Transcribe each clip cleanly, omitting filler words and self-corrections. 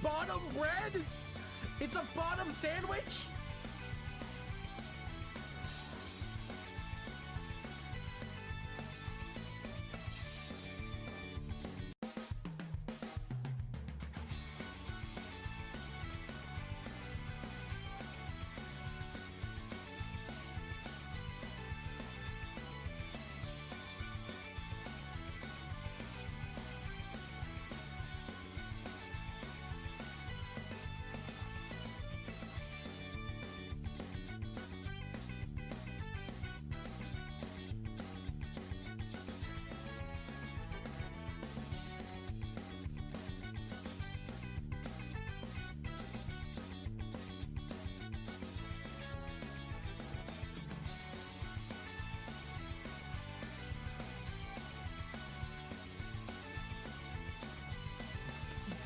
Bottom bread? It's a bottom sandwich?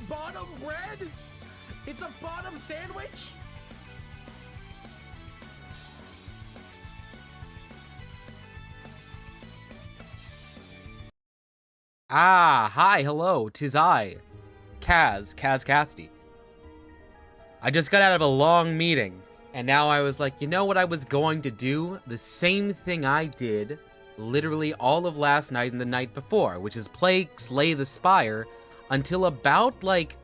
Bottom bread? It's a bottom sandwich? Ah, hi, hello, 'tis I, KazCassidy. I just got out of a long meeting, and now I was like, you know what I was going to do? The same thing I did literally all of last night and the night before, which is play Slay the Spire until about, like,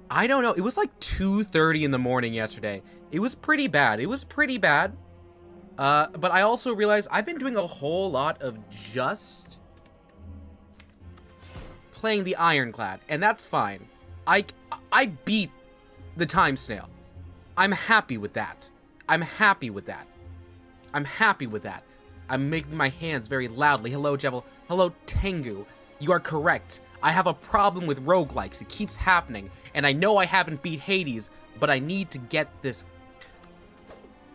I don't know, it was like 2:30 in the morning yesterday. It was pretty bad. But I also realized I've been doing a whole lot of just playing the Ironclad, and that's fine. I beat the Time Snail. I'm happy with that. I'm making my hands very loudly. Hello, Jebel. Hello, Tengu. You are correct. I have a problem with roguelikes. It keeps happening. And I know I haven't beat Hades, but I need to get this.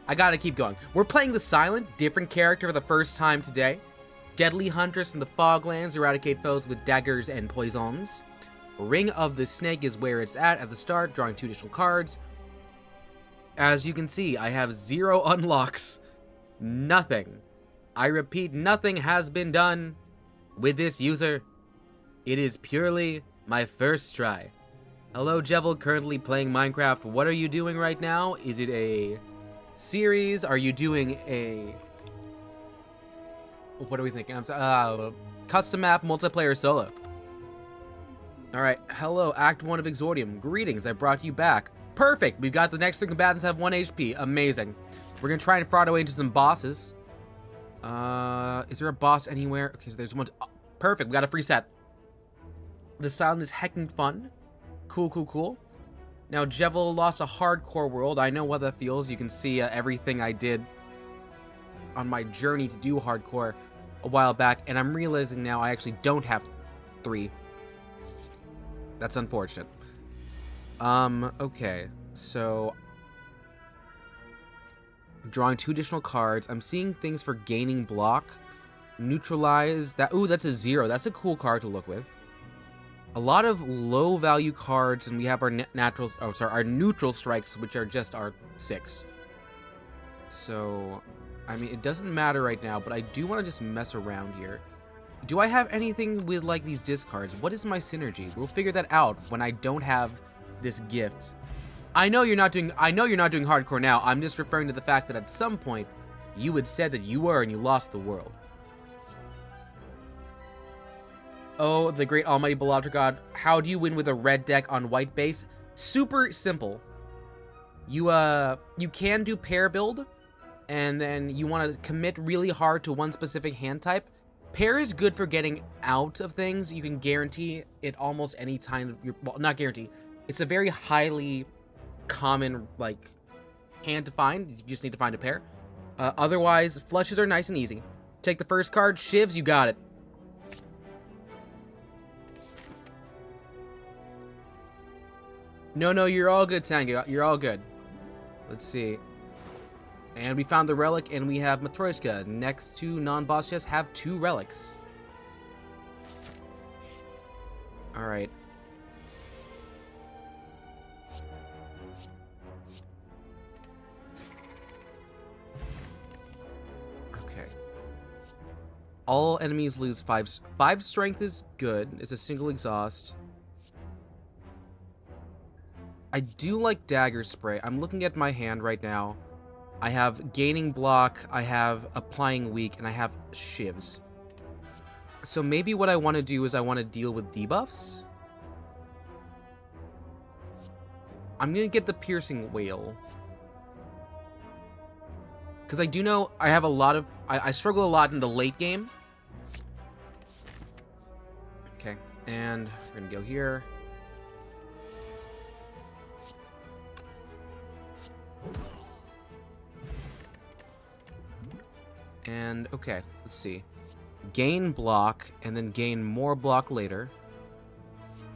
I gotta keep going. We're playing the Silent, different character for the first time today. Deadly hunters from the Foglands eradicate foes with daggers and poisons. Ring of the Snake is where it's at the start, drawing 2 additional cards. As you can see, I have 0 unlocks. Nothing. I repeat, nothing has been done with this user. It is purely my first try. Hello, Jevel, currently playing Minecraft. What are you doing right now? Is it a series? Are you doing a... What are we thinking? Custom map, multiplayer, solo. Alright, hello, Act 1 of Exordium. Greetings, I brought you back. Perfect, we've got the next 3 combatants have 1 HP. Amazing. We're gonna try and fraud our way into some bosses. Is there a boss anywhere? Okay, so there's one. Oh, perfect, we got a free set. The Silent is heckin' fun. Cool. Now, Jevel lost a hardcore world. I know what that feels. You can see everything I did on my journey to do hardcore a while back, and I'm realizing now I actually don't have 3. That's unfortunate. Okay, so drawing 2 additional cards. I'm seeing things for gaining block, neutralize that. Ooh, that's a 0. That's a cool card to look with. A lot of low value cards, and we have our our neutral strikes, which are just our 6. So, I mean, it doesn't matter right now, but I do want to just mess around here. Do I have anything with, like, these discards? What is my synergy? We'll figure that out when I don't have this gift. I know you're not doing hardcore now. I'm just referring to the fact that at some point, you had said that you were and you lost the world. Oh, the great almighty beloved god. How do you win with a red deck on white base? Super simple. You can do pair build, and then you want to commit really hard to one specific hand type. Pair is good for getting out of things. You can guarantee it almost any time. Well, not guarantee. It's a very highly common, like, hand to find. You just need to find a pair. Otherwise, flushes are nice and easy. Take the first card. Shivs, you got it. No, you're all good, Tango. You're all good. Let's see. And we found the relic, and we have Matryoshka. Next 2 non-boss chests have 2 relics. Alright. Okay. All enemies lose 5 strength is good. It's a single exhaust. I do like dagger spray. I'm looking at my hand right now. I have gaining block, I have applying weak, and I have shivs. So maybe what I want to do is I want to deal with debuffs. I'm going to get the piercing whale. Because I do know I have a lot of... I struggle a lot in the late game. Okay, and we're going to go here. And, okay, let's see. Gain block, and then gain more block later.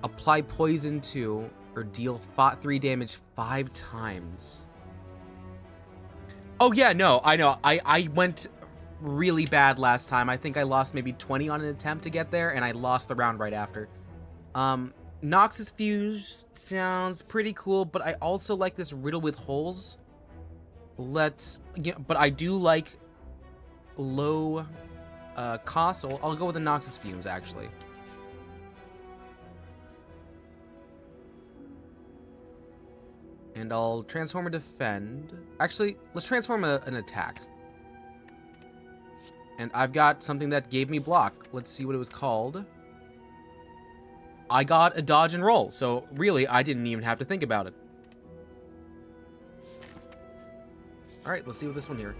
Apply poison 2, or deal 3 damage 5 times. Oh, yeah, no, I know. I went really bad last time. I think I lost maybe 20 on an attempt to get there, and I lost the round right after. Noxus Fuse sounds pretty cool, but I also like this riddle with holes. But I do like low cost, so I'll go with the Noxus Fumes, actually. And I'll transform a defend. Actually, let's transform an attack. And I've got something that gave me block. Let's see what it was called. I got a dodge and roll, so really, I didn't even have to think about it. Alright, let's see what this one here.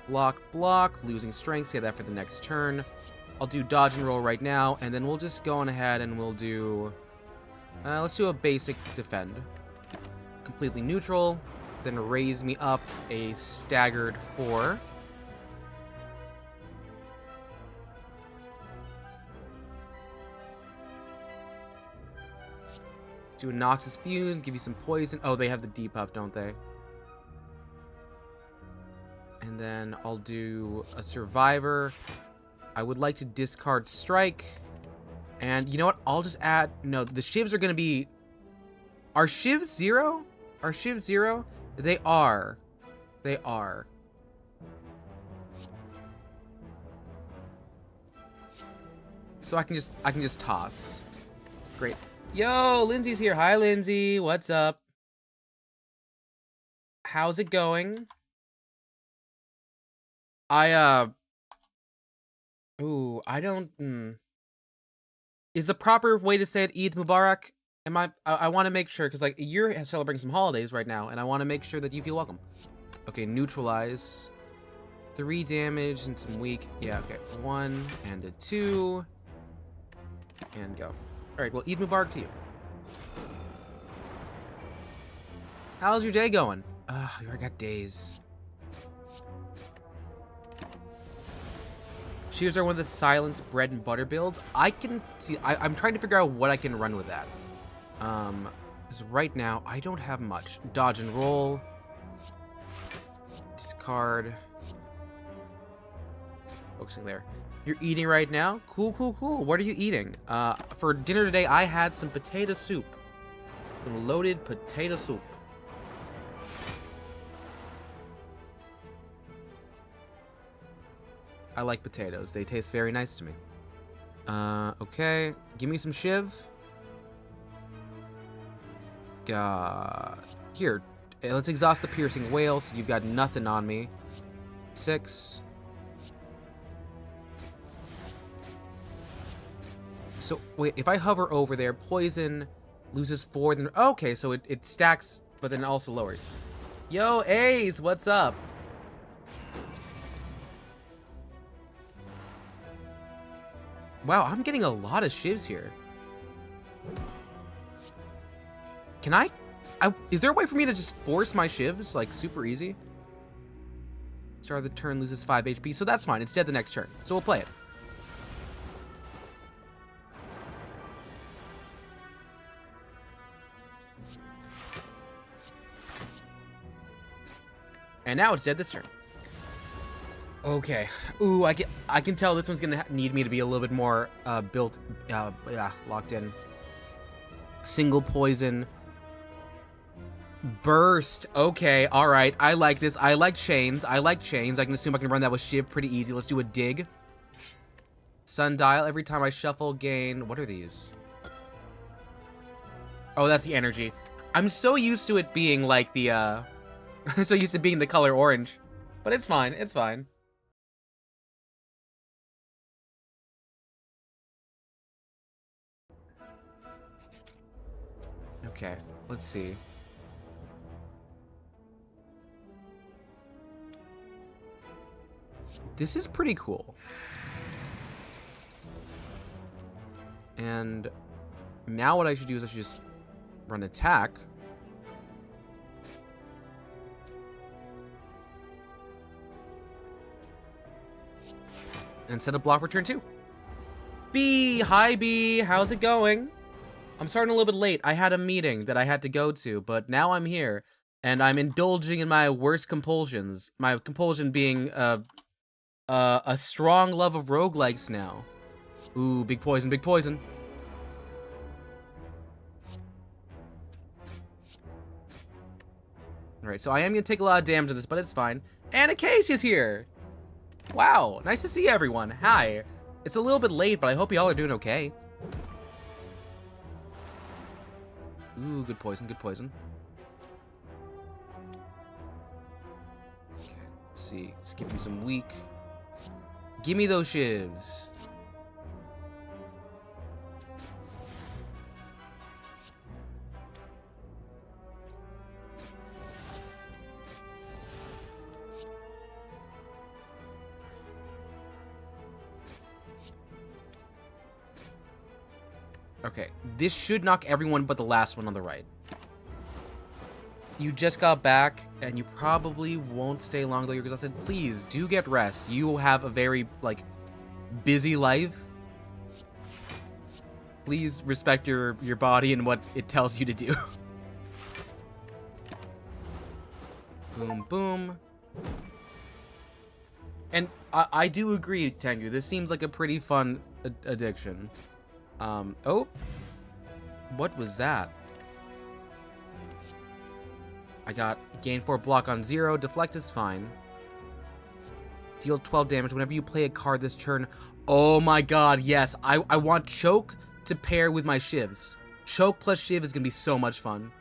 Block, block, losing strength, save that for the next turn. I'll do dodge and roll right now, and then we'll just go on ahead and we'll do... let's do a basic defend. Completely neutral, then raise me up a staggered 4. Do a Noxus Fuse, give you some poison. Oh, they have the debuff, don't they? And then I'll do a Survivor. I would like to discard Strike. And you know what? I'll just add... No, the shivs are going to be... Are shivs 0? Are shivs 0? They are. They are. So I can just toss. Great. Yo, Lindsay's here. Hi, Lindsay. What's up? How's it going? Ooh, I don't... Is the proper way to say it Eid Mubarak? I want to make sure, because, like, you're celebrating some holidays right now, and I want to make sure that you feel welcome. Okay, neutralize. 3 damage and some weak. Yeah, okay. 1 and a 2. And go. Alright, well, Eid Mubarak to you. How's your day going? Ugh, you already got days. Shears are one of the silence bread and butter builds. I can see... I'm trying to figure out what I can run with that. Because right now, I don't have much. Dodge and roll. Discard. Focusing there. You're eating right now? Cool, cool, cool. What are you eating? For dinner today, I had some potato soup. Some loaded potato soup. I like potatoes. They taste very nice to me. Okay. Give me some shiv. Here. Let's exhaust the piercing whale, so you've got nothing on me. 6. So, wait, if I hover over there, poison loses 4, then... Okay, so it stacks, but then also lowers. Yo, Ace, what's up? Wow, I'm getting a lot of shivs here. Can I... Is there a way for me to just force my shivs, like, super easy? Start of the turn, loses 5 HP, so that's fine. It's dead the next turn, so we'll play it. And now it's dead this turn. Okay. Ooh, I can tell this one's gonna need me to be a little bit more locked in. Single poison. Burst. Okay, all right. I like this. I like chains. I like chains. I can assume I can run that with Shiv pretty easy. Let's do a dig. Sundial. Every time I shuffle, gain... What are these? Oh, that's the energy. I'm so used to it being like the, I'm so used to being the color orange. But it's fine, it's fine. Okay, let's see. This is pretty cool. And now what I should do is I should just run attack. And set a block for turn 2. B, hi B, how's it going? I'm starting a little bit late. I had a meeting that I had to go to, but now I'm here. And I'm indulging in my worst compulsions. My compulsion being a strong love of roguelikes now. Ooh, big poison, big poison. Alright, so I am going to take a lot of damage to this, but it's fine. And Acacia's here! Wow, nice to see everyone. Hi. It's a little bit late, but I hope y'all are doing okay. Ooh, good poison, good poison. Okay, let's see. Let's give you some weak. Give me those shivs. Okay, this should knock everyone but the last one on the right. You just got back, and you probably won't stay long though. You're exhausted. Please, do get rest. You have a very, like, busy life. Please respect your body and what it tells you to do. Boom, boom. And I do agree, Tengu. This seems like a pretty fun addiction. Oh. What was that? I got gain 4 block on 0. Deflect is fine. Deal 12 damage whenever you play a card this turn. Oh my god, yes. I want Choke to pair with my Shivs. Choke plus Shiv is going to be so much fun.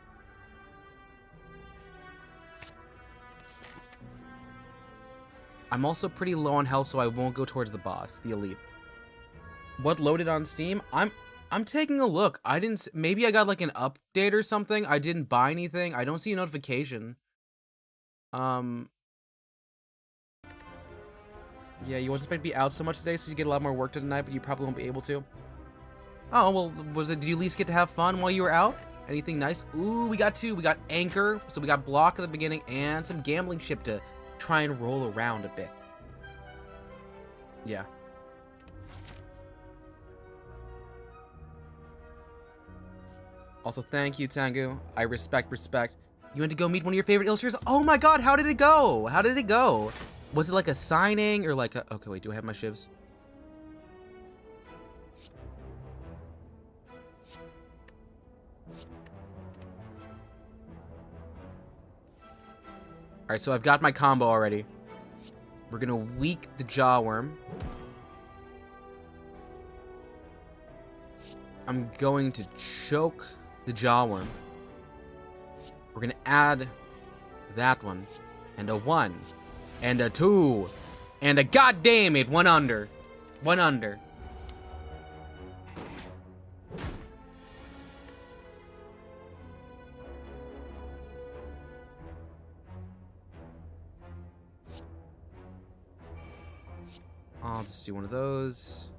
I'm also pretty low on health, so I won't go towards the boss, the elite. What loaded on Steam? I'm taking a look. I didn't. Maybe I got like an update or something. I didn't buy anything. I don't see a notification. Yeah, you wasn't supposed to be out so much today, so you get a lot more work done tonight, but you probably won't be able to. Oh well, did you at least get to have fun while you were out? Anything nice? Ooh, we got 2. We got Anchor, so we got Block at the beginning, and some Gambling Ship to try and roll around a bit. Yeah. Also, thank you, Tengu. I respect. You went to go meet one of your favorite illustrators? Oh my god, how did it go? How did it go? Was it like a signing or like a... Okay, wait, do I have my shivs? Alright, so I've got my combo already. We're gonna weak the Jawworm. I'm going to choke the Jawworm. We're gonna add that one, and a 1, and a 2, and a goddamn it, 1 under. 1 under. I'll just do one of those.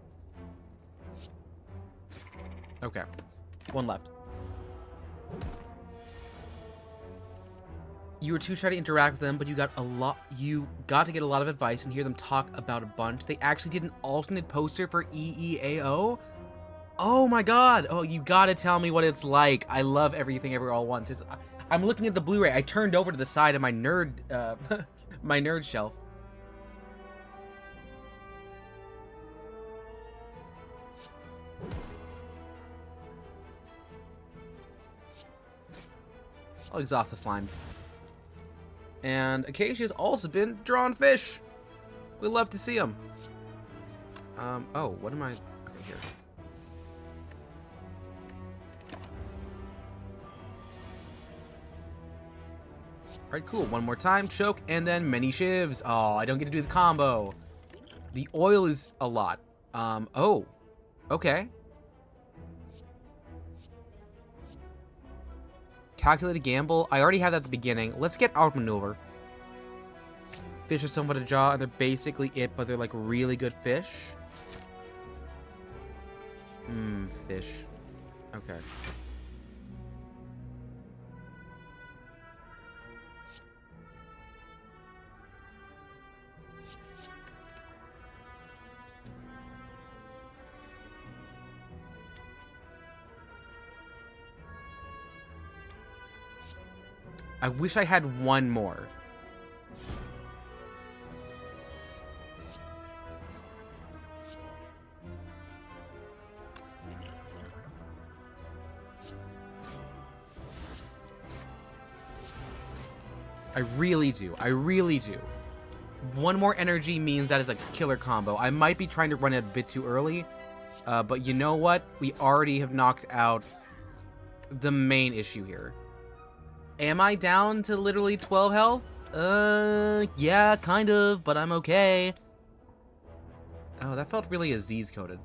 Okay, 1 left. You were too shy to interact with them, but you got to get a lot of advice and hear them talk about a bunch. They actually did an alternate poster for EEAO. Oh my god! Oh, you gotta tell me what it's like. I love Everything Everywhere All at Once. I'm looking at the Blu-ray. I turned over to the side of my nerd, my nerd shelf. I'll exhaust the slime. And Acacia's also been drawn fish. We love to see them. Oh, what am I? Okay, here. Alright, cool. One more time. Choke, and then many shivs. Oh, I don't get to do the combo. The oil is a lot. Oh. Okay. Calculated gamble. I already had that at the beginning. Let's get outmaneuver. Fish are somewhat a jaw, and they're basically it, but they're like really good fish. Fish. Okay. I wish I had one more. I really do. I really do. One more energy means that is a killer combo. I might be trying to run it a bit too early, but you know what? We already have knocked out the main issue here. Am I down to literally 12 health? Yeah, kind of, but I'm okay. Oh, that felt really Aziz-coded.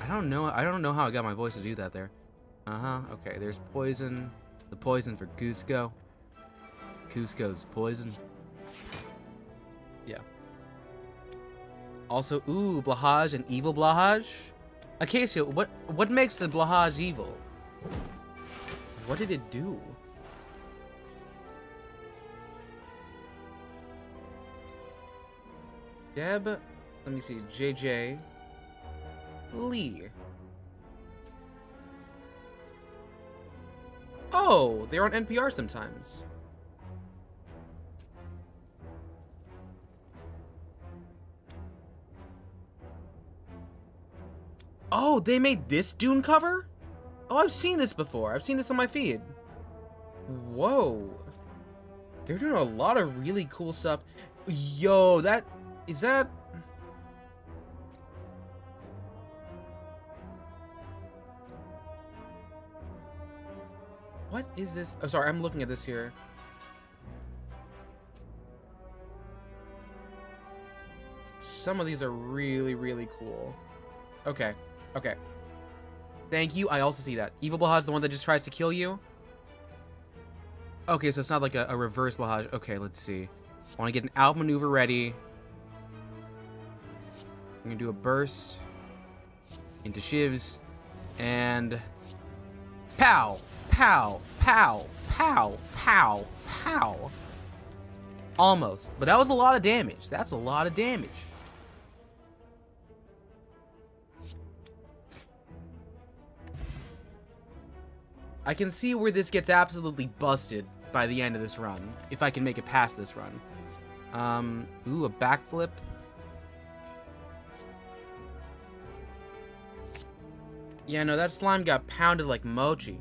I don't know how I got my voice to do that there. Okay, there's poison. The poison for Cusco. Cusco's poison. Yeah. Also, ooh, Blahaj and evil Blahaj. Acacia, what makes the Blahaj evil? What did it do? Deb, let me see, JJ, Lee. Oh, they're on NPR sometimes. Oh, they made this Dune cover? Oh, I've seen this before. I've seen this on my feed. Whoa. They're doing a lot of really cool stuff. Yo, is that... What is this? Oh, sorry, I'm looking at this here. Some of these are really, really cool. Okay, okay. Thank you, I also see that. Evil Blahaj, the one that just tries to kill you? Okay, so it's not like a reverse Blahaj. Okay, let's see. I want to get an outmaneuver ready. I'm going to do a burst into shivs. And... Pow! Pow! Pow! Pow! Pow! Pow! Almost. But that was a lot of damage. That's a lot of damage. I can see where this gets absolutely busted by the end of this run, if I can make it past this run. Ooh, a backflip. Yeah, no, that slime got pounded like mochi.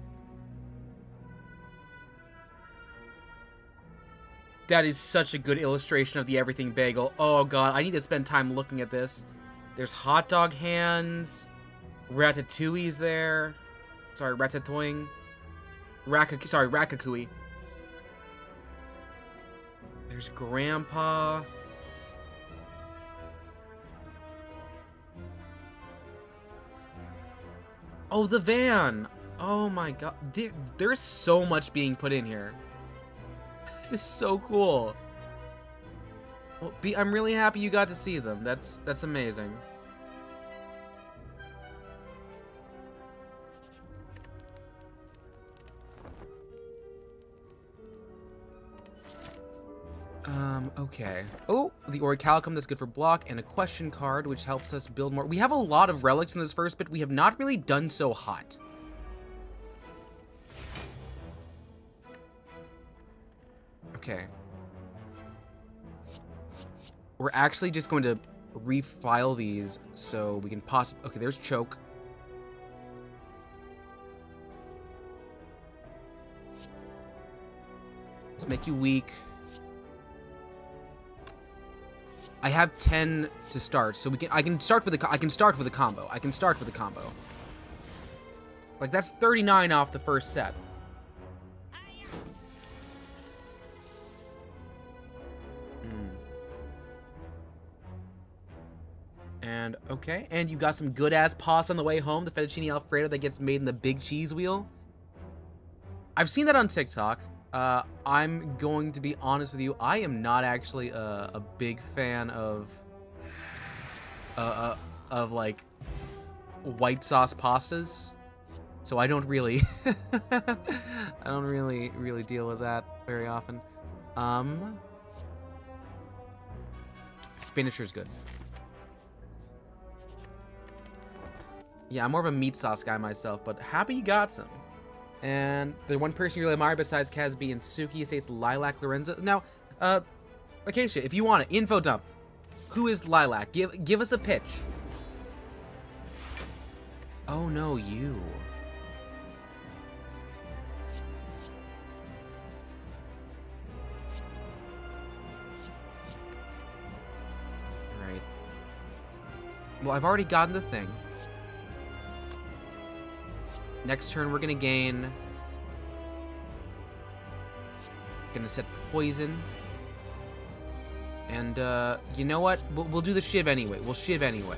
That is such a good illustration of the everything bagel. Oh god, I need to spend time looking at this. There's hot dog hands. Ratatouille's there. Sorry, ratatouille. Ratatouille. There's Grandpa. Oh, the van. Oh my god. There's so much being put in here. This is so cool. Well, I'm really happy you got to see them. That's amazing. Okay. Oh, the Orichalcum, that's good for block, and a question card, which helps us build more. We have a lot of relics in this first bit. We have not really done so hot. Okay. We're actually just going to refile these so we can possibly... Okay, there's choke. Let's make you weak. I have 10 to start, so I can start with a combo. Like, that's 39 off the first set. And, okay. And you got some good-ass pasta on the way home. The fettuccine alfredo that gets made in the big cheese wheel. I've seen that on TikTok. I'm going to be honest with you. I am not actually a big fan of like white sauce pastas, so I don't really I don't really deal with that very often. Finisher's good. Yeah, I'm more of a meat sauce guy myself, but happy you got some. And the one person you really admire besides KazCassidy and Suki says Lilac Lorenzo. Now, Acacia, if you want it, info dump. Who is Lilac? Give us a pitch. Oh no, you. Right. Well, I've already gotten the thing. Next turn, we're gonna gain. Gonna set poison. And, you know what? We'll do the shiv anyway. We'll shiv anyway.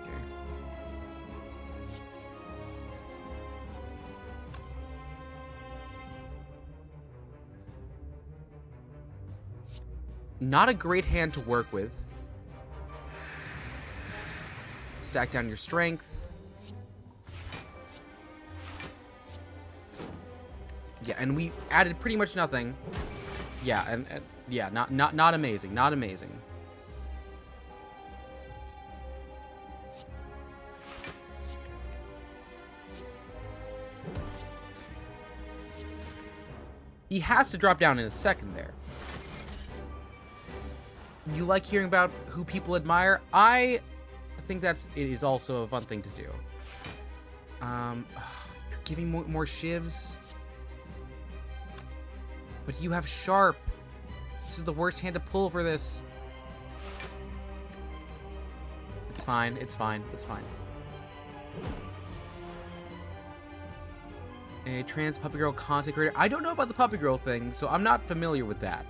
Okay. Not a great hand to work with. Stack down your strength. Yeah, and we added pretty much nothing. Yeah, and yeah, not amazing, not amazing. He has to drop down in a second there. You like hearing about who people admire? I think it is also a fun thing to do. Giving more shivs. But you have sharp. This is the worst hand to pull for this. It's fine, it's fine, it's fine. A trans puppy girl content creator. I don't know about the puppy girl thing, so I'm not familiar with that.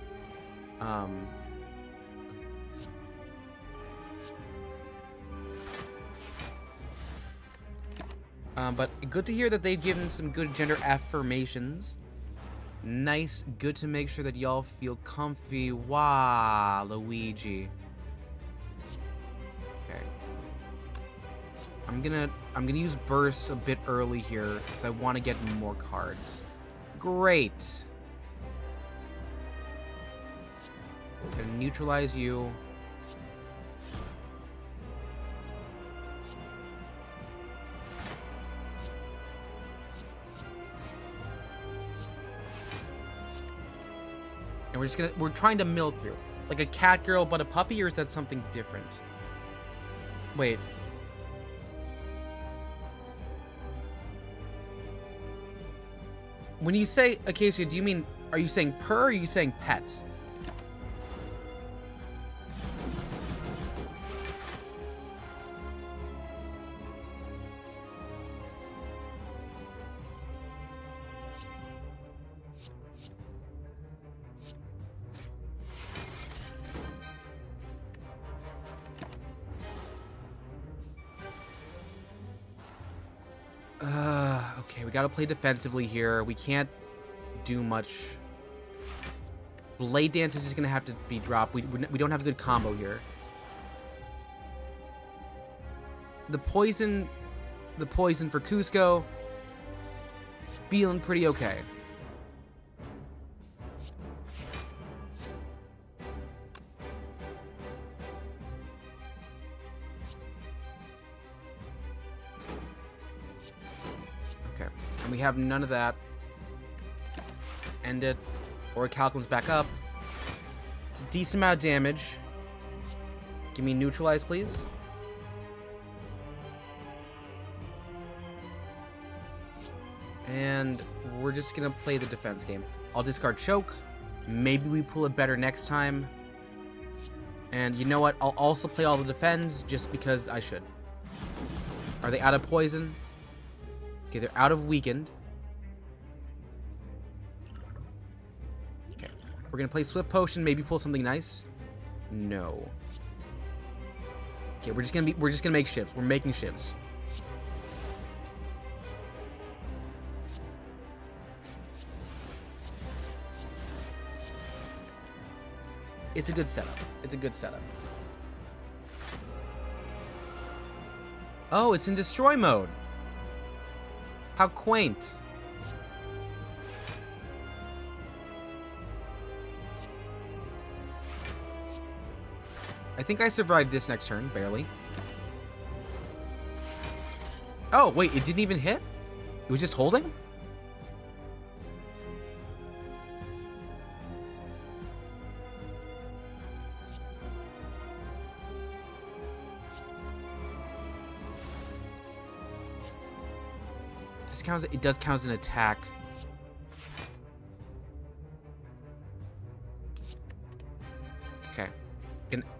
But good to hear that they've given some good gender affirmations. Nice, good to make sure that y'all feel comfy. Wow, Luigi. Okay. I'm gonna use burst a bit early here because I want to get more cards. Great. Gonna neutralize you. And we're trying to mill through. Like a cat girl but a puppy, or is that something different? Wait. When you say Acacia, do you mean, are you saying purr or are you saying pet? Okay, we gotta play defensively here. We can't do much. Blade Dance is just gonna have to be dropped. We don't have a good combo here. The poison for Cusco. Feeling pretty okay. And we have none of that. End it. Orichalcum comes back up. It's a decent amount of damage. Give me neutralize, please. And we're just gonna play the defense game. I'll discard choke. Maybe we pull it better next time. And you know what? I'll also play all the defends just because I should. Are they out of poison? Okay, they're out of weakened. Okay, we're gonna play Swift Potion, maybe pull something nice. No. Okay, we're just gonna make shifts. We're making shifts. It's a good setup. It's a good setup. Oh, it's in destroy mode. How quaint. I think I survived this next turn, barely. Oh, wait, it didn't even hit? It was just holding? It does count as an attack. Okay.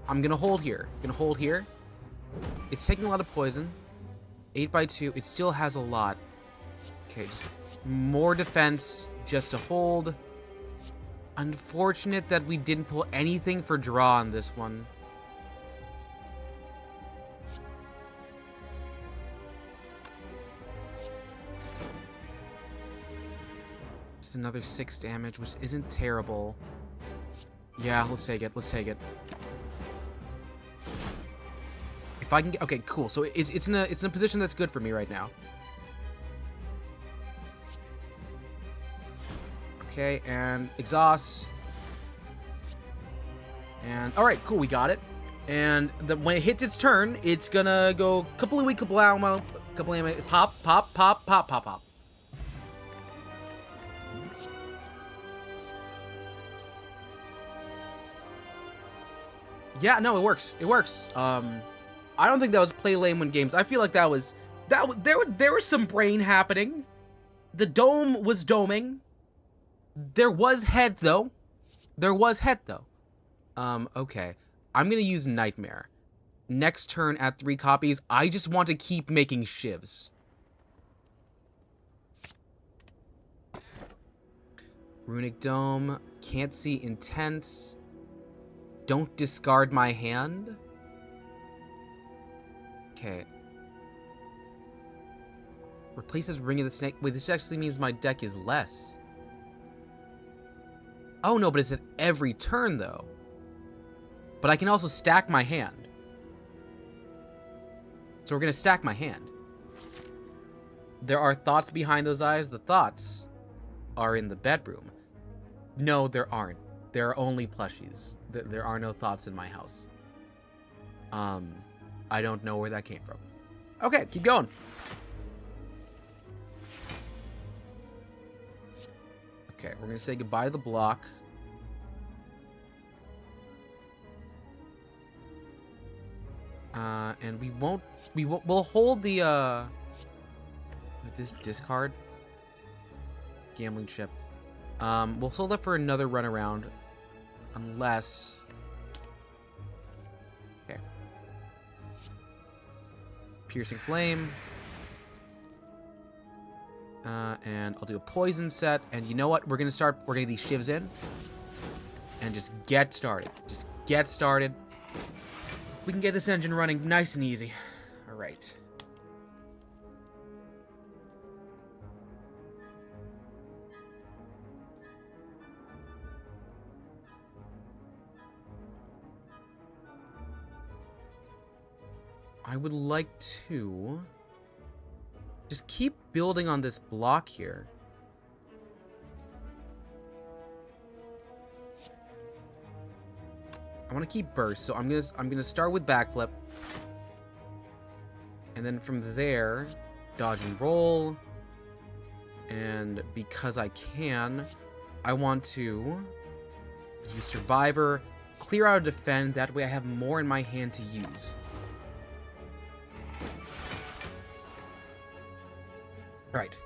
I'm gonna hold here. It's taking a lot of poison. 8x2. It still has a lot. Okay, just more defense just to hold. Unfortunate that we didn't pull anything for draw on this one. Another 6 damage, which isn't terrible. Yeah, let's take it. Let's take it. If I can get... Okay, cool. So it's in a position that's good for me right now. Okay, and exhaust. And alright, cool, we got it. And when it hits its turn, it's gonna go kablooey kablow, pop, pop, pop, pop, pop, pop. Yeah, no, it works. It works. I don't think that was play lame when games. I feel like there was some brain happening. The dome was doming. There was head though. Okay. I'm gonna use Nightmare. Next turn at 3 copies. I just want to keep making shivs. Runic Dome. Can't see Intense. Don't discard my hand. Okay. Replaces Ring of the Snake. Wait, this actually means my deck is less. Oh no, but it's at every turn though. But I can also stack my hand. So we're gonna stack my hand. There are thoughts behind those eyes. The thoughts are in the bedroom. No, there aren't. There are only plushies. There are no thoughts in my house. I don't know where that came from. Okay, keep going. Okay, we're gonna say goodbye to the block. And we'll hold the this discard gambling chip. We'll hold that for another run around. Unless... Okay. Piercing Flame. And I'll do a poison set. And you know what? We're gonna get these shivs in. And just get started. We can get this engine running nice and easy. Alright. I would like to just keep building on this block here. I want to keep burst, so I'm gonna start with backflip, and then from there, dodge and roll. And because I can, I want to use survivor, clear out a defend. That way, I have more in my hand to use. Alright,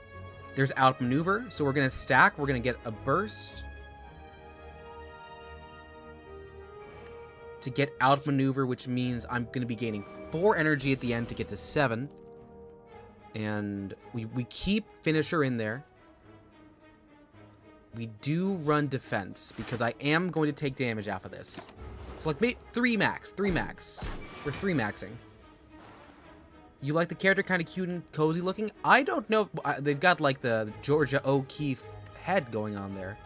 there's outmaneuver, so we're gonna stack, we're gonna get a burst. to get outmaneuver, which means I'm going to be gaining 4 energy at the end to get to 7. And we keep finisher in there. We do run defense, because I am going to take damage off of this. So, like, maybe 3 max. We're 3 maxing. You like the character kind of cute and cozy looking? I don't know. They've got, like, the Georgia O'Keeffe head going on there.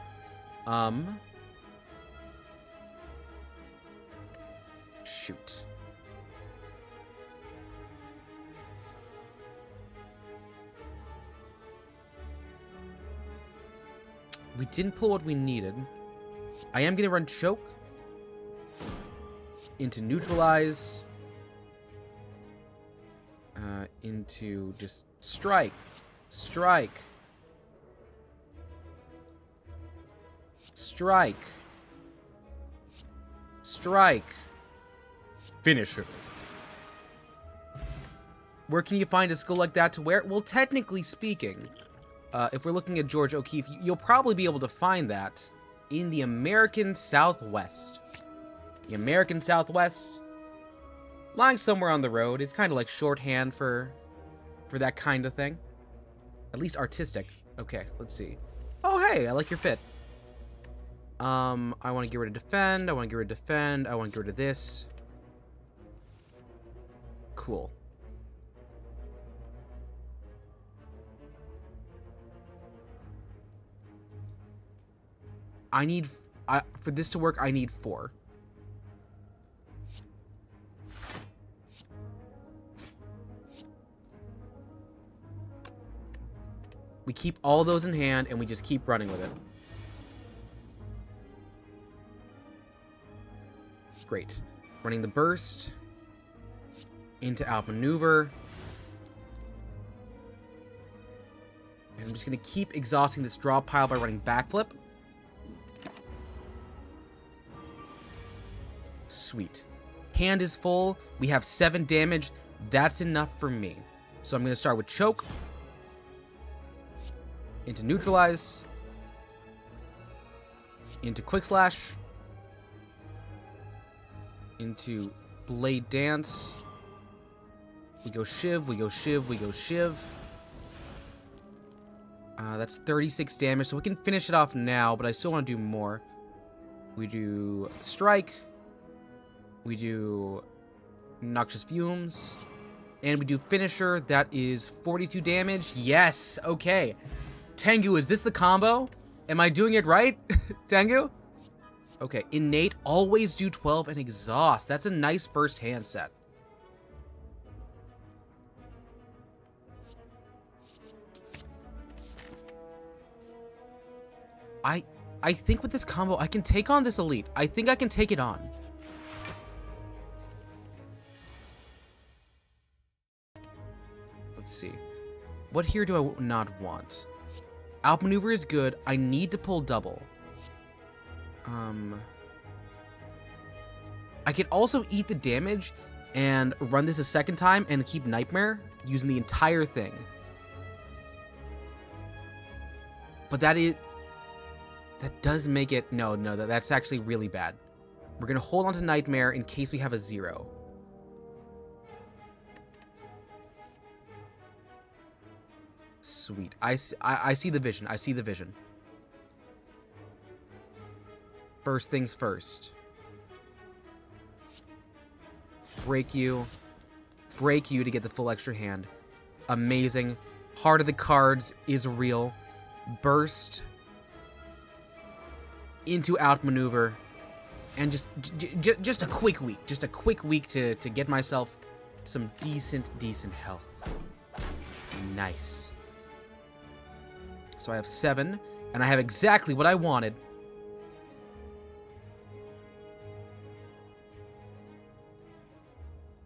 Shoot. We didn't pull what we needed. I am going to run choke into neutralize, into just strike, strike, strike, strike, finisher. Where can you find a skill like that to wear? Well, technically speaking, if we're looking at George O'Keeffe, you'll probably be able to find that in the American Southwest. The American Southwest, lying somewhere on the road. It's kind of like shorthand for that kind of thing. At least artistic. Okay, let's see. Oh, hey, I like your fit. I want to get rid of defend. I want to get rid of defend. I want to get rid of this. Cool. For this to work, I need 4. We keep all those in hand, and we just keep running with it. Great. Running the burst. Into outmaneuver. And I'm just going to keep exhausting this draw pile by running backflip. Sweet. Hand is full. We have 7 damage. That's enough for me. So I'm going to start with choke. Into neutralize. Into quick slash. Into blade dance. We go shiv, we go shiv, we go shiv. That's 36 damage, so we can finish it off now, but I still want to do more. We do strike. We do noxious fumes. And we do finisher. That is 42 damage. Yes, okay. Tengu, is this the combo? Am I doing it right, Tengu? Okay, innate, always do 12, and exhaust. That's a nice first hand set. I think with this combo, I can take on this elite. I think I can take it on. Let's see. What here do I not want? Outmaneuver is good. I need to pull double. I can also eat the damage and run this a second time and keep Nightmare using the entire thing. But that does make it... No, that's actually really bad. We're going to hold on to Nightmare in case we have a 0. Sweet. I see the vision. I see the vision. First things first. Break you. Break you to get the full extra hand. Amazing. Heart of the cards is real. Burst. Into outmaneuver. And just a quick week. Just a quick week to get myself some decent health. Nice. So I have 7, and I have exactly what I wanted.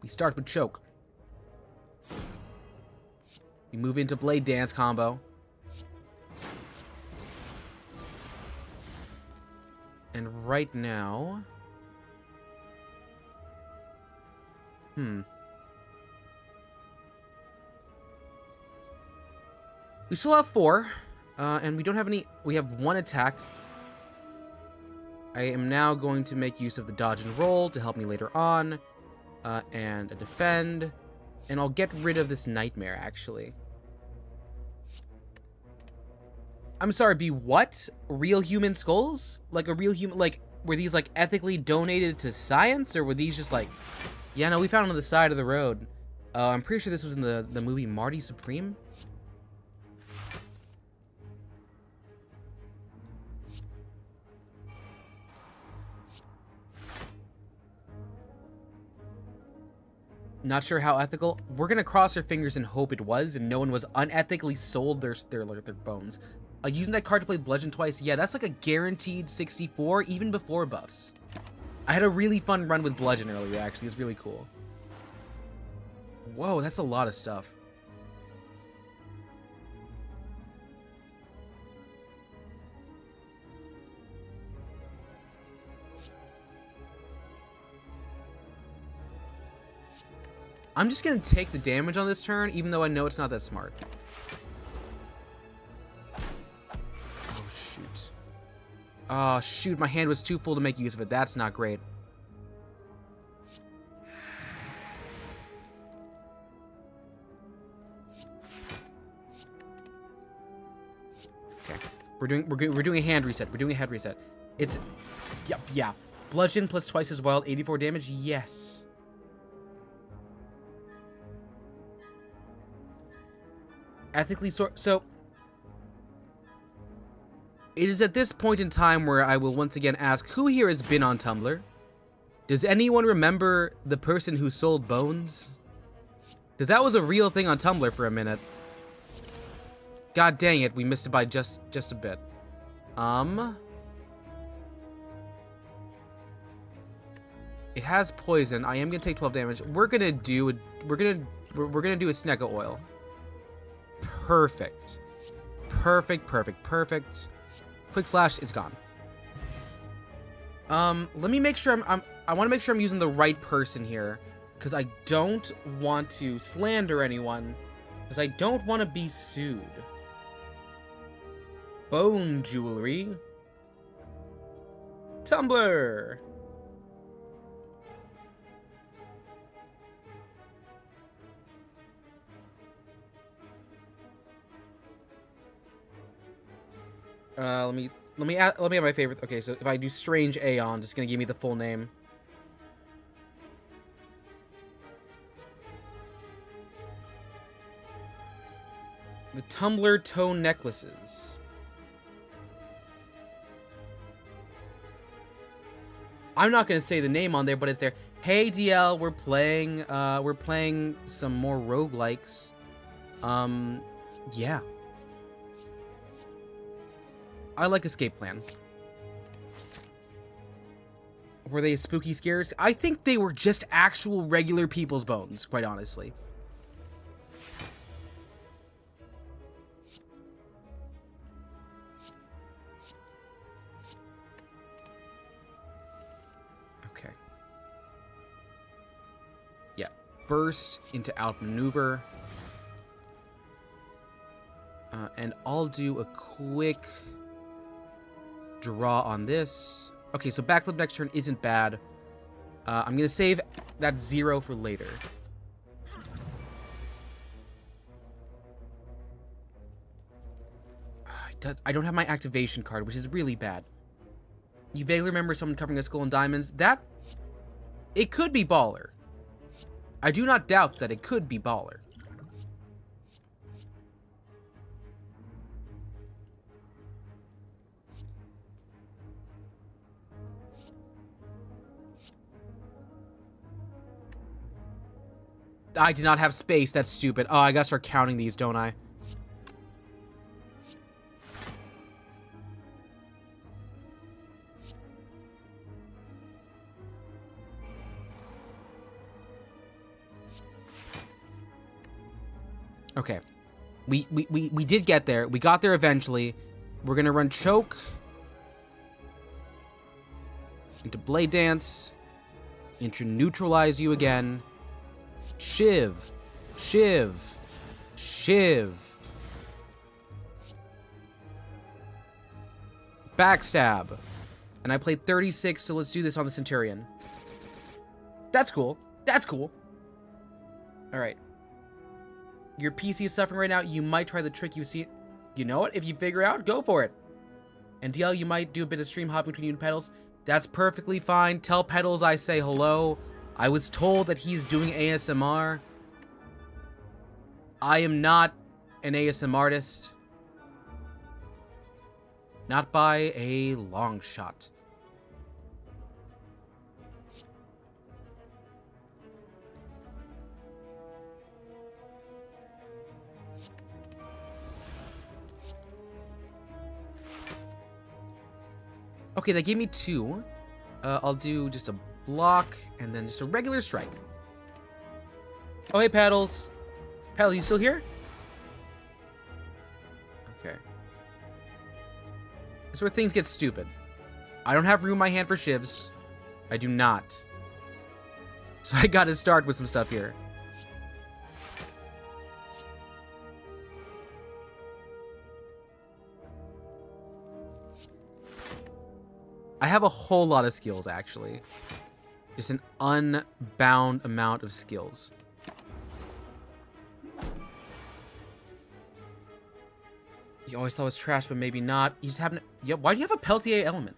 We start with choke. We move into blade dance combo. And right now... We still have 4. And we don't have any... We have 1 attack. I am now going to make use of the dodge and roll to help me later on. And a defend. And I'll get rid of this nightmare, actually. I'm sorry, be what? Real human skulls? Like a real human, like, were these like ethically donated to science? Or were these just like, yeah, no, we found them on the side of the road. I'm pretty sure this was in the movie Marty Supreme. Not sure how ethical. We're gonna cross our fingers and hope it was, and no one was unethically sold their bones. Using that card to play Bludgeon twice, yeah, that's like a guaranteed 64, even before buffs. I had a really fun run with Bludgeon earlier, actually. It's really cool. Whoa, that's a lot of stuff. I'm just gonna take the damage on this turn, even though I know it's not that smart. Oh, shoot. Oh, shoot, my hand was too full to make use of it. That's not great. Okay. We're doing a hand reset. We're doing a head reset. It's... Yep, yeah. Bludgeon plus twice as wild, 84 damage? Yes. Ethically so it is at this point in time where I will once again ask, who here has been on Tumblr? Does anyone remember the person who sold bones? Because that was a real thing on Tumblr for a minute. God dang it, we missed it by just a bit. It has poison. I am gonna take 12 damage. We're gonna do a Snecka oil. Perfect. Perfect. Quick slash, it's gone. Let me make sure I want to make sure I'm using the right person here, because I don't want to slander anyone, because I don't want to be sued. Bone jewelry. Tumblr. Let me add my favorite. Okay, so if I do Strange Aeon, it's gonna give me the full name. The Tumblr toe necklaces. I'm not gonna say the name on there, but it's there. Hey DL, we're playing some more roguelikes. Yeah. I like Escape Plan. Were they spooky scares? I think they were just actual regular people's bones, quite honestly. Okay. Yeah. Burst into outmaneuver. And I'll do a quick draw on this. Okay, so backflip next turn isn't bad. I'm gonna save that 0 for later. I don't have my activation card, which is really bad. You vaguely remember someone covering a skull in diamonds? That... It could be baller. I do not doubt that it could be baller. I did not have space. That's stupid. Oh, I gotta start counting these, don't I? Okay. We did get there. We got there eventually. We're gonna run Choke into Blade Dance, into Neutralize you again. Shiv. Backstab. And I played 36, so let's do this on the Centurion. That's cool. That's cool. All right. Your PC is suffering right now. You might try the trick you see. You know what? If you figure out, go for it. And DL, you might do a bit of stream hopping between you and Pedals. That's perfectly fine. Tell Pedals I say hello. I was told that he's doing ASMR. I am not an ASMR artist. Not by a long shot. Okay, they gave me 2. I'll do just a block and then just a regular strike. Oh, hey, Paddles. Paddle, you still here? Okay. This is where things get stupid. I don't have room in my hand for shivs. I do not. So I gotta start with some stuff here. I have a whole lot of skills, actually. Just an unbound amount of skills. You always thought it was trash, but maybe not. You just happen to... Yeah, why do you have a Peltier element?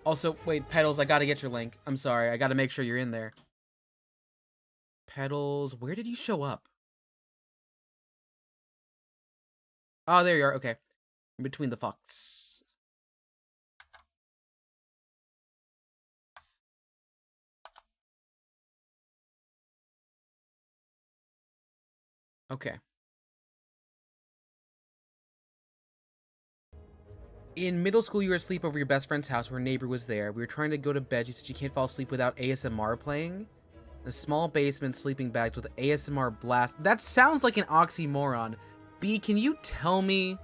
Also, wait, Pedals, I gotta get your link. I'm sorry, I gotta make sure you're in there. Pedals, where did you show up? Oh, there you are, okay. In between the fox. Okay. In middle school, you were asleep over your best friend's house where a neighbor was there. We were trying to go to bed. She said she can't fall asleep without ASMR playing. A small basement, sleeping bags with ASMR blast. That sounds like an oxymoron. B, can you tell me...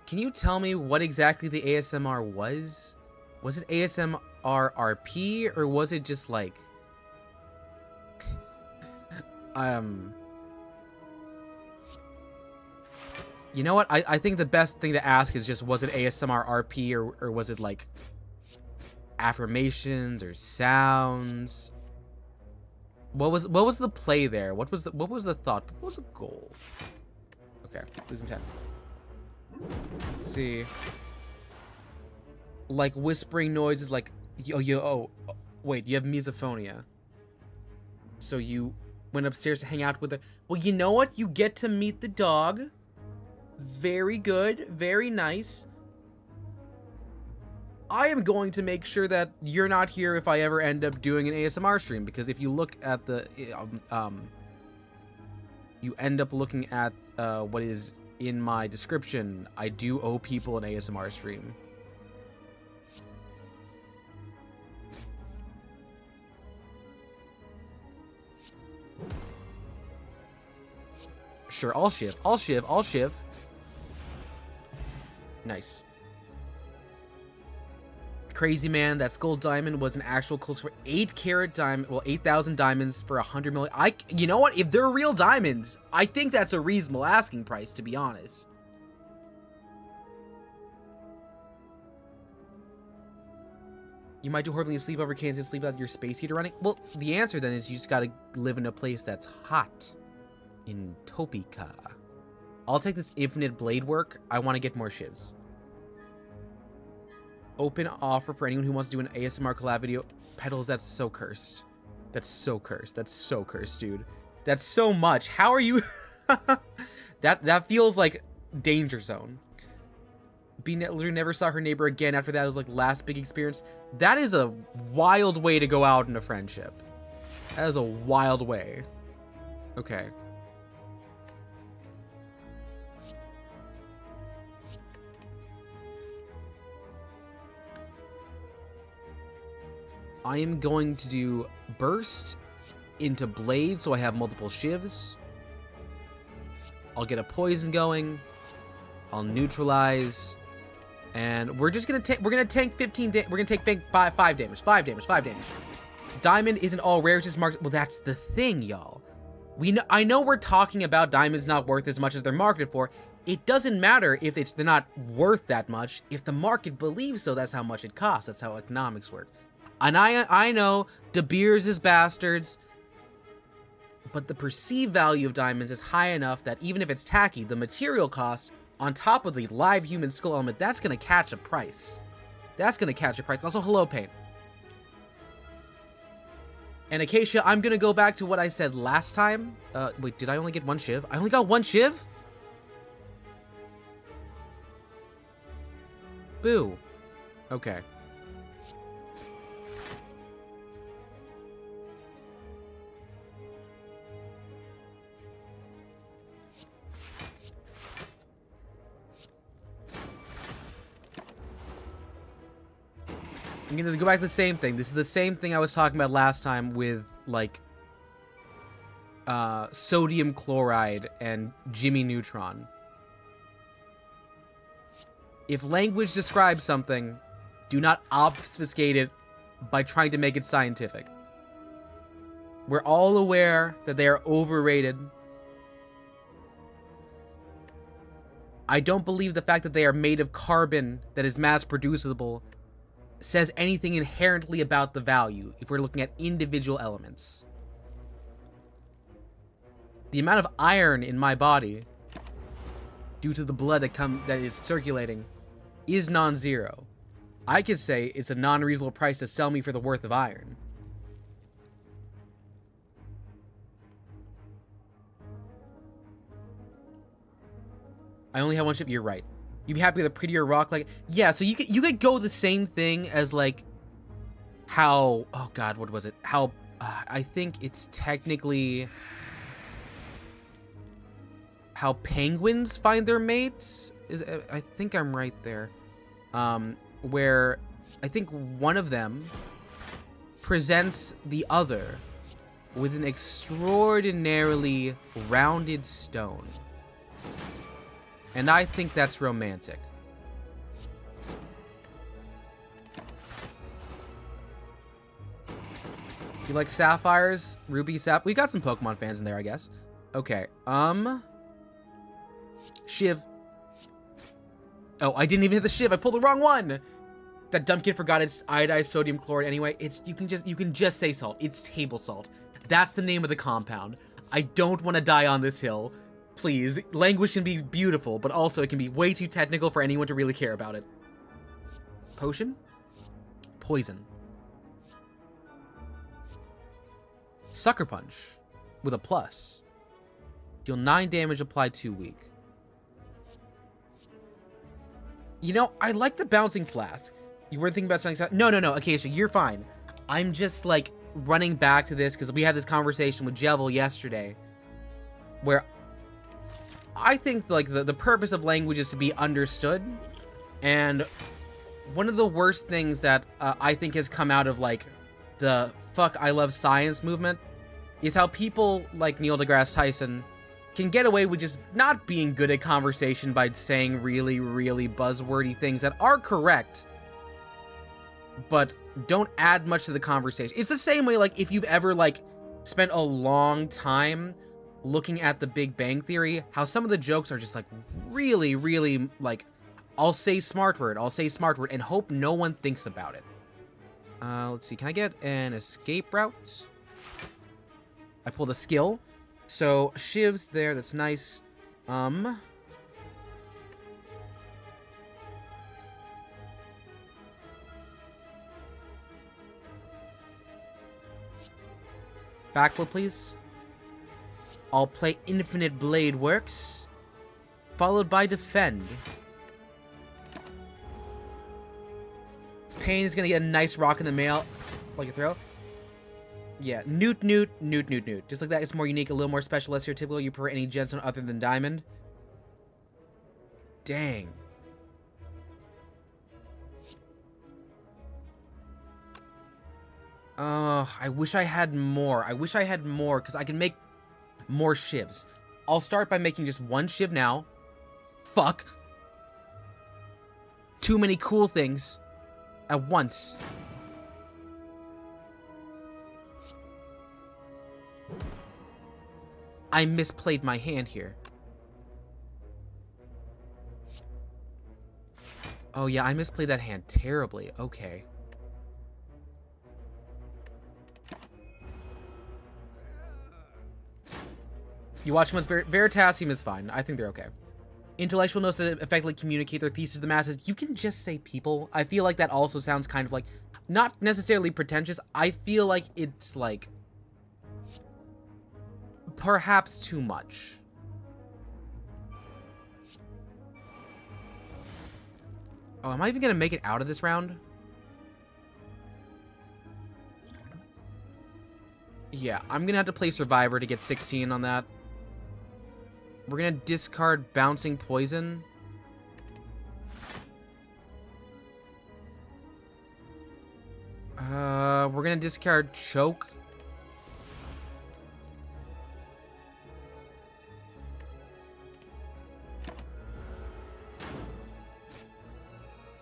Can you tell me what exactly the ASMR was? Was it ASMR RP, or was it just like... You know what? I think the best thing to ask is just, was it ASMR RP, or was it like affirmations or sounds? What was the play there? What was the thought? What was the goal? Okay, losing 10. Let's see. Like whispering noises, like wait, you have misophonia. So you went upstairs to hang out with the... Well, you know what? You get to meet the dog. Very good. Very nice. I am going to make sure that you're not here if I ever end up doing an ASMR stream, because if you look at the... you end up looking at what is in my description. I do owe people an ASMR stream. Sure, I'll shiv. I'll shiv. I'll shiv. Nice. Crazy man, that skull diamond was an actual close score. 8-carat diamond. Well, 8,000 diamonds for 100 million. You know what? If they're real diamonds, I think that's a reasonable asking price, to be honest. You might do horribly sleep over Kansas, sleep without your space heater running. Well, the answer then is you just gotta live in a place that's hot. In Topeka. I'll take this infinite blade work. I want to get more shivs. Open offer for anyone who wants to do an ASMR collab video. Pedals, that's so cursed. That's so cursed. That's so cursed, dude. That's so much. How are you... that feels like danger zone. B literally never saw her neighbor again after that. It was like last big experience. That is a wild way to go out in a friendship. That is a wild way. Okay. I am going to do burst into blade so I have multiple shivs. I'll get a poison going. I'll neutralize. And we're just gonna tank. We're gonna tank 15. We're gonna take 5 damage. 5 damage. 5 damage. Diamond isn't all rare, just marked. Well, that's the thing, y'all. I know we're talking about diamonds not worth as much as they're marketed for. It doesn't matter if they're not worth that much. If the market believes so, that's how much it costs. That's how economics work. And I know De Beers is bastards, but the perceived value of diamonds is high enough that even if it's tacky, the material cost on top of the live human skull element, that's going to catch a price. That's going to catch a price. Also, hello, Paint. And Acacia, I'm going to go back to what I said last time. Wait, did I only get one shiv? I only got one shiv? Boo. Okay. I'm gonna go back to the same thing. This is the same thing I was talking about last time with, like, sodium chloride and Jimmy Neutron. If language describes something, do not obfuscate it by trying to make it scientific. We're all aware that they are overrated. I don't believe the fact that they are made of carbon that is mass producible says anything inherently about the value if we're looking at individual elements. The amount of iron in my body, due to the blood that is circulating, is non-zero. I could say it's a non-reasonable price to sell me for the worth of iron. I only have one ship. You're right. You'd be happy with a prettier rock, like, yeah. So you could go the same thing as, like, how, oh god, what was it? How I think it's technically how penguins find their mates. I think I'm right there. Where I think one of them presents the other with an extraordinarily rounded stone. And I think that's romantic. You like sapphires? Ruby sap? We got some Pokemon fans in there, I guess. Okay, Shiv. Oh, I didn't even hit the Shiv. I pulled the wrong one. That dumb kid forgot it's iodized sodium chloride. Anyway, you can just say salt. It's table salt. That's the name of the compound. I don't want to die on this hill. Please, language can be beautiful, but also it can be way too technical for anyone to really care about it. Potion? Poison. Sucker Punch with a plus. Deal 9 damage, apply 2 weak. You know, I like the bouncing flask. You weren't thinking about something? No, Acacia, you're fine. I'm just, like, running back to this because we had this conversation with Jevil yesterday where I think, like, the purpose of language is to be understood, and one of the worst things that I think has come out of, like, the fuck I love science movement is how people like Neil deGrasse Tyson can get away with just not being good at conversation by saying really, really buzzwordy things that are correct, but don't add much to the conversation. It's the same way, like, if you've ever, like, spent a long time looking at the Big Bang Theory, how some of the jokes are just, like, really, really, like, I'll say smart word, and hope no one thinks about it. Let's see, can I get an escape route? I pulled a skill. So, Shiv's there, that's nice. Backflip, please. I'll play Infinite Blade Works, followed by Defend. Pain is gonna get a nice rock in the mail, like a throw. Yeah, Newt. Just like that, it's more unique, a little more special, less stereotypical. You prefer any gemstone other than diamond? Dang. I wish I had more. Because I can make more shivs. I'll start by making just one shiv now. Fuck. Too many cool things at once. I misplayed my hand here. Oh yeah, I misplayed that hand terribly. Okay. You watch much Veritasium is fine. I think they're okay. Intellectual knows to effectively communicate their thesis to the masses. You can just say people. I feel like that also sounds kind of like, not necessarily pretentious. I feel like it's like, perhaps too much. Oh, am I even gonna make it out of this round? Yeah, I'm gonna have to play Survivor to get 16 on that. We're gonna discard Bouncing Poison. We're gonna discard Choke.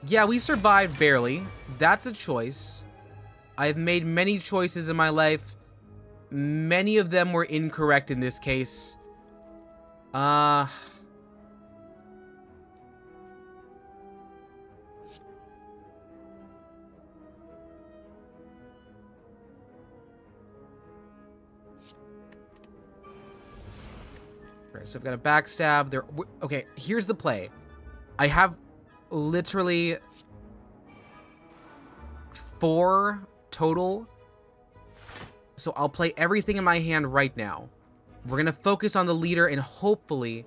Yeah, we survived barely. That's a choice. I've made many choices in my life. Many of them were incorrect in this case. Alright, so I've got a backstab there. Okay, here's the play. I have literally 4 total. So I'll play everything in my hand right now. We're going to focus on the leader and hopefully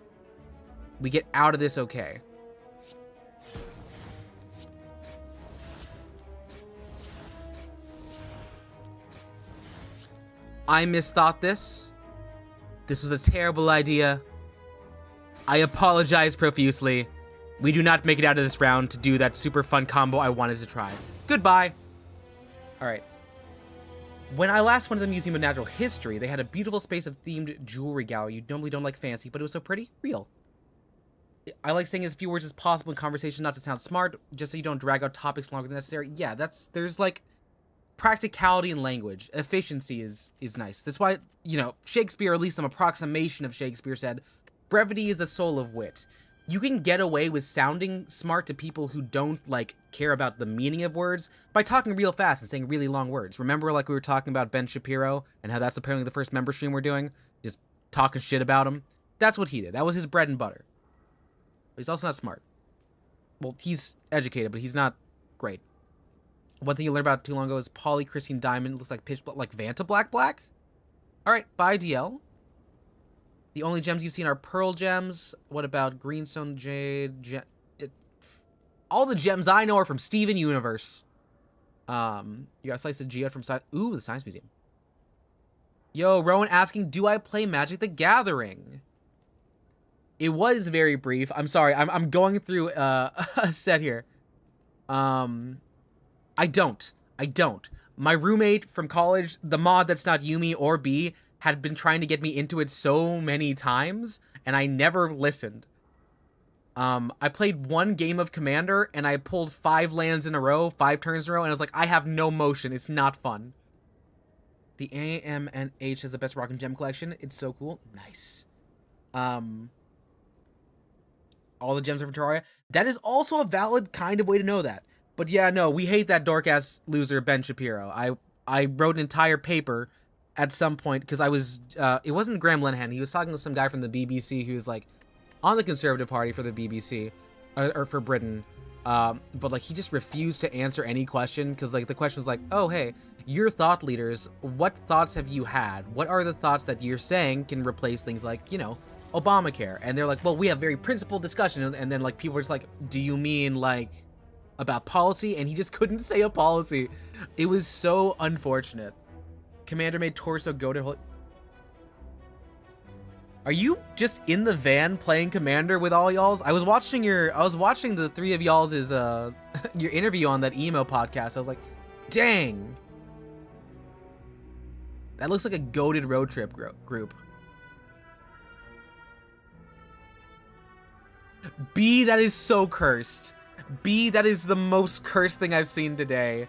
we get out of this okay. I misthought this. This was a terrible idea. I apologize profusely. We do not make it out of this round to do that super fun combo I wanted to try. Goodbye. All right. When I last went to the Museum of Natural History, they had a beautiful space of themed jewelry gallery. You normally don't like fancy, but it was so pretty. Real. I like saying as few words as possible in conversation, not to sound smart, just so you don't drag out topics longer than necessary. Yeah, there's like practicality in language. Efficiency is nice. That's why, you know, Shakespeare, or at least some approximation of Shakespeare, said, brevity is the soul of wit. You can get away with sounding smart to people who don't, like, care about the meaning of words by talking real fast and saying really long words. Remember, like, we were talking about Ben Shapiro and how that's apparently the first member stream we're doing? Just talking shit about him. That's what he did. That was his bread and butter. But he's also not smart. Well, he's educated, but he's not great. One thing you learned about too long ago is Polycrystalline Diamond looks like pitch black, like Vanta Black? Alright, bye, DL. The only gems you've seen are pearl gems. What about greenstone, jade, all the gems I know are from Steven Universe. You got a slice of geode from the Science Museum. Yo, Rowan asking, do I play Magic the Gathering? It was very brief. I'm sorry. I'm going through a set here. I don't. My roommate from college, the mod that's not Yumi or B, had been trying to get me into it so many times, and I never listened. I played 1 game of Commander, and I pulled 5 lands in a row, 5 turns in a row, and I was like, I have no motion. It's not fun. The AMNH is the best rock and gem collection. It's so cool. Nice. All the gems are from Terraria. That is also a valid kind of way to know that. But yeah, no, we hate that dork-ass loser, Ben Shapiro. I wrote an entire paper at some point, because I was, it wasn't Graham Linehan, he was talking to some guy from the BBC who was, like, on the Conservative Party for the BBC, or for Britain, but, like, he just refused to answer any question, because, like, the question was like, oh, hey, you're thought leaders, what thoughts have you had? What are the thoughts that you're saying can replace things like, you know, Obamacare? And they're like, well, we have very principled discussion, and then, like, people were just like, do you mean, like, about policy? And he just couldn't say a policy. It was so unfortunate. Commander made Torso go to... Are you just in the van playing Commander with all y'all's? I was watching the 3 of y'all's your interview on that emo podcast. I was like, dang. That looks like a goated road trip group. B, that is so cursed. B, that is the most cursed thing I've seen today.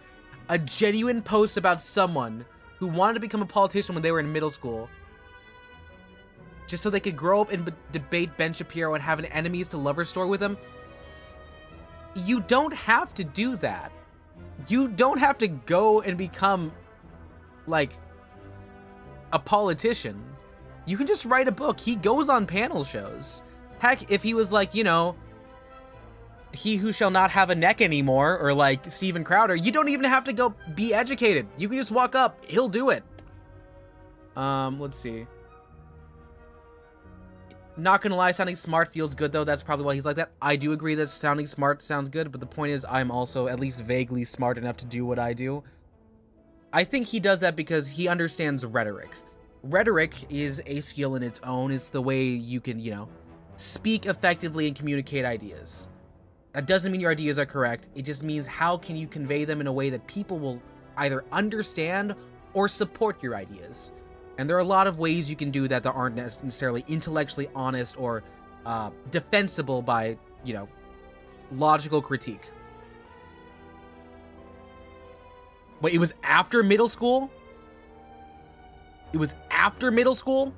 A genuine post about someone who wanted to become a politician when they were in middle school, just so they could grow up and debate Ben Shapiro and have an enemies to lovers story with him. you don't have to do that. You don't have to go and become, like, a politician. You can just write a book. He goes on panel shows. Heck, if he was like, you know, he who shall not have a neck anymore, or like Steven Crowder, you don't even have to go be educated. You can just walk up. He'll do it. Let's see. Not gonna lie, sounding smart feels good though. That's probably why he's like that. I do agree that sounding smart sounds good, but the point is I'm also at least vaguely smart enough to do what I do. I think he does that because he understands rhetoric. Rhetoric is a skill in its own. It's the way you can, you know, speak effectively and communicate ideas. That doesn't mean your ideas are correct. It just means how can you convey them in a way that people will either understand or support your ideas. And there are a lot of ways you can do that that aren't necessarily intellectually honest or defensible by, you know, logical critique. Wait, it was after middle school? It was after middle school?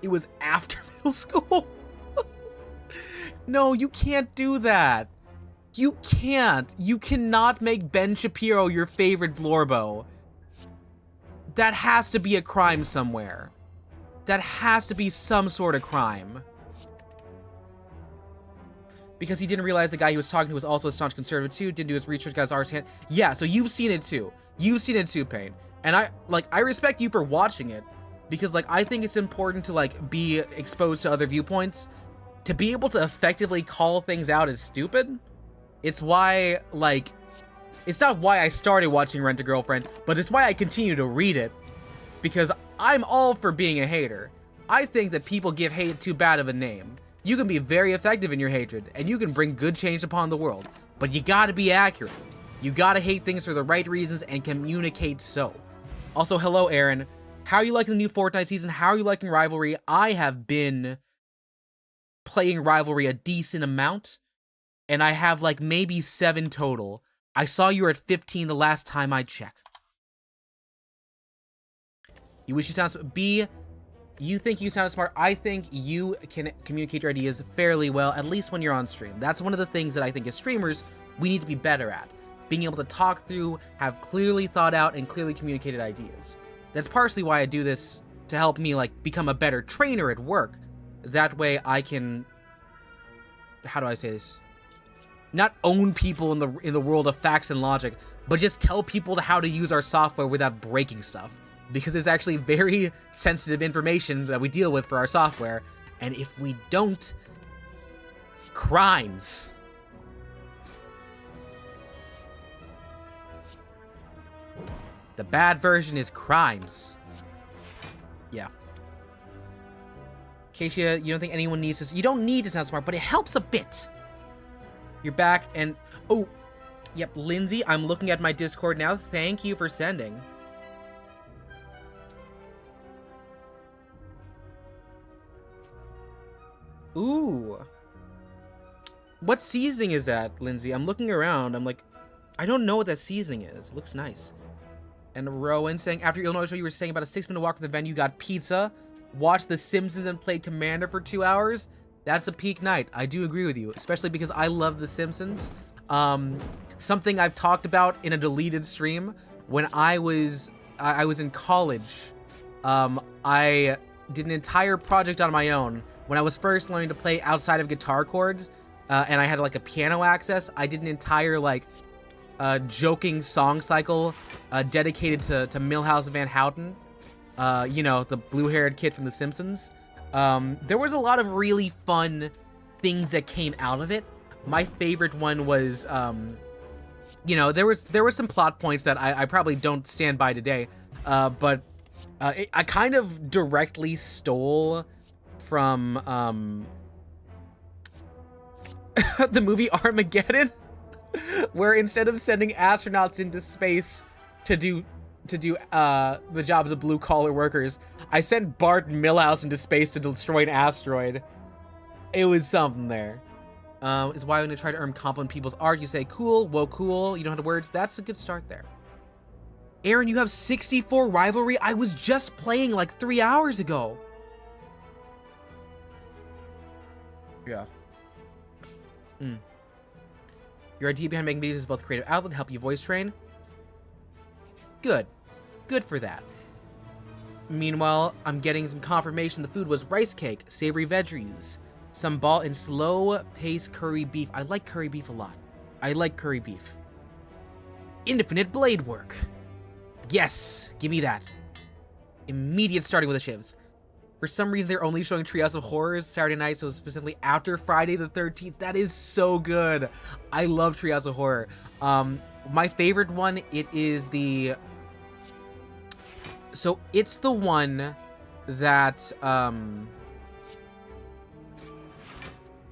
It was after middle school? No, you can't do that. You can't. You cannot make Ben Shapiro your favorite Blorbo. That has to be a crime somewhere. That has to be some sort of crime. Because he didn't realize the guy he was talking to was also a staunch conservative too, didn't do his research, got his arse hand. Yeah, so you've seen it too. You've seen it too, Payne. And I respect you for watching it. Because, like, I think it's important to, like, be exposed to other viewpoints. To be able to effectively call things out as stupid. It's why, like... It's not why I started watching Rent-A-Girlfriend, but it's why I continue to read it. Because I'm all for being a hater. I think that people give hate too bad of a name. You can be very effective in your hatred, and you can bring good change upon the world. But you gotta be accurate. You gotta hate things for the right reasons and communicate so. Also, hello, Aaron. How are you liking the new Fortnite season? How are you liking Rivalry? I have been playing Rivalry a decent amount, and I have like maybe 7 total. I saw you were at 15 the last time I checked. You wish you sound... B, you think you sound smart. I think you can communicate your ideas fairly well, at least when you're on stream. That's one of the things that I think as streamers, we need to be better at. Being able to talk through, have clearly thought out, and clearly communicated ideas. That's partially why I do this, to help me, like, become a better trainer at work. That way I can... How do I say this? Not own people in the world of facts and logic, but just tell people how to use our software without breaking stuff. Because it's actually very sensitive information that we deal with for our software. And if we don't... Crimes. The bad version is crimes. Yeah. Keisha, you don't think anyone needs to... You don't need to sound smart, but it helps a bit. You're back and... Oh, yep, Lindsay, I'm looking at my Discord now. Thank you for sending. Ooh. What seasoning is that, Lindsay? I'm looking around. I'm like, I don't know what that seasoning is. It looks nice. And Rowan saying, after your Illinois show, you were saying about a 6-minute walk from the venue, got pizza, watched The Simpsons, and played Commander for 2 hours. That's a peak night. I do agree with you, especially because I love The Simpsons. Something I've talked about in a deleted stream. When I was in college, I did an entire project on my own. When I was first learning to play outside of guitar chords, and I had like a piano access, I did an entire like joking song cycle dedicated to Milhouse Van Houten. You know, the blue-haired kid from The Simpsons. There was a lot of really fun things that came out of it. My favorite one was, you know, there were some plot points that I probably don't stand by today, but I kind of directly stole from the movie Armageddon, where instead of sending astronauts into space to do the jobs of blue-collar workers, I sent Bart and Milhouse into space to destroy an asteroid. It was something there. Is why when you try to earn compliment people's art, you say, cool, whoa, cool, you don't have the words. That's a good start there. Aaron, you have 64 Rivalry? I was just playing like 3 hours ago. Yeah. Mm. Your idea behind making videos is both a creative outlet and help you voice train. Good. Good for that. Meanwhile, I'm getting some confirmation the food was rice cake, savory veggies, some ball, and slow-paced curry beef. I like curry beef a lot. I like curry beef. Infinite blade work. Yes, give me that. Immediate starting with the shivs. For some reason, they're only showing Treehouse of Horrors Saturday night, so specifically after Friday the 13th. That is so good. I love Treehouse of Horror. My favorite one, it is the... So, it's the one that,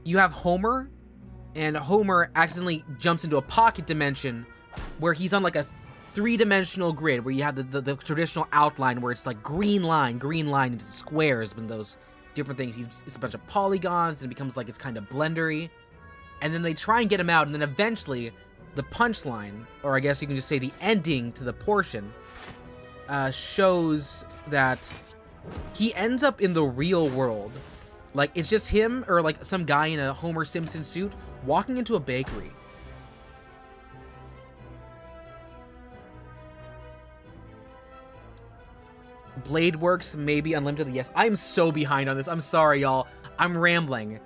you have Homer, and Homer accidentally jumps into a pocket dimension where he's on, like, a three-dimensional grid where you have the traditional outline where it's like green line into squares and those different things. It's a bunch of polygons and it becomes like it's kind of blendery. And then they try and get him out, and then eventually the punchline, or I guess you can just say the ending to the portion, shows that he ends up in the real world. Like, it's just him or like some guy in a Homer Simpson suit walking into a bakery. Blade works, maybe unlimited. Yes, I'm so behind on this. I'm sorry, y'all. I'm rambling.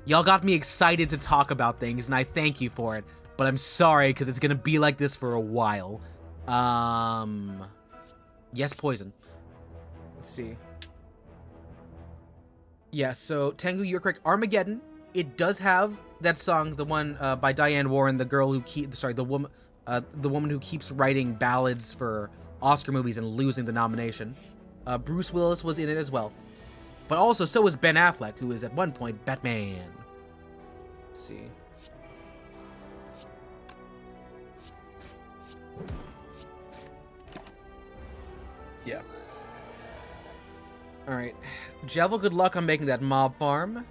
Y'all got me excited to talk about things, and I thank you for it. But I'm sorry, because it's gonna be like this for a while. Yes, poison. Let's see. Yeah, so, Tengu, you're correct. Armageddon, it does have that song, the one by Diane Warren, the girl who the woman who keeps writing ballads for Oscar movies and losing the nomination. Bruce Willis was in it as well. But also, so was Ben Affleck, who is at one point Batman. Let's see. Yeah. Alright. Javel, good luck on making that mob farm.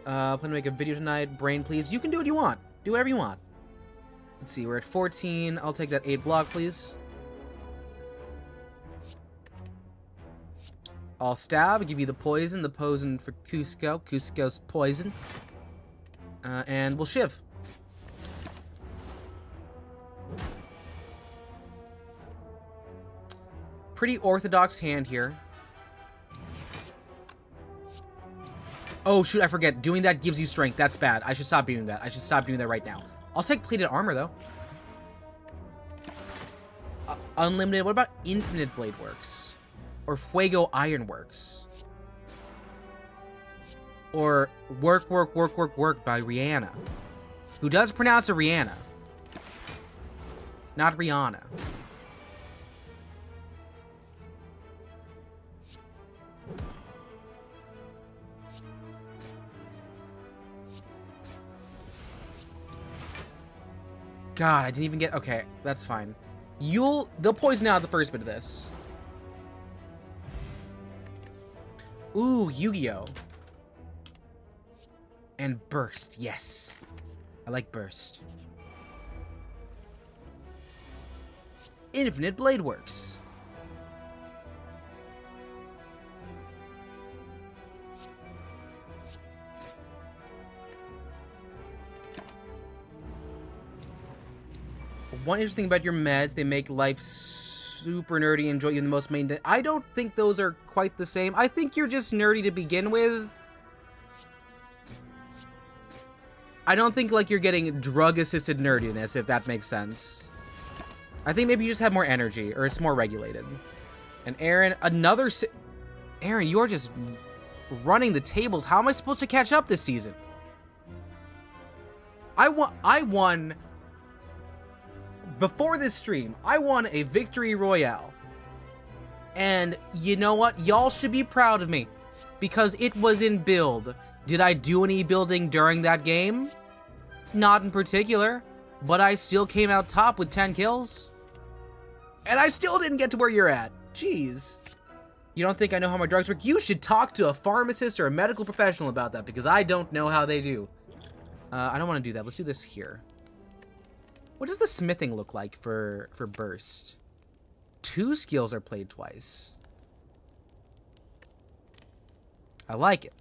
Plan to make a video tonight. Brain, please. You can do what you want. Do whatever you want. Let's see, we're at 14. I'll take that 8 block, please. I'll stab, give you the poison for Cusco. Cusco's poison. And we'll shiv. Pretty orthodox hand here. Oh, shoot, I forget. Doing that gives you strength. That's bad. I should stop doing that. I should stop doing that right now. I'll take plated armor, though. Unlimited. What about infinite blade works? Or Fuego Ironworks? Or Work by Rihanna. Who does pronounce it Rihanna. Not Rihanna. God, I didn't even get... Okay, that's fine. They'll poison out the first bit of this. Ooh, Yu-Gi-Oh! And Burst, yes. I like Burst. Infinite Blade works. One interesting thing about your meds, they make life super nerdy and enjoy you the most main. I don't think those are quite the same. I think you're just nerdy to begin with. I don't think like you're getting drug-assisted nerdiness, if that makes sense. I think maybe you just have more energy, or it's more regulated. And Aaron, Aaron, you are just running the tables. How am I supposed to catch up this season? I won... Before this stream, I won a victory royale. And you know what? Y'all should be proud of me. Because it was in build. Did I do any building during that game? Not in particular. But I still came out top with 10 kills. And I still didn't get to where you're at. Jeez. You don't think I know how my drugs work? You should talk to a pharmacist or a medical professional about that. Because I don't know how they do. I don't want to do that. Let's do this here. What does the smithing look like for Burst? 2 skills are played twice. I like it.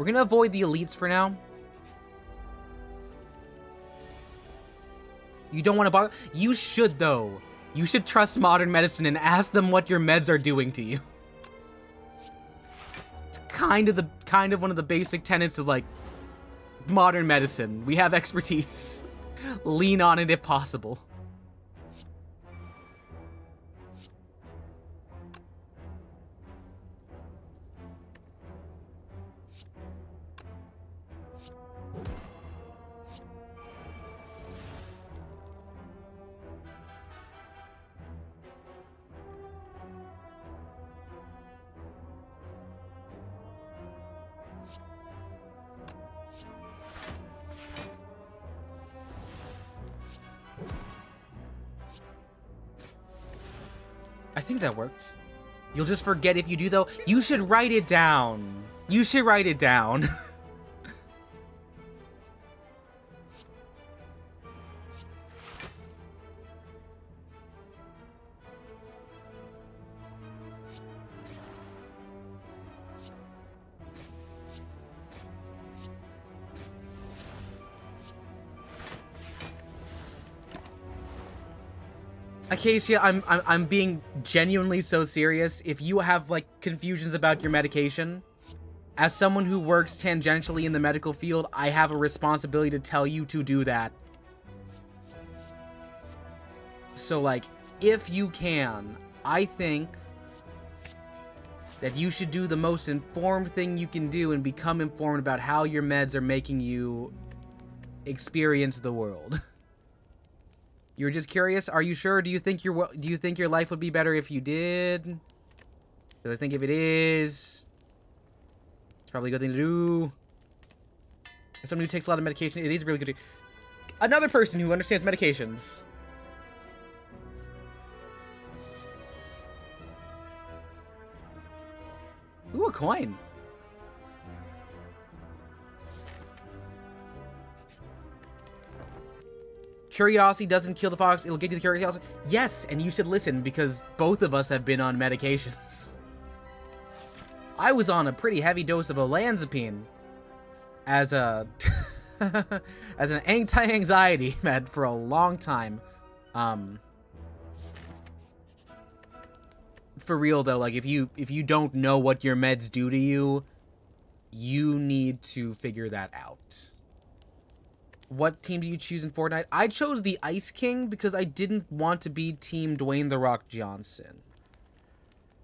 We're gonna avoid the elites for now. You don't want to bother? You should, though. You should trust modern medicine and ask them what your meds are doing to you. It's kind of one of the basic tenets of, like, modern medicine. We have expertise. Lean on it if possible. I think that worked. You'll just forget if you do, though. You should write it down. You should write it down. Acacia, I'm being genuinely so serious. If you have, like, confusions about your medication, as someone who works tangentially in the medical field, I have a responsibility to tell you to do that. So, like, if you can, I think that you should do the most informed thing you can do and become informed about how your meds are making you experience the world. You were just curious? Are you sure? Do you think your life would be better if you did? Because I think if it is, it's probably a good thing to do. As someone who takes a lot of medication, it is really good to... Another person who understands medications. Ooh, a coin. Curiosity doesn't kill the fox, it'll get you the curiosity. Yes, and you should listen because both of us have been on medications. I was on a pretty heavy dose of olanzapine as a as an anti-anxiety med for a long time. For real though, like if you don't know what your meds do to you, you need to figure that out. What team do you choose in Fortnite? I chose the Ice King because I didn't want to be Team Dwayne The Rock Johnson.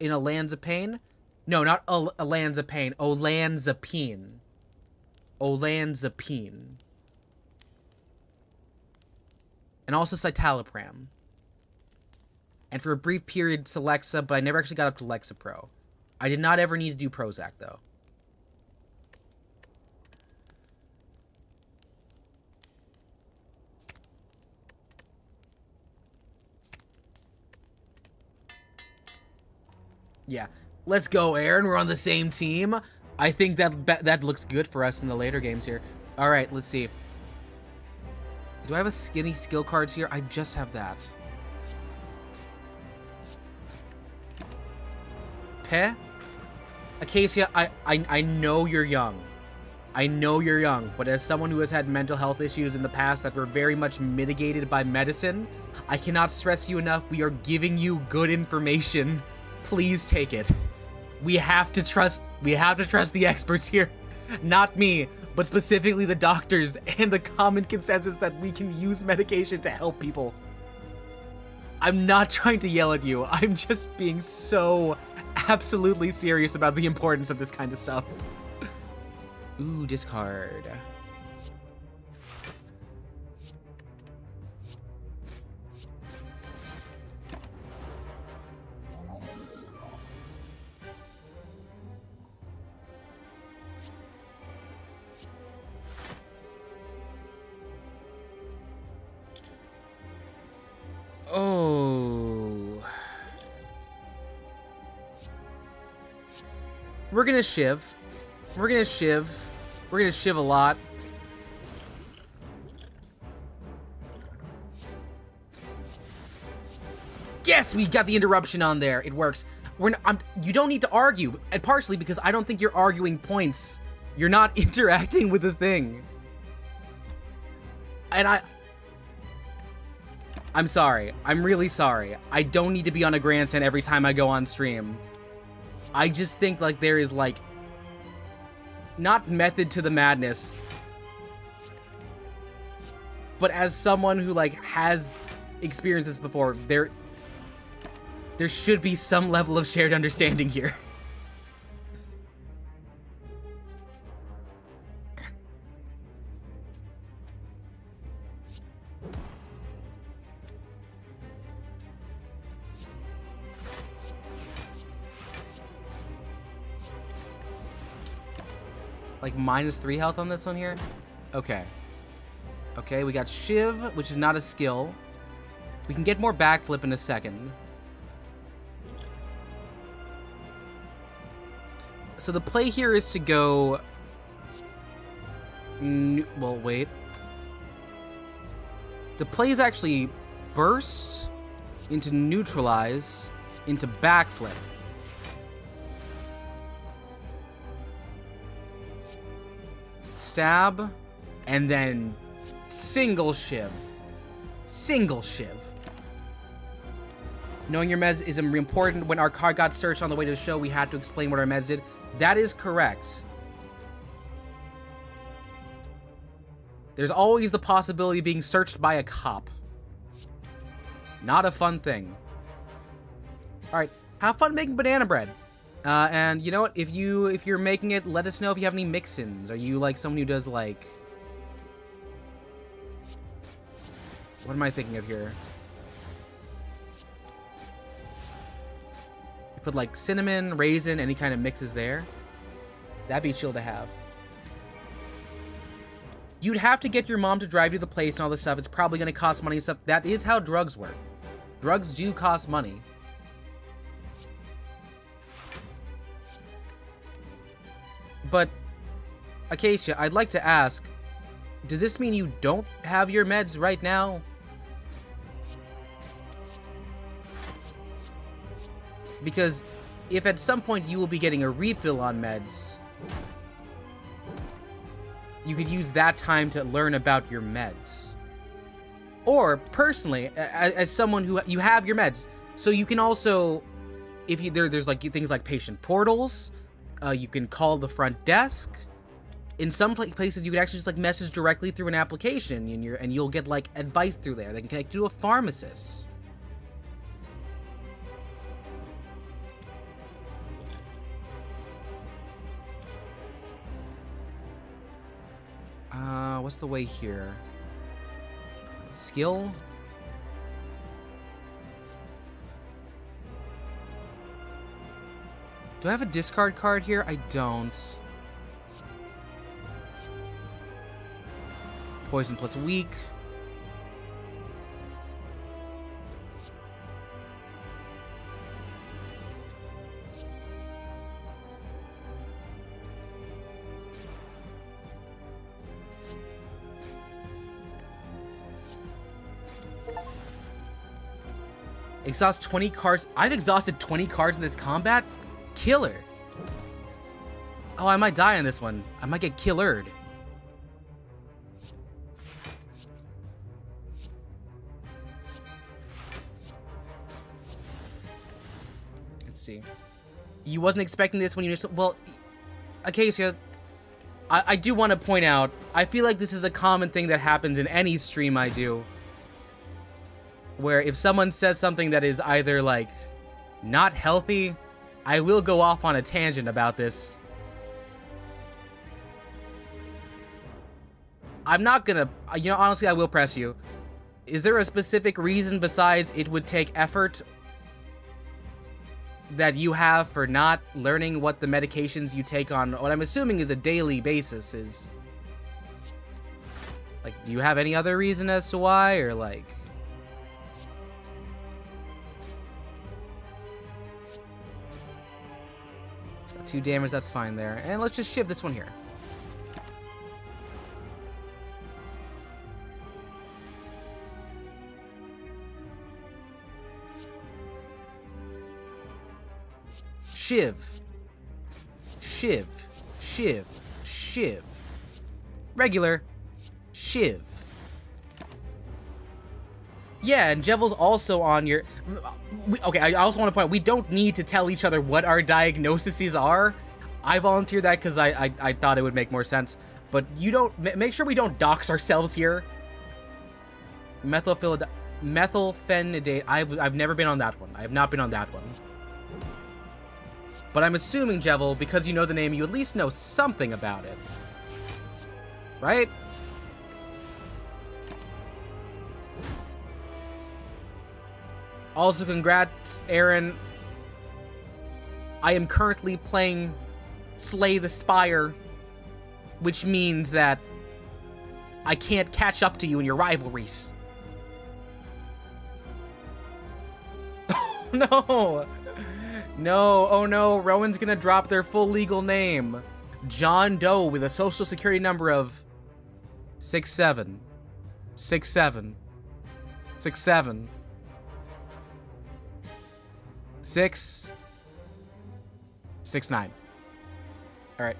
In olanzapine? No, not olanzapine. Olanzapine. Olanzapine. And also citalopram. And for a brief period, Celexa, but I never actually got up to Lexapro. I did not ever need to do Prozac, though. Yeah. Let's go, Aaron. We're on the same team. I think that looks good for us in the later games here. All right, let's see. Do I have a skinny skill cards here? I just have that. Peh? Acacia, I know you're young. I know you're young, but as someone who has had mental health issues in the past that were very much mitigated by medicine, I cannot stress you enough, we are giving you good information. Please take it. We have to trust the experts here. Not me, but specifically the doctors and the common consensus that we can use medication to help people. I'm not trying to yell at you. I'm just being so absolutely serious about the importance of this kind of stuff. Ooh, discard. Oh. We're gonna shiv. We're gonna shiv. We're gonna shiv a lot. Yes, we got the interruption on there. It works. You don't need to argue, and partially because I don't think you're arguing points You're not interacting with the thing. And I'm sorry. I'm really sorry. I don't need to be on a grandstand every time I go on stream. I just think, like, there is, like, not method to the madness, but as someone who, like, has experienced this before, there should be some level of shared understanding here. Like, -3 health on this one here? Okay. Okay, we got Shiv, which is not a skill. We can get more backflip in a second. So the play here is to go... well, wait. The play is actually burst into neutralize into backflip. Stab, and then single shiv. Single shiv. Knowing your meds is important. When our car got searched on the way to the show, we had to explain what our meds did. That is correct. There's always the possibility of being searched by a cop. Not a fun thing. Alright, have fun making banana bread. And you know what? If you're making it, let us know if you have any mix-ins. Are you like someone who does like... What am I thinking of here? You put like cinnamon, raisin, any kind of mixes there. That'd be chill to have. You'd have to get your mom to drive you to the place and all this stuff. It's probably going to cost money and stuff. That is how drugs work. Drugs do cost money. But, Acacia, I'd like to ask, does this mean you don't have your meds right now? Because if at some point you will be getting a refill on meds, you could use that time to learn about your meds. Or, personally, as someone who... You have your meds, so you can also... If you there's like things like patient portals... you can call the front desk. In some places, you can actually just like message directly through an application, and you'll get like advice through there. They can connect you to a pharmacist. What's the way here? Skill? Do I have a discard card here? I don't. Poison plus weak. Exhaust 20 cards. I've exhausted 20 cards in this combat? Killer. Oh, I might die on this one. I might get killered. Let's see. You wasn't expecting this when you... Well, Acacia, I do want to point out, I feel like this is a common thing that happens in any stream I do. Where if someone says something that is either, like, not healthy... I will go off on a tangent about this. I'm not gonna... You know, honestly, I will press you. Is there a specific reason besides it would take effort that you have for not learning what the medications you take on what I'm assuming is a daily basis is? Like, do you have any other reason as to why, or like... 2 damage, that's fine there. And let's just shiv this one here. Shiv. Shiv. Shiv. Shiv. Regular Shiv. Yeah, and Jevel's also on your... Okay, I also want to point out, we don't need to tell each other what our diagnoses are. I volunteered that because I thought it would make more sense. But you don't... Make sure we don't dox ourselves here. Methylphenidate. I've never been on that one. I have not been on that one. But I'm assuming, Jevel, because you know the name, you at least know something about it. Right? Also, congrats, Aaron. I am currently playing Slay the Spire, which means that I can't catch up to you in your rivalries. Oh, no. No, oh no, Rowan's gonna drop their full legal name. John Doe with a social security number of 67. 67. 67. 669. All right,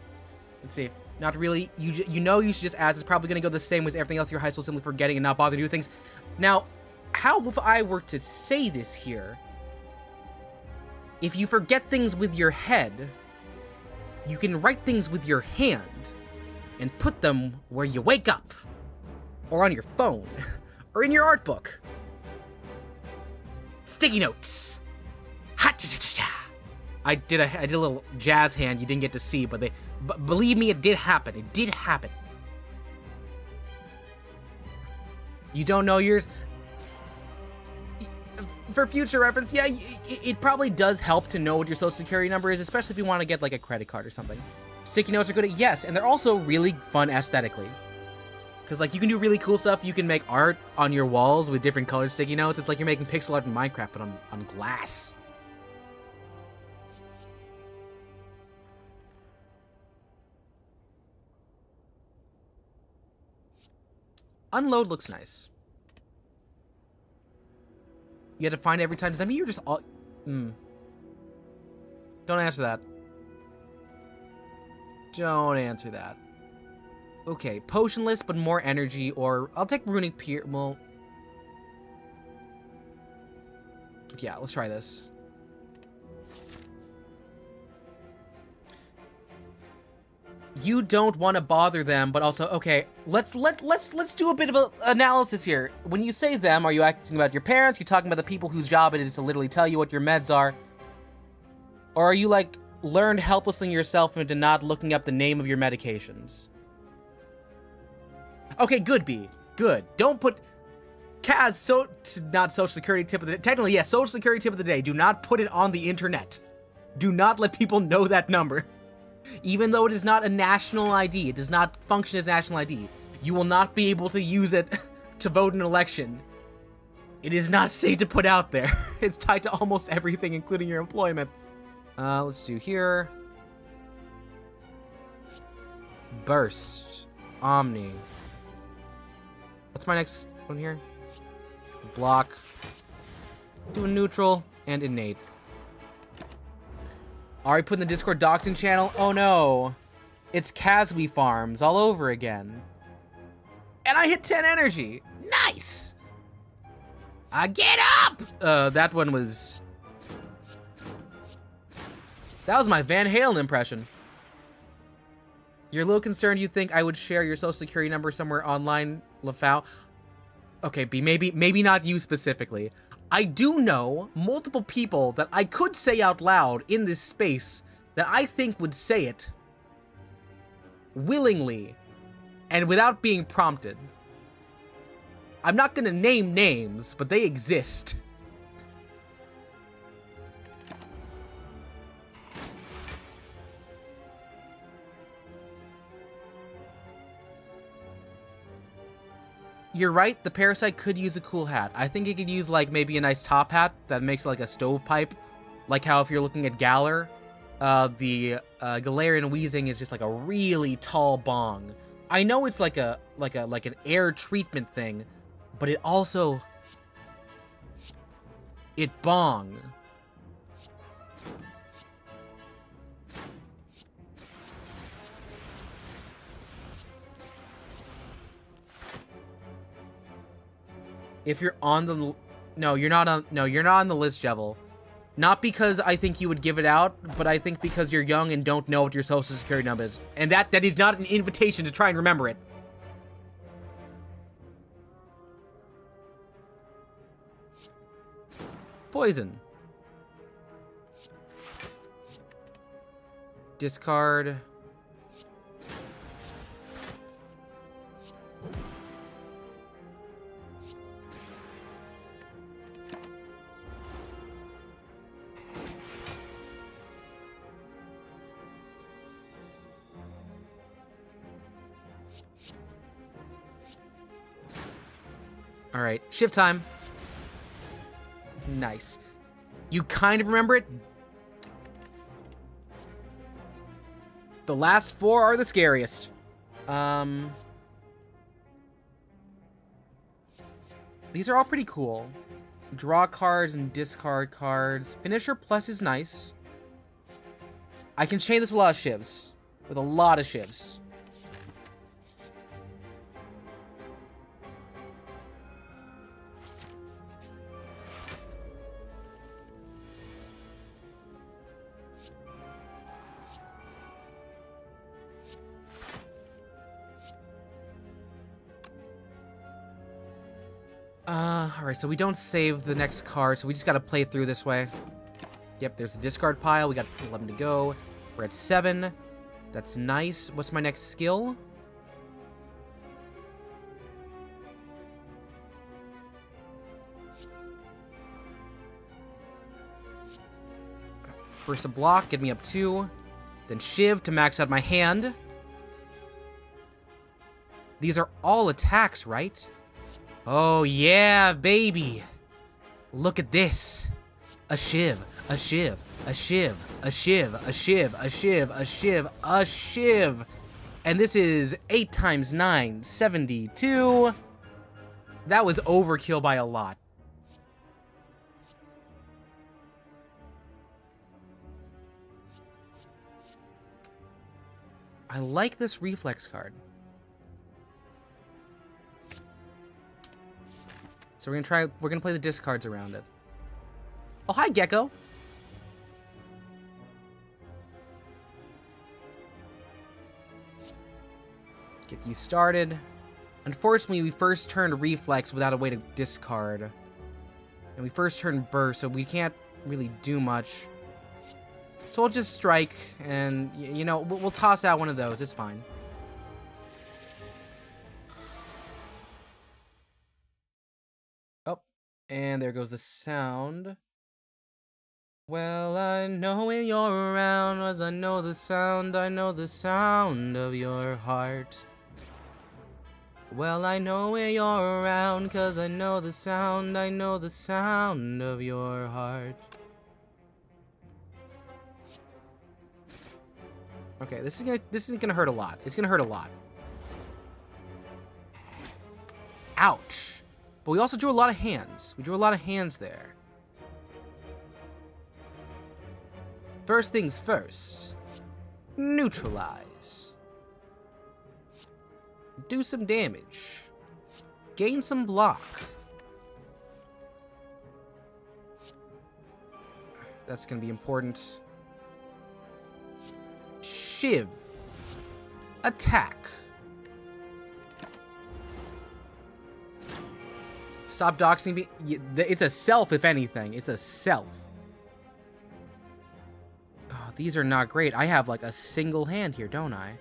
let's see. Not really. You know you should just ask. It's probably gonna go the same as everything else in your high school, simply forgetting and not bother to do things. Now, how if I were to say this here? If you forget things with your head, you can write things with your hand and put them where you wake up, or on your phone, or in your art book. Sticky notes. I did a little jazz hand you didn't get to see, but believe me, it did happen. It did happen. You don't know yours? For future reference, yeah, it probably does help to know what your social security number is, especially if you want to get like a credit card or something. Sticky notes are good at, yes, and they're also really fun aesthetically. Because like you can do really cool stuff. You can make art on your walls with different colored sticky notes. It's like you're making pixel art in Minecraft, but on glass. Unload looks nice. You had to find it every time. Does that mean you're just all... Don't answer that. Don't answer that. Okay, potionless, but more energy, or... I'll take runic pier... Well... Yeah, let's try this. You don't want to bother them, but also... Okay, let's do a bit of an analysis here. When you say them, are you asking about your parents? You're talking about the people whose job it is to literally tell you what your meds are? Or are you, like, learned helplessly yourself into not looking up the name of your medications? Okay, good, B. Good. Don't put... Kaz, not social security tip of the day. Technically, yes, social security tip of the day. Do not put it on the internet. Do not let people know that number. Even though it is not a national ID, it does not function as national ID, you will not be able to use it to vote in an election. It is not safe to put out there. It's tied to almost everything, including your employment. Let's do here. Burst. Omni. What's my next one here? Block. Do a neutral and innate. Already put in the Discord doxing channel? Oh no. It's KazCassidy farms all over again. And I hit 10 energy. Nice! Get up! That one was... That was my Van Halen impression. You're a little concerned you think I would share your social security number somewhere online, LaFau. Okay, B, maybe not you specifically. I do know multiple people that I could say out loud in this space that I think would say it willingly and without being prompted. I'm not gonna name names, but they exist. You're right, the parasite could use a cool hat. I think it could use, like, maybe a nice top hat that makes, like, a stovepipe. Like how if you're looking at Galar, the Galarian Wheezing is just, like, a really tall bong. I know it's like an air treatment thing, but it also... It bong. If you're on the... No, you're not on... No, you're not on the list, Jevil. Not because I think you would give it out, but I think because you're young and don't know what your social security number is. And that is not an invitation to try and remember it. Poison. Discard. All right, shift time. Nice. You kind of remember it. The last four are the scariest. These are all pretty cool. Draw cards and discard cards. Finisher plus is nice. I can chain this with a lot of shivs. With a lot of shivs. Alright, so we don't save the next card, so we just gotta play it through this way. Yep, there's the discard pile. We got 11 to go. We're at 7. That's nice. What's my next skill? First a block, get me up 2. Then Shiv to max out my hand. These are all attacks, right? Oh, yeah, baby. Look at this. A Shiv, a Shiv, a Shiv, a Shiv, a Shiv, a Shiv, a Shiv, a Shiv. And this is 8 times 9, 72. That was overkill by a lot. I like this reflex card. So we're gonna play the discards around it. Oh, hi, Gecko. Get you started. Unfortunately, we first turned reflex without a way to discard. And we first turned burst, so we can't really do much. So we'll just strike, and, you know, we'll toss out one of those. It's fine. Oh, and there goes the sound. Well, I know when you're around, as I know the sound of your heart. Well, I know when you're around, 'cause I know the sound of your heart. Okay, this isn't gonna hurt a lot. It's gonna hurt a lot. Ouch. But we also drew a lot of hands. We drew a lot of hands there. First things first. Neutralize. Do some damage. Gain some block. That's gonna be important. Shiv. Attack. Stop doxing me. It's a self, if anything. It's a self. Oh, these are not great. I have like a single hand here, don't I?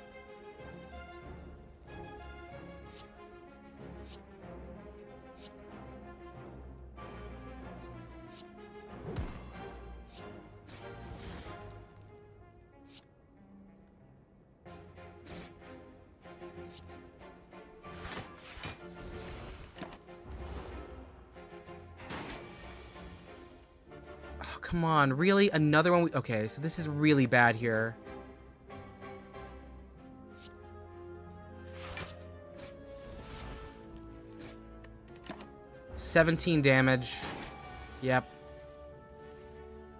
Come on, really? Another one? Okay, so this is really bad here. $17 damage. Yep.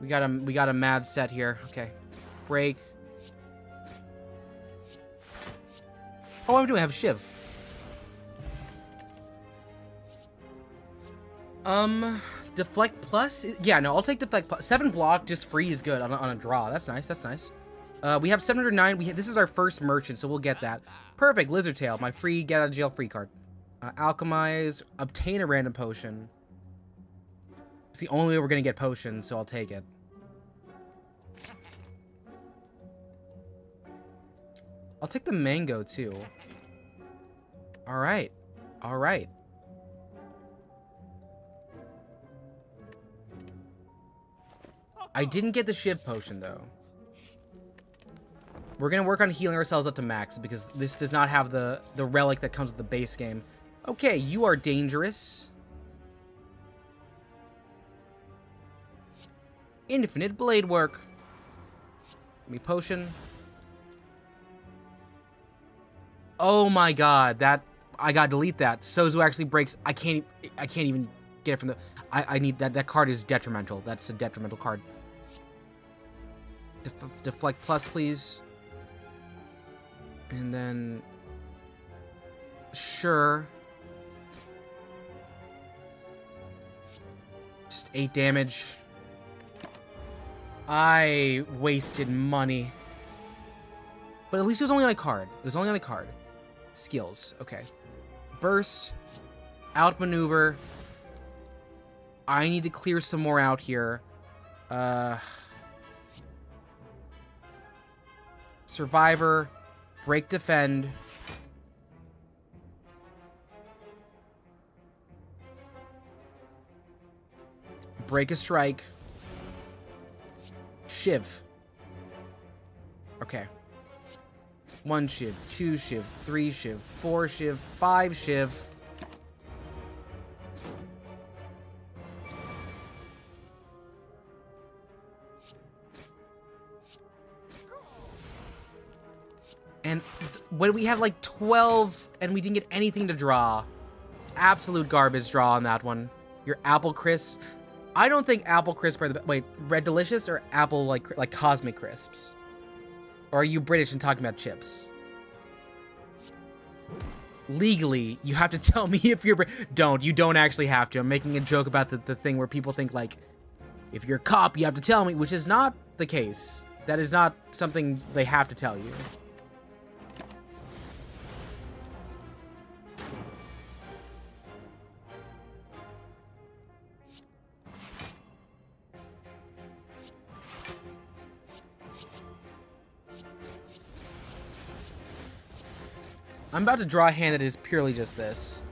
We got a mad set here. Okay. Break. Oh, what am I doing? I have Shiv. Deflect plus? Yeah, no, I'll take deflect plus. 7 block, just free is good on a draw. That's nice, that's nice. We have 709. This is our first merchant, so we'll get that. Perfect, Lizard Tail, my free get out of jail free card. Alchemize, obtain a random potion. It's the only way we're gonna get potions, so I'll take it. I'll take the mango, too. Alright. Alright. I didn't get the Shiv potion, though. We're gonna work on healing ourselves up to max, because this does not have the relic that comes with the base game. Okay, you are dangerous. Infinite blade work. Give me potion. Oh my god, that I gotta delete that. Sozu actually breaks. I can't even get it from the. I need that. That card is detrimental. That's a detrimental card. Deflect plus, please. And then, sure. Just 8 damage. I wasted money. But at least it was only on a card. It was only on a card. Skills. Okay. Burst. Outmaneuver. I need to clear some more out here. Survivor. Break defend. Break a strike. Shiv. Okay. 1 Shiv, 2 Shiv, 3 Shiv, 4 Shiv, 5 Shiv. And when we have like 12 and we didn't get anything to draw. Absolute garbage draw on that one. Your Apple Crisp. I don't think Apple Crisp are the best. Wait, Red Delicious or Apple like Cosmic Crisps? Or are you British and talking about chips? Legally, you have to tell me if you're... You don't actually have to. I'm making a joke about the thing where people think, like, if you're a cop, you have to tell me, which is not the case. That is not something they have to tell you. I'm about to draw a hand that is purely just this.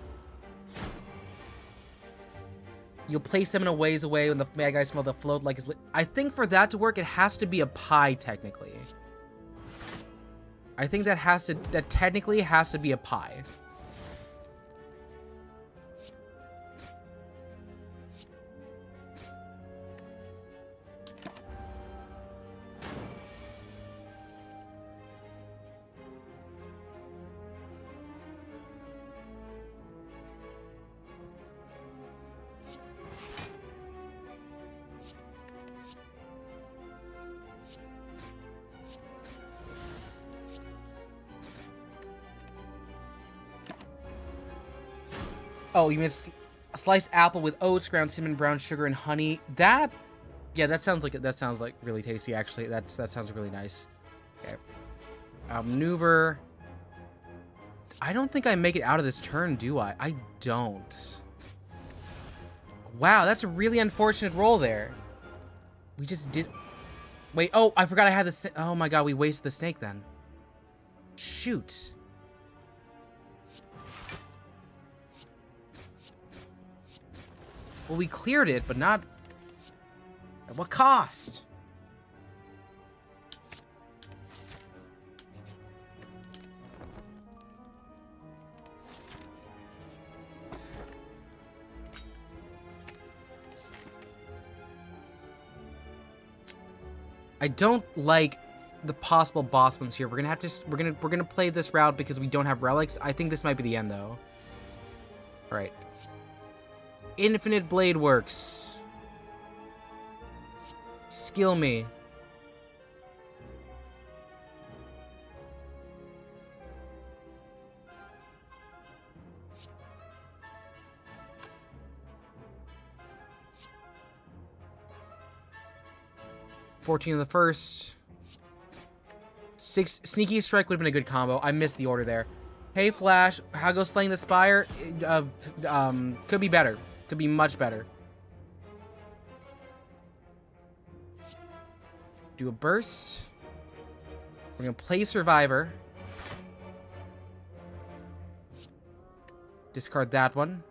You'll place them in a ways away when the bad guys smell the float like his... I think for that to work, it has to be a pie, technically. I think that technically has to be a pie. Oh, you mean a sliced apple with oats, ground cinnamon, brown sugar, and honey. That, yeah, that sounds like really tasty. Actually, that sounds really nice. Okay, maneuver. I don't think I make it out of this turn, do I? I don't. Wow, that's a really unfortunate roll there. We just did. Wait, oh, I forgot I had the. Oh my god, we wasted the snake then. Shoot. Well, we cleared it, but not... At what cost? I don't like the possible boss ones here. We're gonna have to... We're gonna play this route because we don't have relics. I think this might be the end, though. All right. Infinite blade works. Skill me. 14 on the first. 6 Sneaky Strike would have been a good combo. I missed the order there. Hey, Flash. How goes slaying the Spire? Could be better. Could be much better. Do a burst. We're going to play Survivor. Discard that one.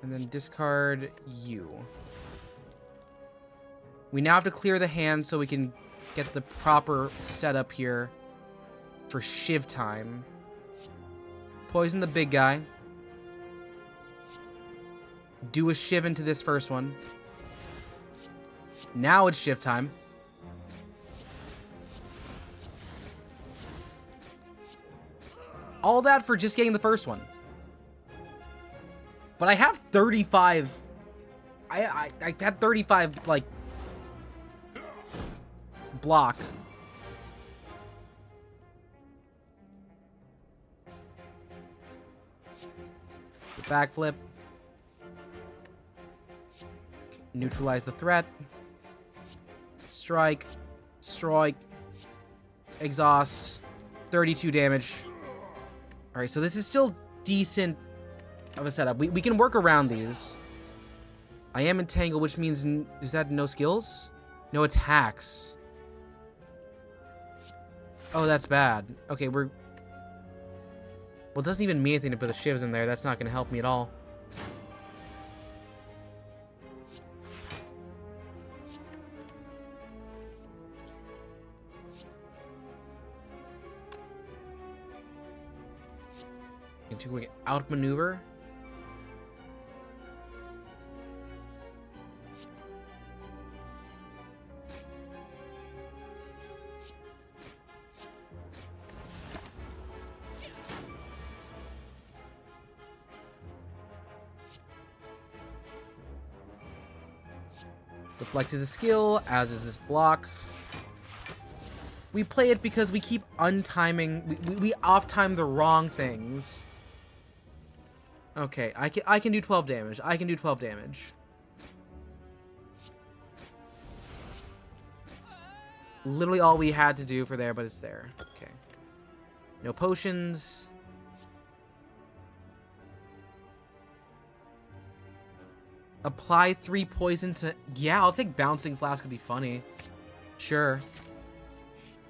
And then discard you. We now have to clear the hand so we can get the proper setup here for Shiv time. Poison the big guy. Do a Shiv into this first one. Now it's Shiv time. All that for just getting the first one. But I have 35. I had 35, like, block. The backflip. Neutralize the threat. Strike. Strike. Exhaust. 32 damage. Alright, so this is still decent of a setup. We can work around these. I am entangled, which means... Is that no skills? No attacks. Oh, that's bad. Okay, we're... Well, it doesn't even mean anything to put the shivs in there. That's not going to help me at all. We can outmaneuver. Deflect is a skill, as is this block. We play it because we keep untiming. We off-time the wrong things. Okay, I can do 12 damage. I can do 12 damage. Literally all we had to do for there, but it's there. Okay. No potions. Apply 3 poison to... Yeah, I'll take Bouncing Flask. Could be funny. Sure.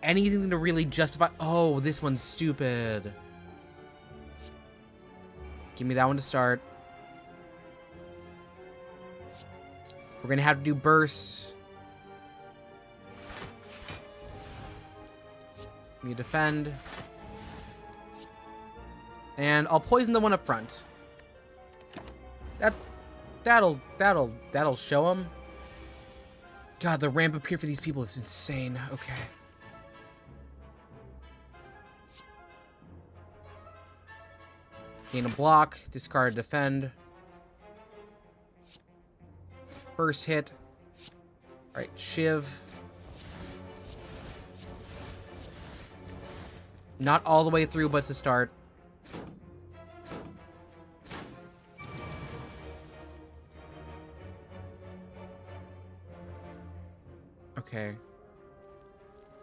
Anything to really justify... Oh, this one's stupid. Give me that one to start. We're going to have to do burst. Give me defend. And I'll poison the one up front. That'll show him. God, the ramp up here for these people is insane. Okay. Gain a block, discard, defend. First hit. Alright, Shiv. Not all the way through, but it's a start. Okay.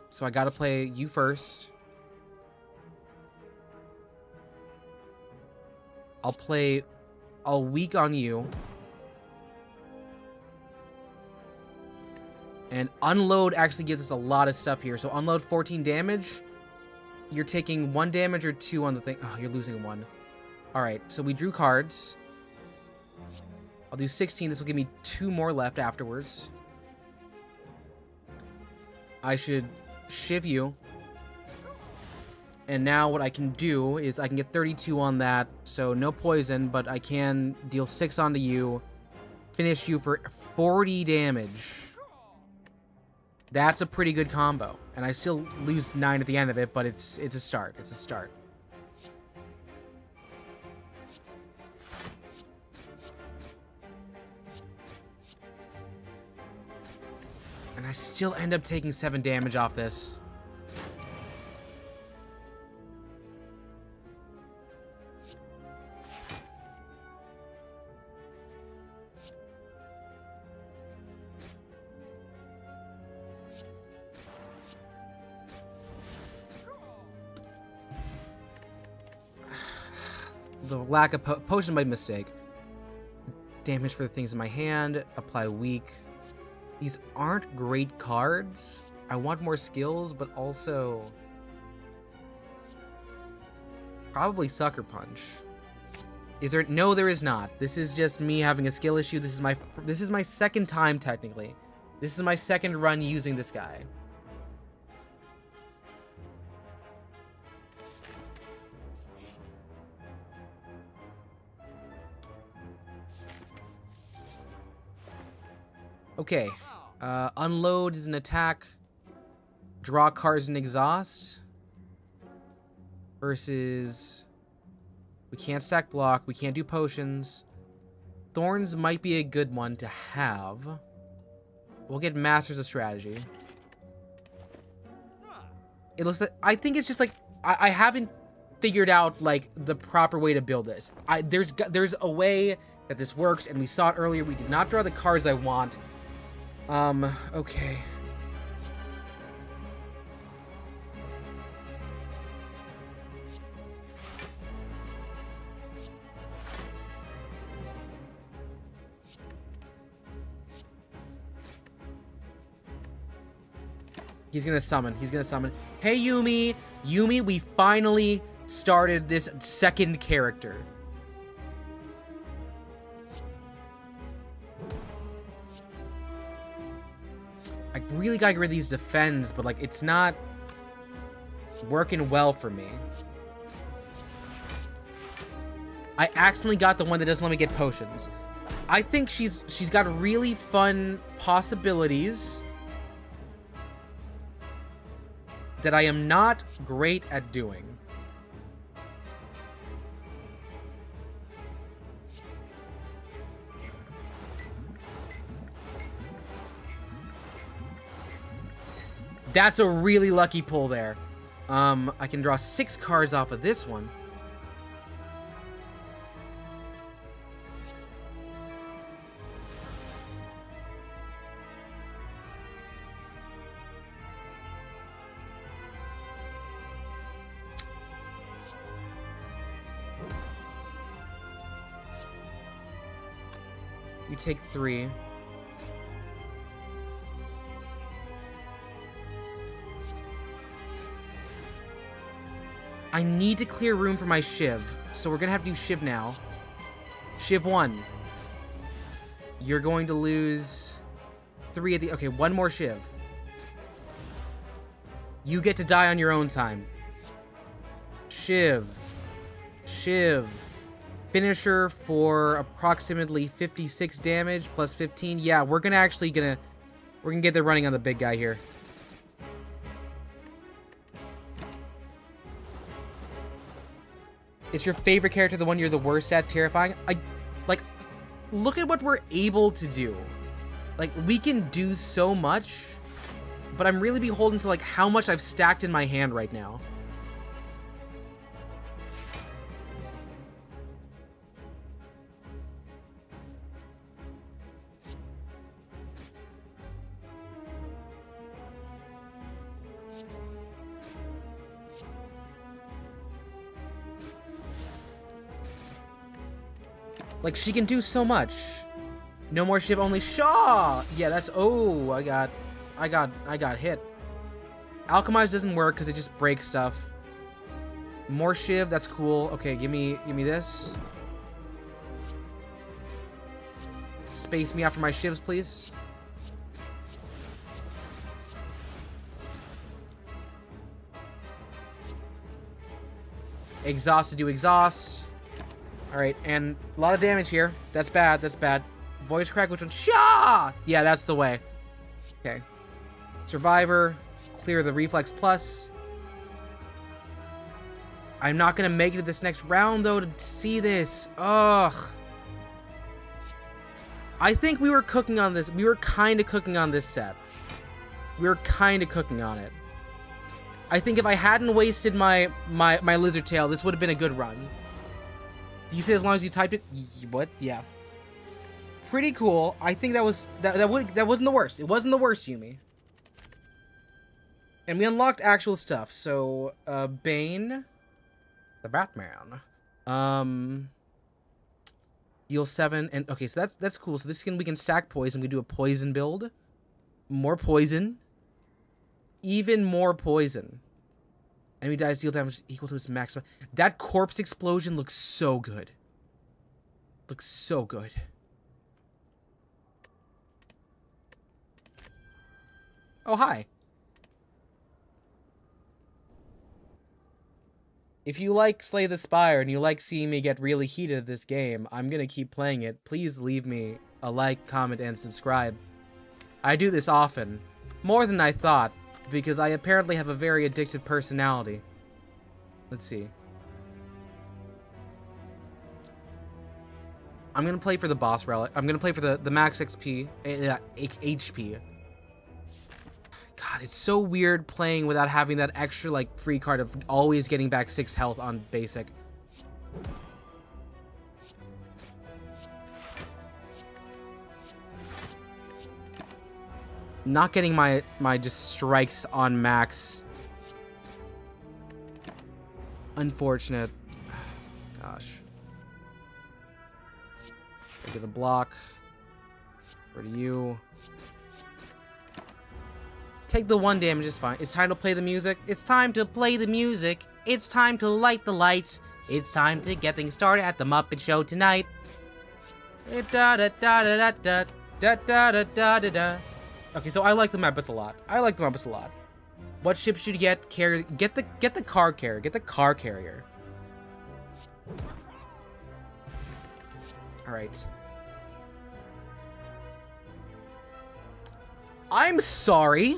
So I gotta play you first. I'll weak on you. And unload actually gives us a lot of stuff here. So unload 14 damage. You're taking 1 damage or 2 on the thing. Oh, you're losing 1. Alright, so we drew cards. I'll do 16. This will give me 2 more left afterwards. I should Shiv you. And now what I can do is I can get 32 on that. So no poison, but I can deal 6 onto you. Finish you for 40 damage. That's a pretty good combo. And I still lose 9 at the end of it, but it's a start. It's a start. And I still end up taking 7 damage off this. the lack of potion by mistake. Damage for the things in my hand. Apply weak. These aren't great cards. I want more skills, but also probably Sucker Punch. Is there? No, there is not. This is just me having a skill issue. This is my second time technically. This is my second run using this guy. Okay. Unload is an attack. Draw cards and exhaust. Versus... We can't stack block. We can't do potions. Thorns might be a good one to have. We'll get Masters of Strategy. It looks like... I think it's just like... I haven't figured out, like, the proper way to build this. There's a way that this works, and we saw it earlier. We did not draw the cards I want. Okay. He's gonna summon. He's gonna summon. Hey, Yumi! Yumi, we finally started this second character. I really gotta get rid of these defends, but, like, it's not working well for me. I accidentally got the one that doesn't let me get potions. I think she's got really fun possibilities that I am not great at doing. That's a really lucky pull there. I can draw 6 cards off of this one. You take 3. I need to clear room for my Shiv, so we're gonna have to do Shiv now. Shiv 1. You're going to lose 3 at the... Okay, 1 more Shiv. You get to die on your own time. Shiv. Shiv. Finisher for approximately 56 damage plus 15. Yeah, we're gonna get the running on the big guy here. Is your favorite character the one you're the worst at? Terrifying? Like, look at what we're able to do. Like, we can do so much, but I'm really beholden to, like, how much I've stacked in my hand right now. Like, she can do so much. No more Shiv, only Shaw. Yeah, that's... Oh, I got hit. Alchemize doesn't work because it just breaks stuff. More Shiv, that's cool. Okay, give me this. Space me out for my Shivs, please. Exhaust to do exhaust. Alright, and a lot of damage here. That's bad, that's bad. Voice crack, which one? Shaw! Yeah, that's the way. Okay. Survivor. Clear the reflex plus. I'm not gonna make it to this next round, though, to see this. Ugh. I think we were cooking on this. We were kind of cooking on this set. We were kind of cooking on it. I think if I hadn't wasted my lizard tail, this would have been a good run. Do you say as long as you typed it? What? Yeah. Pretty cool. I think that wasn't the worst. It wasn't the worst, Yumi. And we unlocked actual stuff. So, Bane, the Batman. Deal 7 and okay, so that's cool. So we can stack poison. We do a poison build. More poison. Even more poison. Enemy dies, deal damage equal to its maximum. That corpse explosion looks so good. Looks so good. Oh, hi. If you like Slay the Spire and you like seeing me get really heated at this game, I'm gonna keep playing it. Please leave me a like, comment, and subscribe. I do this often. More than I thought, because I apparently have a very addictive personality. Let's see. I'm gonna play for the boss relic. I'm gonna play for the max XP, HP. God, it's so weird playing without having that extra, like, free card of always getting back 6 health on basic. Not getting my just strikes on max. Unfortunate. Gosh. Look at the block. Where do you... Take the 1 damage, it's fine. It's time to play the music. It's time to play the music. It's time to light the lights. It's time to get things started at the Muppet Show tonight. Da da da da da da da da da da da. Okay, so I like the Muppets a lot. I like the Muppets a lot. What ship should you get? Get the car carrier. Get the car carrier. All right. I'm sorry.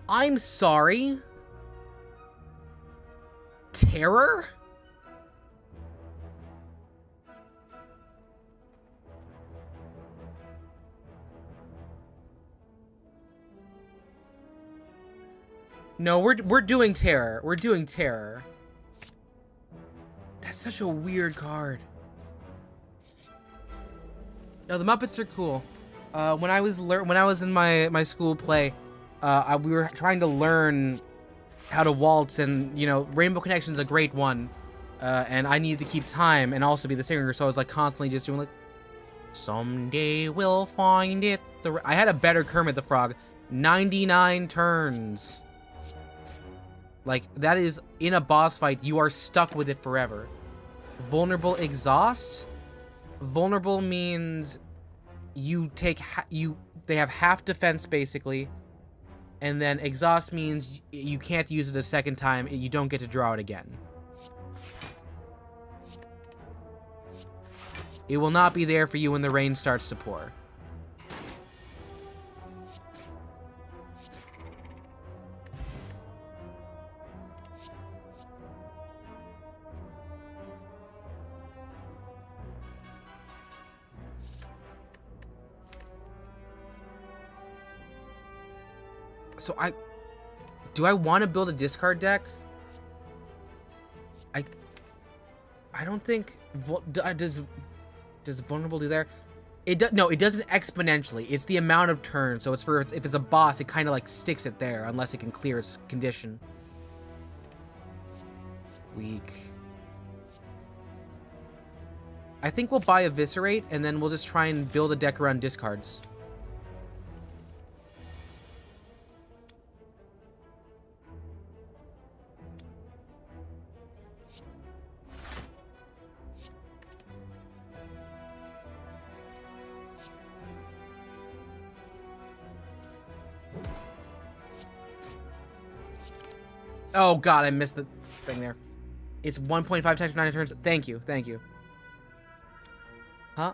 I'm sorry. Terror? No, we're doing terror. We're doing terror. That's such a weird card. No, the Muppets are cool. When I was in my school play, we were trying to learn how to waltz, and you know, Rainbow Connection's a great one. And I needed to keep time and also be the singer, so I was like constantly just doing like, someday we'll find it. I had a better Kermit the Frog. 99 turns. Like, that is, in a boss fight, you are stuck with it forever. Vulnerable exhaust? Vulnerable means you take, they have half defense, basically. And then exhaust means you can't use it a second time, and you don't get to draw it again. It will not be there for you when the rain starts to pour. So do I want to build a discard deck? I don't think does vulnerable do there? No, it doesn't exponentially. It's the amount of turns. So if it's a boss, it kind of like sticks it there unless it can clear its condition. Weak. I think we'll buy Eviscerate and then we'll just try and build a deck around discards. Oh god, I missed the thing there. It's 1.5 times for 9 turns. Thank you, thank you. Huh?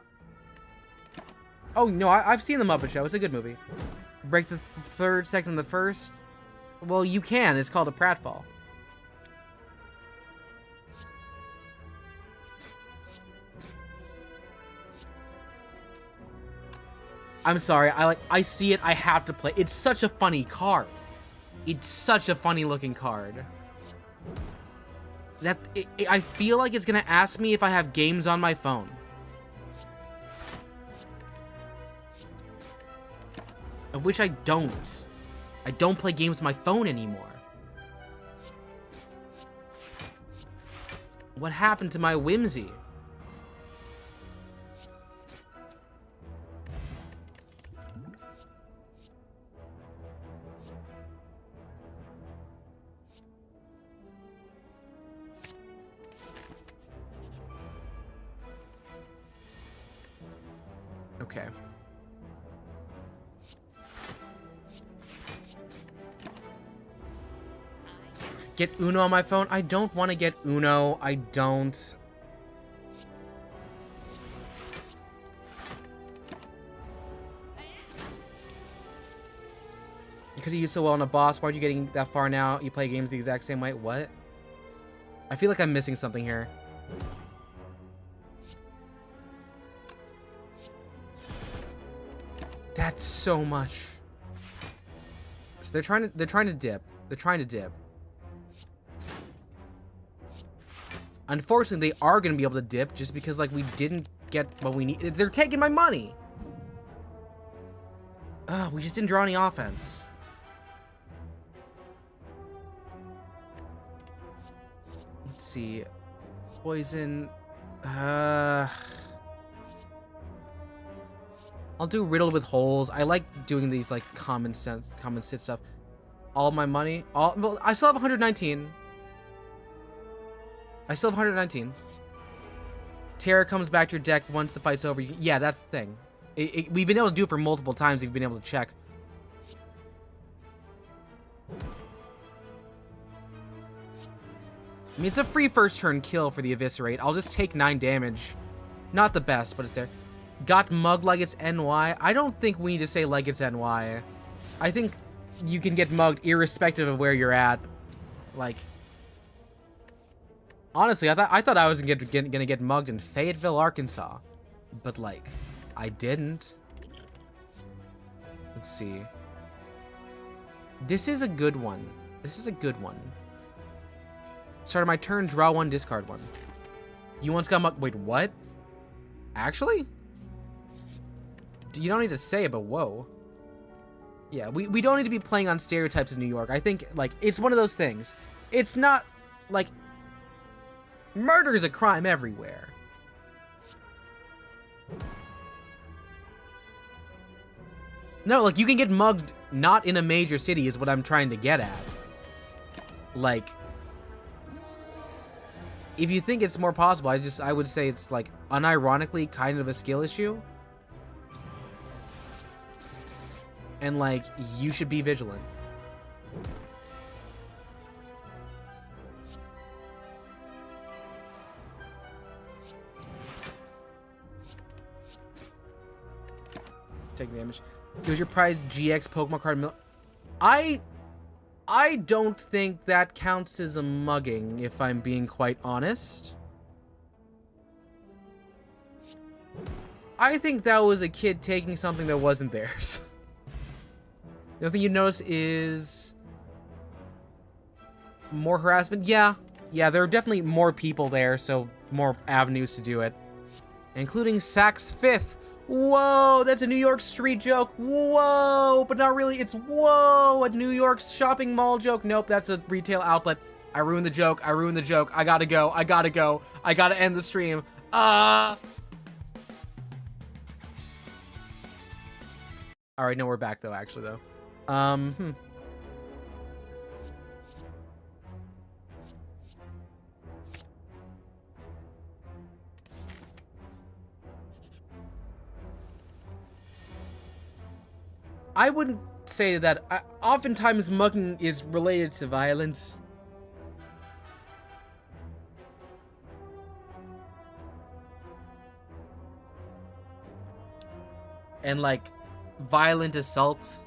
Oh no, I've seen the Muppet Show. It's a good movie. Break the third, second, the first. Well, you can. It's called a pratfall. I'm sorry. I see it. I have to play. It's such a funny card. It's such a funny looking card. I feel like it's gonna ask me if I have games on my phone. Of which I don't. I don't play games on my phone anymore. What happened to my whimsy? Okay. Get Uno on my phone? I don't want to get Uno. I don't. You could have used so well on a boss. Why are you getting that far now? You play games the exact same way? What? I feel like I'm missing something here. That's so much. So they're trying to dip. They're trying to dip. Unfortunately, they are going to be able to dip just because, like, we didn't get what we need. They're taking my money. We just didn't draw any offense. Let's see. Poison. I'll do riddle with holes. I like doing these, like, common sense stuff. All my money. Well, I still have 119. I still have 119. Terror comes back to your deck once the fight's over. Yeah, that's the thing. We've been able to do it for multiple times. We've been able to check. I mean, it's a free first turn kill for the Eviscerate. I'll just take 9 damage. Not the best, but it's there. Got mugged like it's NY. I don't think we need to say like it's NY. I think you can get mugged irrespective of where you're at. Like, honestly, I thought I was gonna get mugged in Fayetteville, Arkansas, but like, I didn't. Let's see. This is a good one. This is a good one. Start of my turn, draw 1, discard 1. You once got mugged. Wait, what? Actually? You don't need to say it, but whoa. Yeah, we don't need to be playing on stereotypes in New York. I think, like, it's one of those things. It's not, like, murder is a crime everywhere. No, like, you can get mugged not in a major city is what I'm trying to get at. Like, if you think it's more possible, I would say it's, like, unironically kind of a skill issue. And, like, you should be vigilant. Take damage. It was your prized GX Pokemon card. I don't think that counts as a mugging, if I'm being quite honest. I think that was a kid taking something that wasn't theirs. The other thing you notice is more harassment. Yeah, there are definitely more people there, so more avenues to do it. Including Saks Fifth. Whoa, that's a New York street joke. Whoa, but not really. It's whoa, a New York shopping mall joke. Nope, that's a retail outlet. I ruined the joke. I gotta go. I gotta end the stream. All right, no, we're back though, actually though. I wouldn't say that. Oftentimes, mugging is related to violence. And, like, violent assault.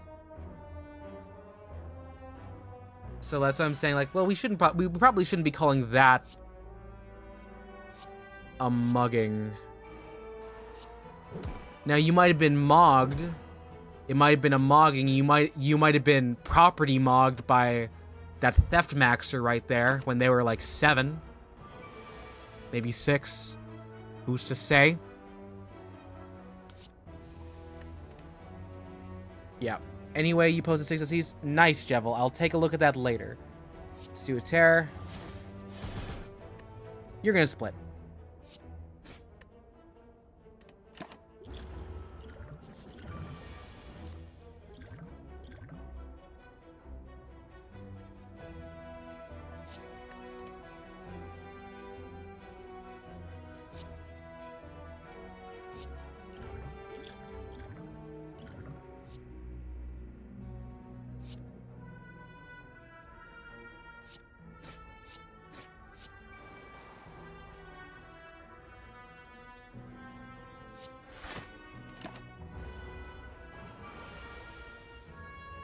So that's what I'm saying. Like, well, we probably shouldn't be calling that a mugging. Now, you might have been mogged. It might have been a mogging. You might have been property mogged by that theft maxer right there when they were like 7, maybe 6. Who's to say? Yeah. Anyway, you posted 6 OCs. Nice, Jevil. I'll take a look at that later. Let's do a terror. You're gonna split.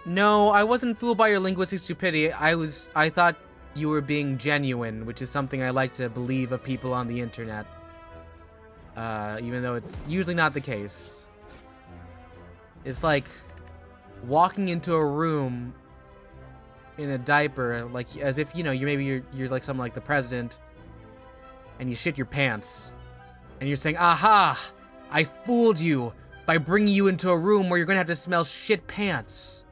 No, I wasn't fooled by your linguistic stupidity. I thought you were being genuine, which is something I like to believe of people on the internet. Even though it's usually not the case. It's like walking into a room in a diaper, like as if, you know, you're like someone like the president, and you shit your pants. And you're saying, aha! I fooled you by bringing you into a room where you're gonna have to smell shit pants.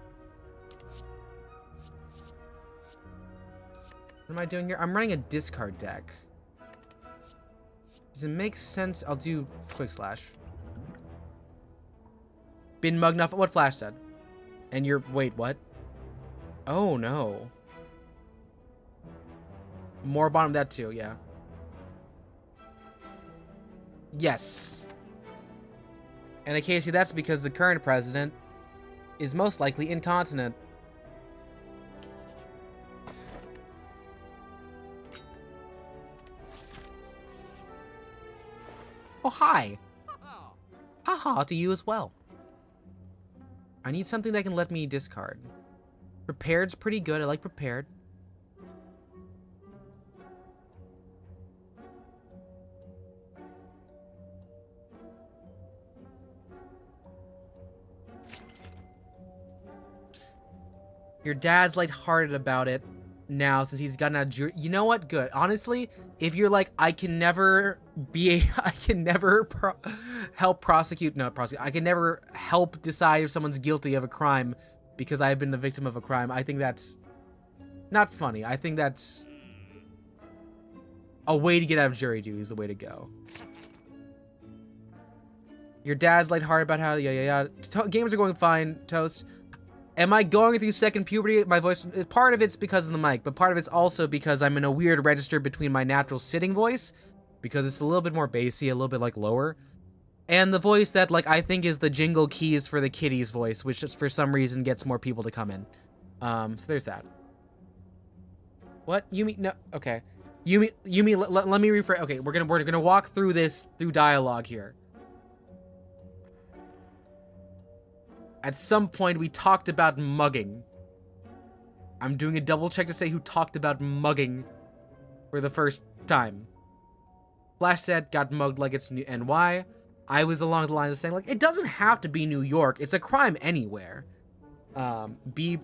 What am I doing here? I'm running a discard deck. Does it make sense? I'll do quick slash. Been mugged off what Flash said. And you're, wait, what? Oh no. More bottom that too, yeah. Yes. And Casey, that's because the current president is most likely incontinent. Oh, hi. Haha to you as well. I need something that can let me discard. Prepared's pretty good. I like prepared. Your dad's lighthearted about it now since he's gotten out of jury. You know what? Good. Honestly, if you're like, I can never help prosecute. No, prosecute. I can never help decide if someone's guilty of a crime because I've been the victim of a crime. I think that's not funny. I think that's a way to get out of jury duty is the way to go. Your dad's lighthearted about how games are going fine, Toast. Am I going through second puberty? My voice is part of it's because of the mic, but part of it's also because I'm in a weird register between my natural sitting voice, because it's a little bit more bassy, a little bit like lower, and the voice that like I think is the jingle keys for the kitty's voice, which just for some reason gets more people to come in. So there's that. What? Yumi? No. Okay. Yumi. Let me rephrase. Okay, we're gonna walk through this through dialogue here. At some point, we talked about mugging. I'm doing a double check to say who talked about mugging for the first time. Flash said, got mugged like it's NY. I was along the lines of saying, like, it doesn't have to be New York. It's a crime anywhere. B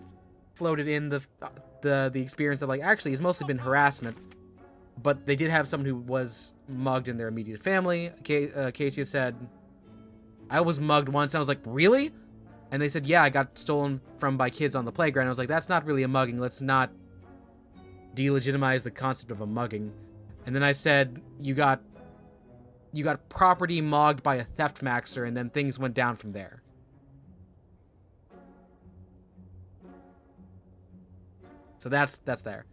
floated in the experience that, like, actually, it's mostly been harassment. But they did have someone who was mugged in their immediate family. Casey said, I was mugged once. I was like, really? And they said, yeah, I got stolen from by kids on the playground. I was like, that's not really a mugging. Let's not delegitimize the concept of a mugging. And then I said, you got property mogged by a theft maxer, and then things went down from there. So that's there.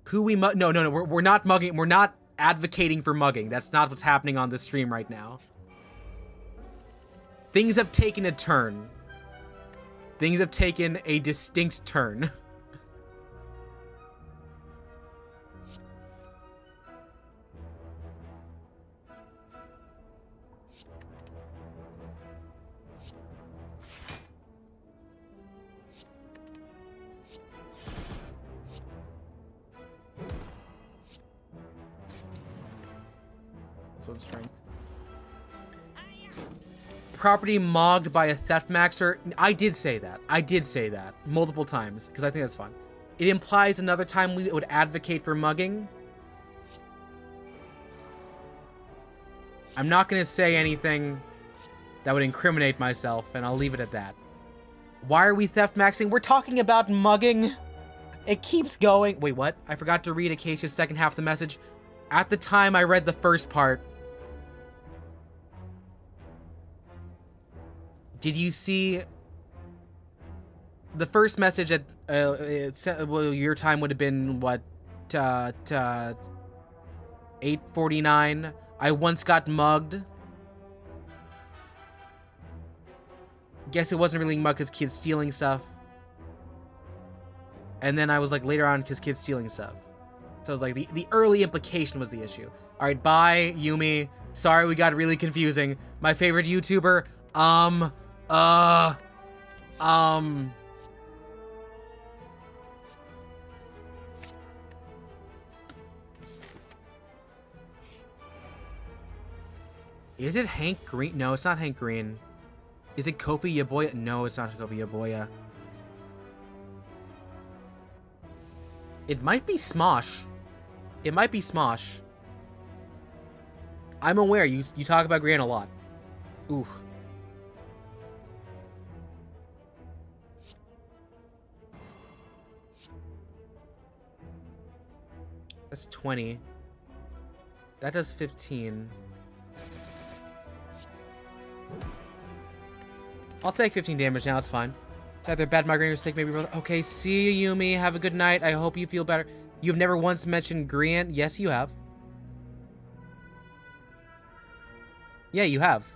Who we mug? No, we're not mugging. We're not advocating for mugging. That's not what's happening on this stream right now. Things have taken a turn. Things have taken a distinct turn. So strength. Property mogged by a theft maxer. I did say that. I did say that multiple times because I think that's fun. It implies another time we would advocate for mugging. I'm not going to say anything that would incriminate myself, and I'll leave it at that. Why are we theft maxing? We're talking about mugging. It keeps going. Wait, what? I forgot to read Acacia's second half of the message. At the time, I read the first part. Did you see the first message at well, your time would have been what 8:49. I once got mugged. Guess it wasn't really mugged because kids stealing stuff. And then I was like later on because kids stealing stuff. So it was like the early implication was the issue. All right, bye Yumi. Sorry we got really confusing. My favorite YouTuber. Is it Hank Green? No, it's not Hank Green. Is it Kofi Yaboya? No, it's not Kofi Yaboya. It might be Smosh. It might be Smosh. I'm aware you talk about Gran a lot. Ooh. That's 20. That does 15. I'll take 15 damage now, it's fine. It's either bad migraine or sick, maybe. Okay, see you, Yumi. Have a good night. I hope you feel better. You've never once mentioned Grian. Yes, you have. Yeah, you have.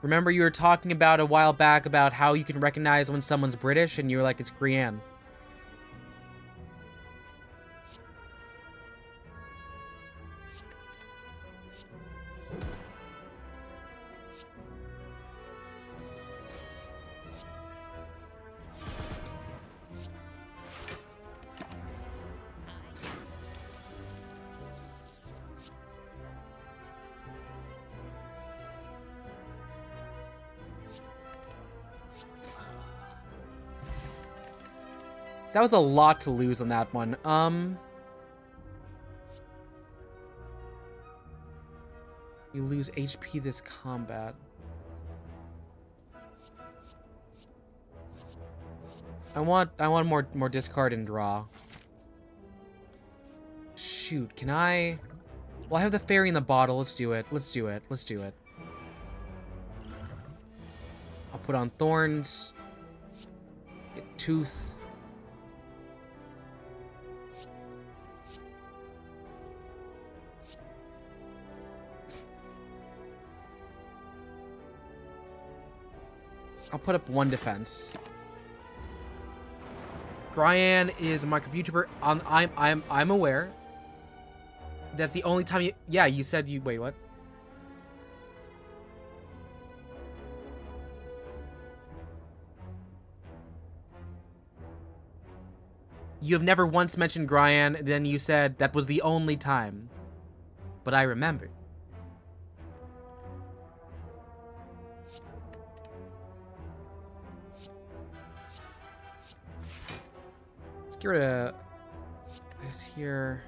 Remember you were talking about a while back about how you can recognize when someone's British, and you were like, it's Grian. That was a lot to lose on that one. You lose HP this combat. I want more discard and draw. Shoot, can I? Well, I have the fairy in the bottle. Let's do it. Let's do it. Let's do it. I'll put on thorns. Get tooth. I'll put up 1 defense. Grian is a Minecraft YouTuber. I'm aware. That's the only time you. Yeah, you said you. Wait, what? You have never once mentioned Grian. Then you said that was the only time. But I remember. Get rid of this here.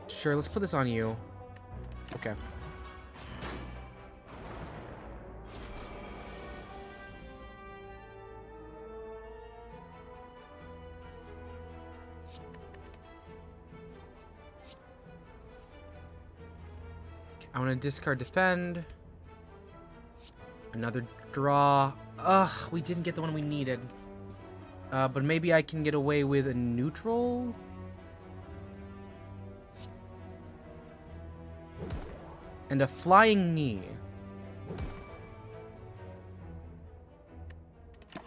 Sure, let's put this on you. Okay. I want to discard defend. Another draw. Ugh, we didn't get the one we needed. But maybe I can get away with a neutral? And a flying knee.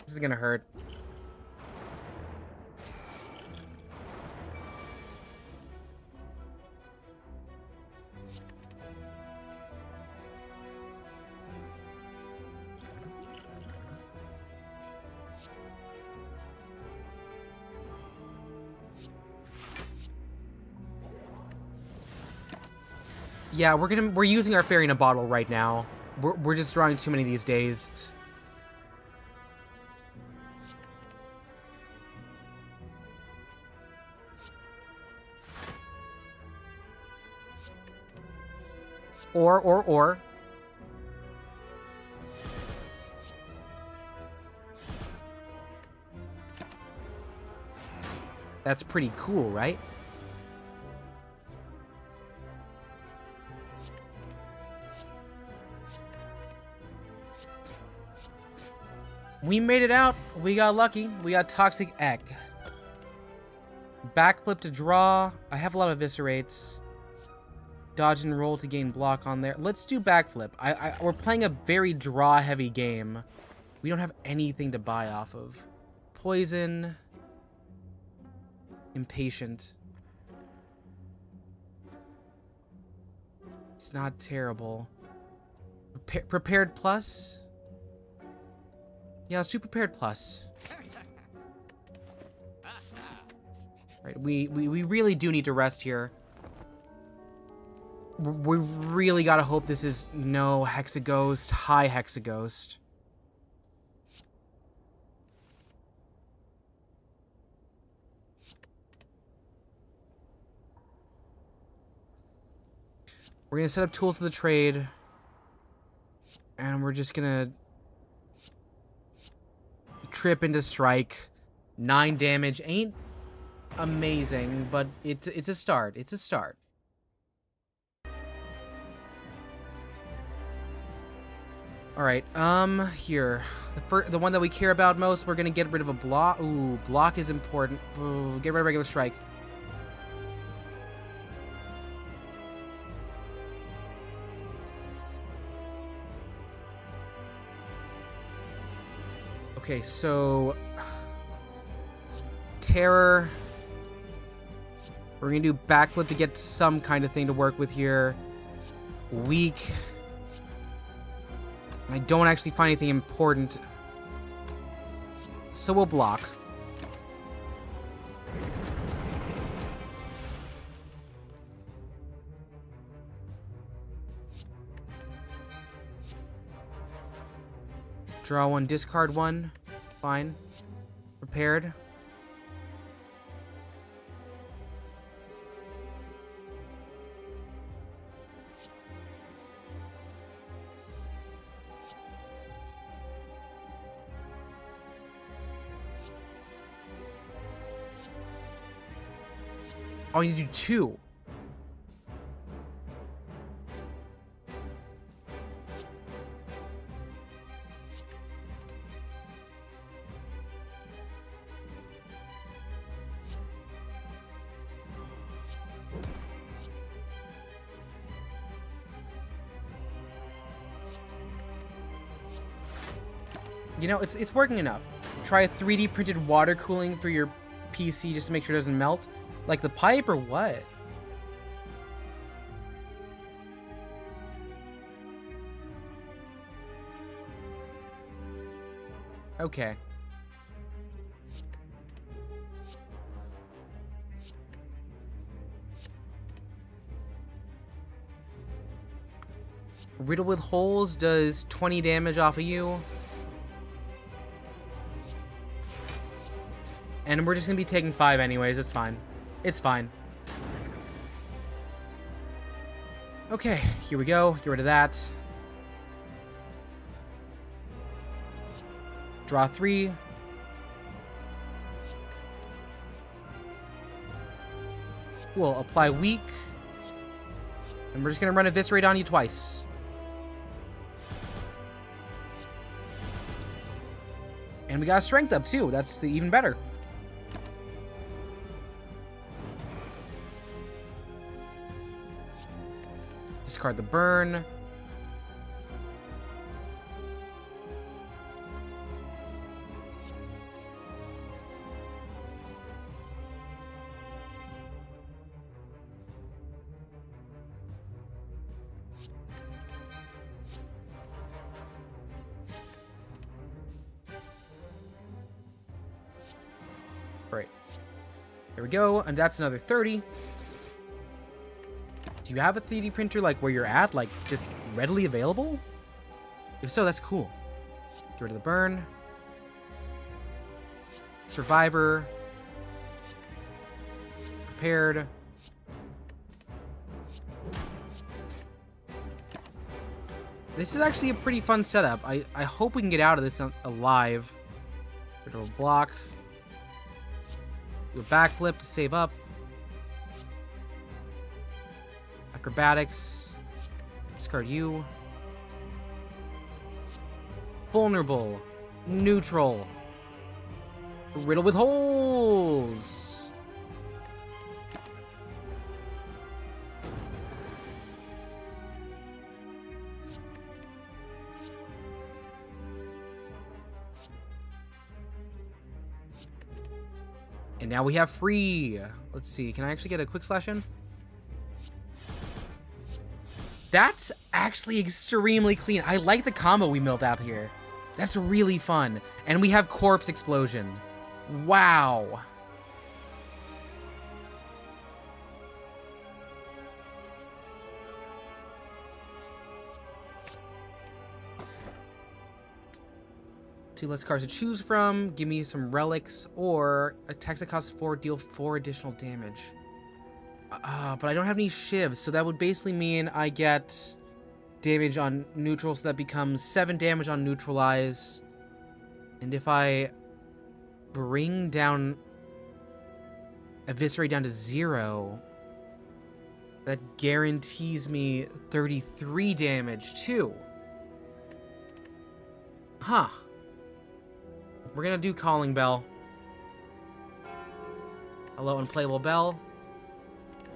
This is gonna hurt. Yeah, we're using our fairy in a bottle right now. We're just drawing too many these days. That's pretty cool, right? We made it out. We got lucky. We got Toxic Egg. Backflip to draw. I have a lot of eviscerates. Dodge and roll to gain block on there. Let's do backflip. We're playing a very draw-heavy game. We don't have anything to buy off of. Poison. Impatient. It's not terrible. Prepared plus? Yeah, let's do prepared plus. Right, we really do need to rest here. We really gotta hope this is no Hexaghost, high Hexaghost. We're gonna set up tools of the trade. And we're just gonna trip into strike. 9 damage ain't amazing, but it's a start. It's a start. All right, here. The one that we care about most, we're gonna get rid of a block. Ooh, block is important. Ooh, get rid of regular strike. Okay, so terror. We're gonna do backflip to get some kind of thing to work with here. Weak. I don't actually find anything important, so we'll block. Draw 1, discard 1. Fine. Prepared. Oh, you do 2. You know, it's working enough. Try a 3D printed water cooling through your PC just to make sure it doesn't melt. Like the pipe or what? Okay. Riddle with holes does 20 damage off of you. And we're just gonna be taking 5 anyways, it's fine. It's fine. Okay, here we go. Get rid of that. Draw 3. Cool, apply weak. And we're just gonna run Eviscerate on you twice. And we got strength up too, that's even better. Discard the burn. Great. There we go, and that's another 30. Do you have a 3D printer, like, where you're at? Like, just readily available? If so, that's cool. Get rid of the burn. Survivor. Prepared. This is actually a pretty fun setup. I hope we can get out of this alive. Rid of a block. Do a backflip to save up. Acrobatics. Discard you. Vulnerable. Neutral. Riddle with holes. And now we have free. Let's see. Can I actually get a quick slash in? That's actually extremely clean. I like the combo we milled out here. That's really fun. And we have corpse explosion. Wow. Two less cards to choose from. Give me some relics or attacks that cost 4, deal 4 additional damage. But I don't have any shivs, so that would basically mean I get damage on neutral, so that becomes 7 damage on neutralize. And if I bring down Eviscerate down to 0, that guarantees me 33 damage too. Huh. We're gonna do Calling Bell. Hello, Unplayable Bell.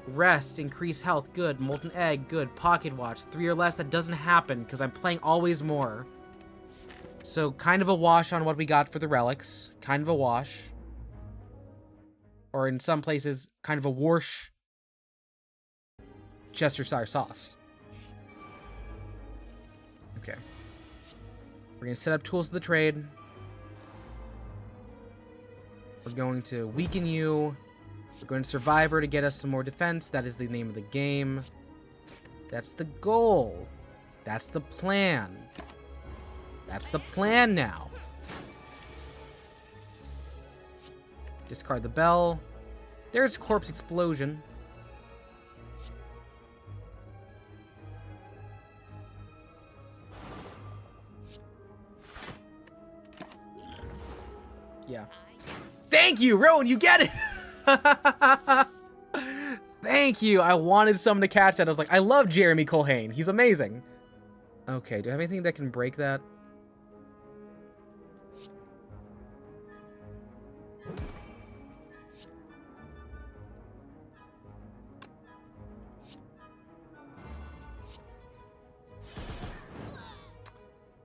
Rest, increase health, good. Molten Egg, good. Pocket Watch, 3 or less, that doesn't happen because I'm playing always more. So kind of a wash on what we got for the relics. Kind of a wash. Or in some places, kind of a wash. Chestershire sauce. Okay. We're going to set up tools of the trade. We're going to weaken you. We're going to Survivor to get us some more defense. That is the name of the game. That's the goal. That's the plan. That's the plan now. Discard the bell. There's Corpse Explosion. Yeah. Thank you, Rowan, you get it! Thank you. I wanted someone to catch that. I was like, I love Jeremy Colhane. He's amazing. Okay, do I have anything that can break that?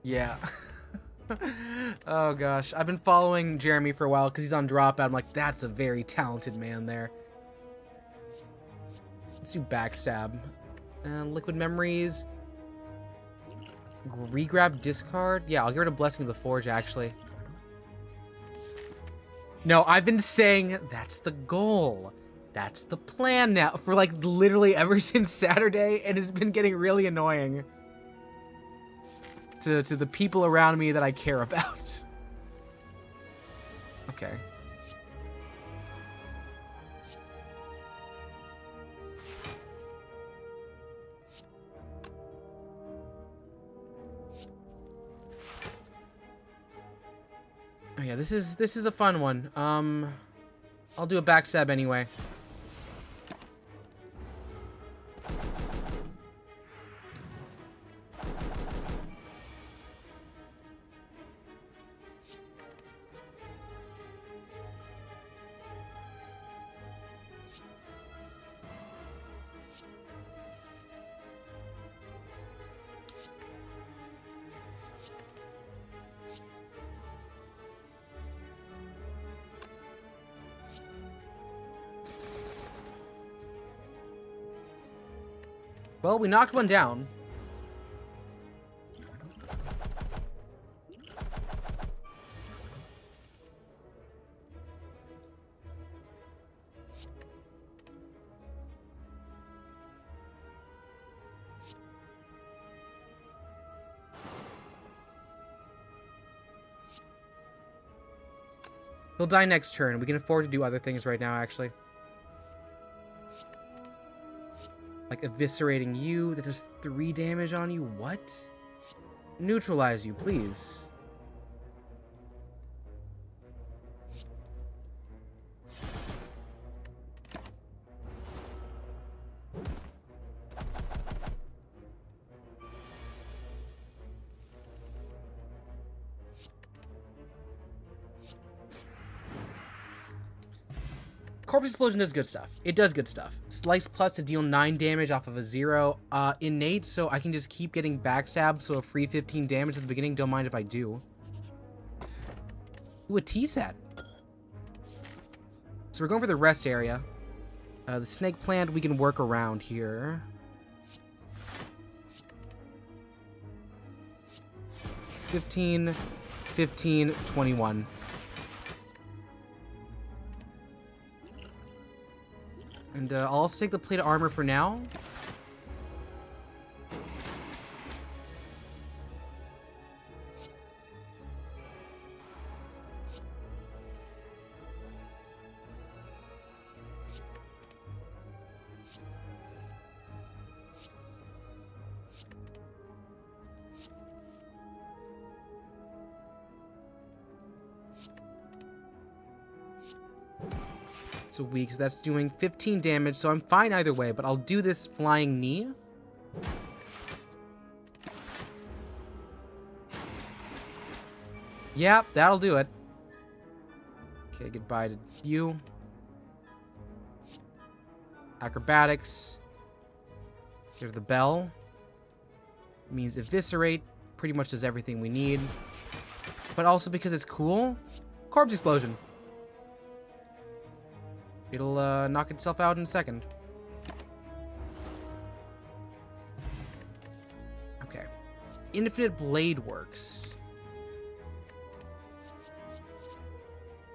Yeah. Oh gosh, I've been following Jeremy for a while because he's on Dropout. I'm like, that's a very talented man there. Let's do Backstab. Liquid Memories. Regrab discard? Yeah, I'll get rid of Blessing of the Forge, actually. No, I've been saying that's the goal. That's the plan now for like literally ever since Saturday, and it's been getting really annoying to the people around me that I care about. Okay. Oh yeah, this is a fun one. I'll do a backstab anyway. Well, we knocked one down. He'll die next turn. We can afford to do other things right now, actually. Like eviscerating you, that does 3 damage on you. What? Neutralize you, please. Corpse Explosion does good stuff. It does good stuff. Slice plus to deal 9 damage off of a 0. Innate, so I can just keep getting backstabbed, so a free 15 damage at the beginning. Don't mind if I do. Ooh, a tea set. So we're going for the rest area. The snake plant we can work around here. $15, $15, $21. And I'll also take the plate of armor for now. It's a weak, so that's doing 15 damage, so I'm fine either way, but I'll do this flying knee. Yep, that'll do it. Okay, goodbye to you. Acrobatics. There's the bell. It means eviscerate. Pretty much does everything we need. But also because it's cool, corpse explosion. It'll knock itself out in a second. Okay. Infinite Blade works.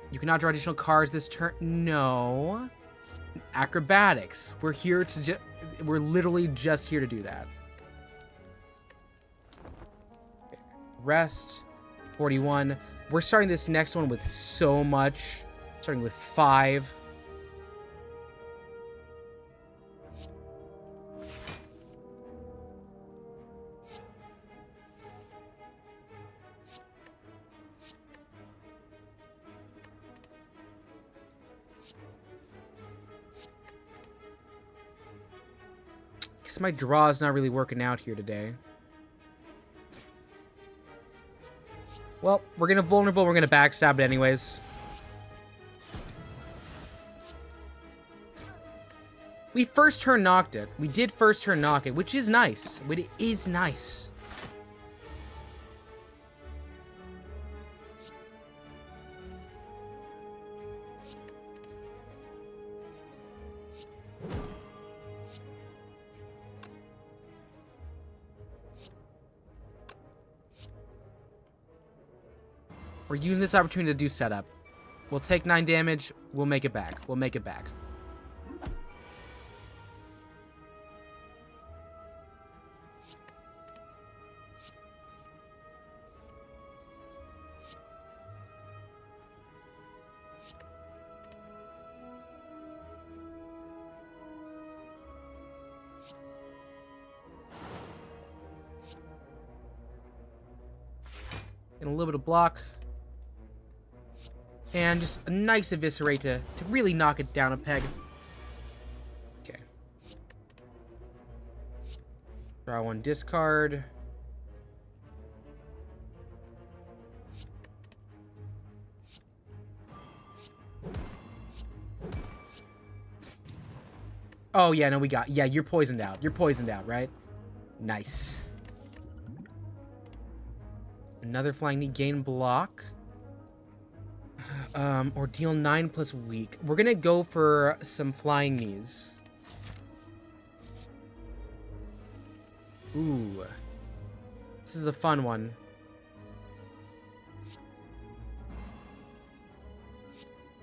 You cannot draw additional cards this turn. No. Acrobatics. We're here to we're literally just here to do that. Okay. Rest. 41. We're starting this next one with so much. Starting with 5. Guess my draw's not really working out here today. Well, we're gonna vulnerable, we're gonna backstab it anyways. We first turn knocked it. We did first turn knock it, which is nice. It is nice. We're using this opportunity to do setup. We'll take 9 damage. We'll make it back. We'll make it back. And a little bit of block. And just a nice eviscerate to really knock it down a peg. Okay. Draw 1, discard. Oh, yeah, no, we got... Yeah, you're poisoned out. You're poisoned out, right? Nice. Another flying knee, gain block. Or deal 9 plus weak. We're gonna go for some flying knees. Ooh. This is a fun one.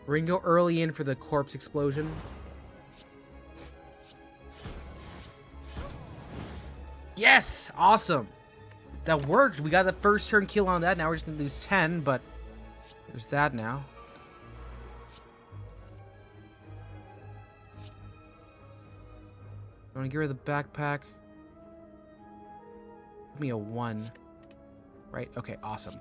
We're gonna go early in for the corpse explosion. Yes! Awesome! That worked! We got the first turn kill on that. Now we're just gonna lose 10, but there's that now. I want to get rid of the backpack. Give me a 1. Right? Okay, awesome.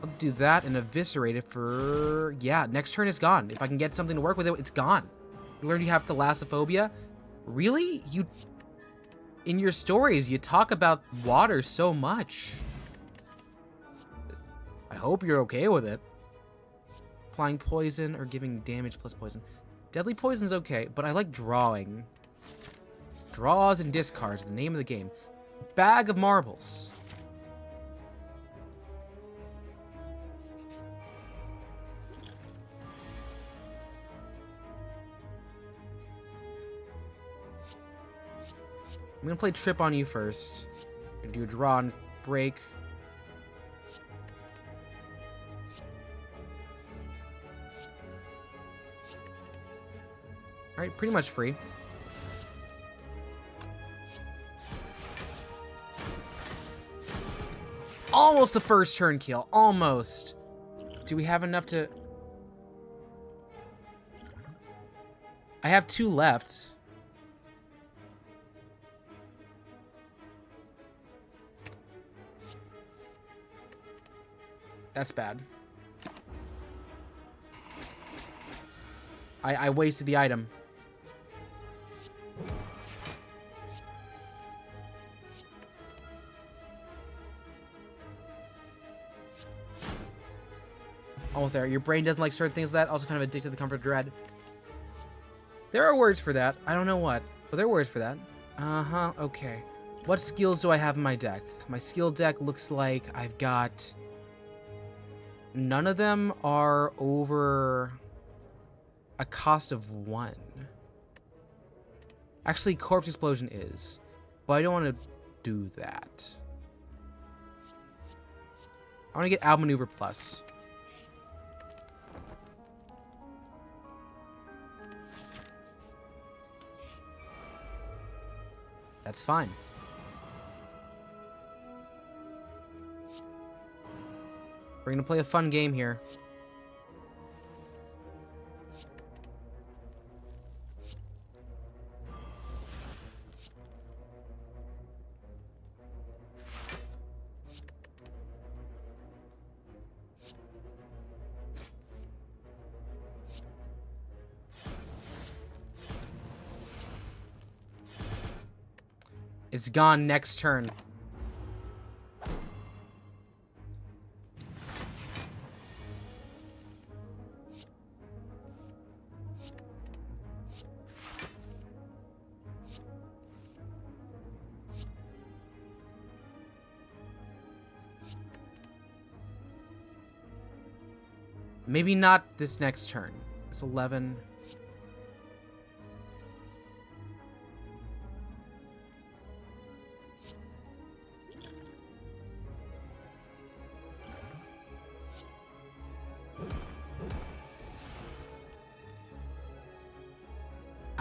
I'll do that and eviscerate it for... Yeah, next turn is gone. If I can get something to work with it, it's gone. You learned you have thalassophobia? Really? You... In your stories, you talk about water so much. I hope you're okay with it. Applying poison or giving damage plus poison. Deadly poison's okay, but I like drawing. Draws and discards, the name of the game. Bag of marbles. I'm gonna play Trip on you first. And do a draw and break. Alright, pretty much free. Almost a first turn kill. Almost. Do we have enough to... I have 2 left. That's bad. I wasted the item. Almost there. Your brain doesn't like certain things that also kind of addicted to the comfort of dread. There are words for that. I don't know what, but there are words for that. Uh-huh, okay. What skills do I have in my deck? My skill deck looks like I've got... None of them are over a cost of 1. Actually, Corpse Explosion is, but I don't want to do that. I want to get Outmaneuver Plus. That's fine. We're gonna play a fun game here. It's gone next turn. Maybe not this next turn. It's 11.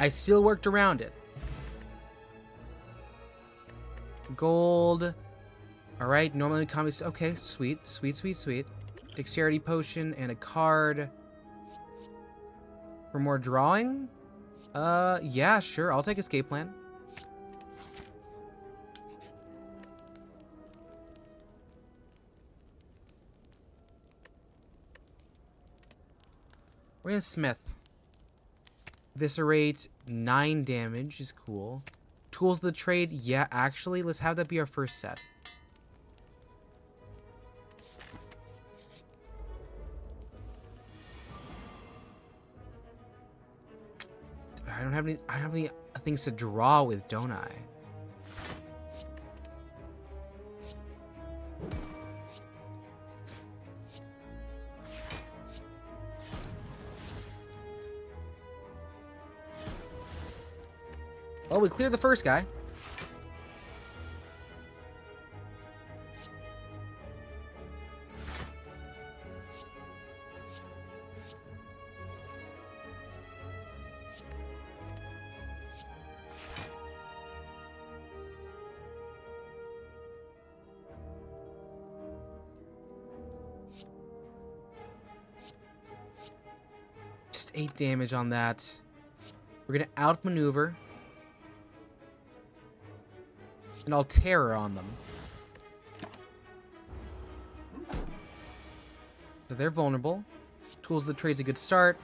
I still worked around it. Gold. All right, normally comics. Okay, sweet, sweet, sweet, sweet. Dexterity potion and a card for more drawing. Yeah, sure. I'll take escape plan. We're gonna Smith. Viscerate, 9 damage is cool. Tools of the trade, yeah, actually, let's have that be our first set. I don't have any things to draw with, don't I? Well, we cleared the first guy. Just 8 damage on that. We're gonna outmaneuver. And I'll terror on them. So they're vulnerable. Tools of the trade's a good start.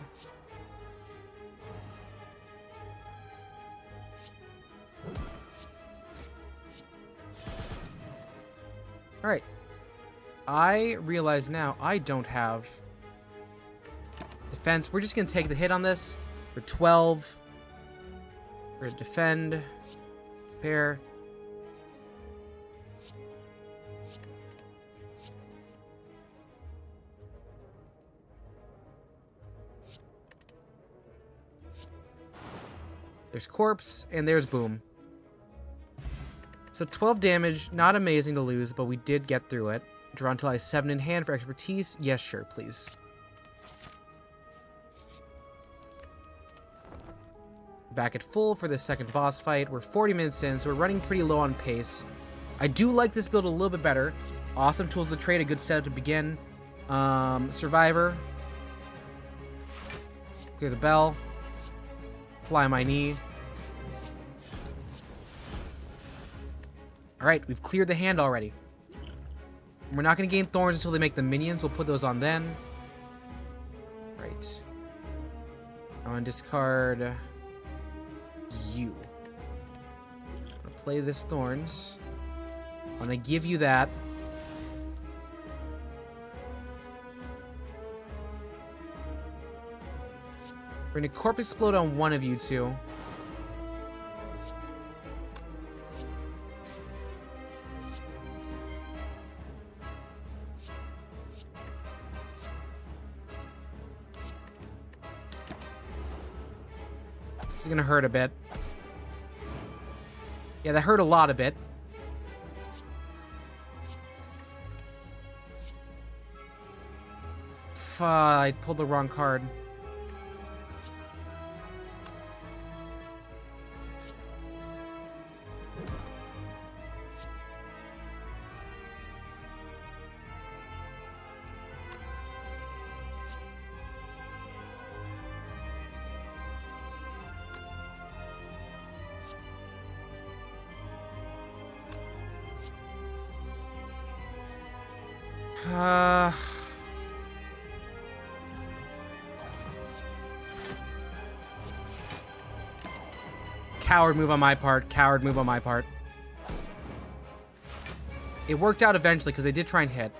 Alright. I realize now I don't have defense. We're just going to take the hit on this for 12. We're going to defend. Repair. There's corpse, and there's boom. So 12 damage, not amazing to lose, but we did get through it. Draw until I have 7 in hand for expertise. Yes, sure, please. Back at full for the second boss fight. We're 40 minutes in, so we're running pretty low on pace. I do like this build a little bit better. Awesome tools to trade, a good setup to begin. Survivor. Clear the bell. Fly my knee. Alright, we've cleared the hand already. We're not going to gain thorns until they make the minions. We'll put those on then. Right. I'm going to discard you. I'm going to play this thorns. I'm going to give you that. We're going to corpse explode on one of you two. This is going to hurt a bit. Yeah, that hurt a lot a bit. I pulled the wrong card. Coward move on my part. Coward move on my part. It worked out eventually because they did try and hit.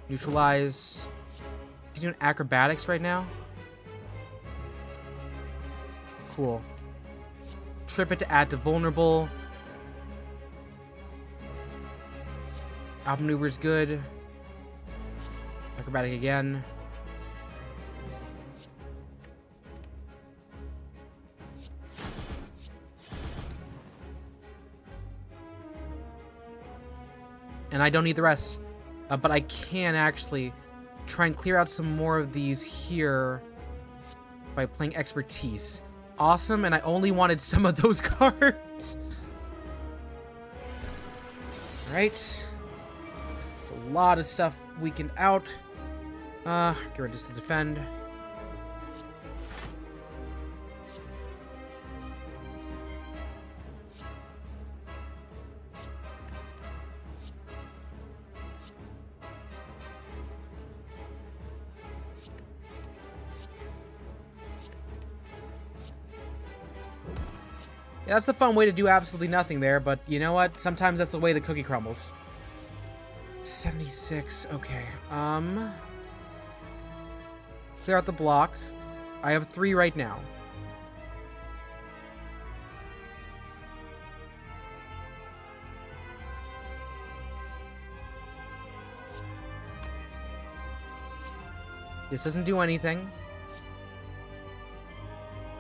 Neutralize. You doing acrobatics right now? Cool. Trip it to add to vulnerable. Outmaneuver's good. Acrobatic again. And I don't need the rest. But I can actually try and clear out some more of these here by playing expertise. Awesome, and I only wanted some of those cards. Alright. It's a lot of stuff weakened out. Get rid of this to defend. Yeah, that's a fun way to do absolutely nothing there, but you know what? Sometimes that's the way the cookie crumbles. 76, okay. Clear out the block. I have 3 right now. This doesn't do anything.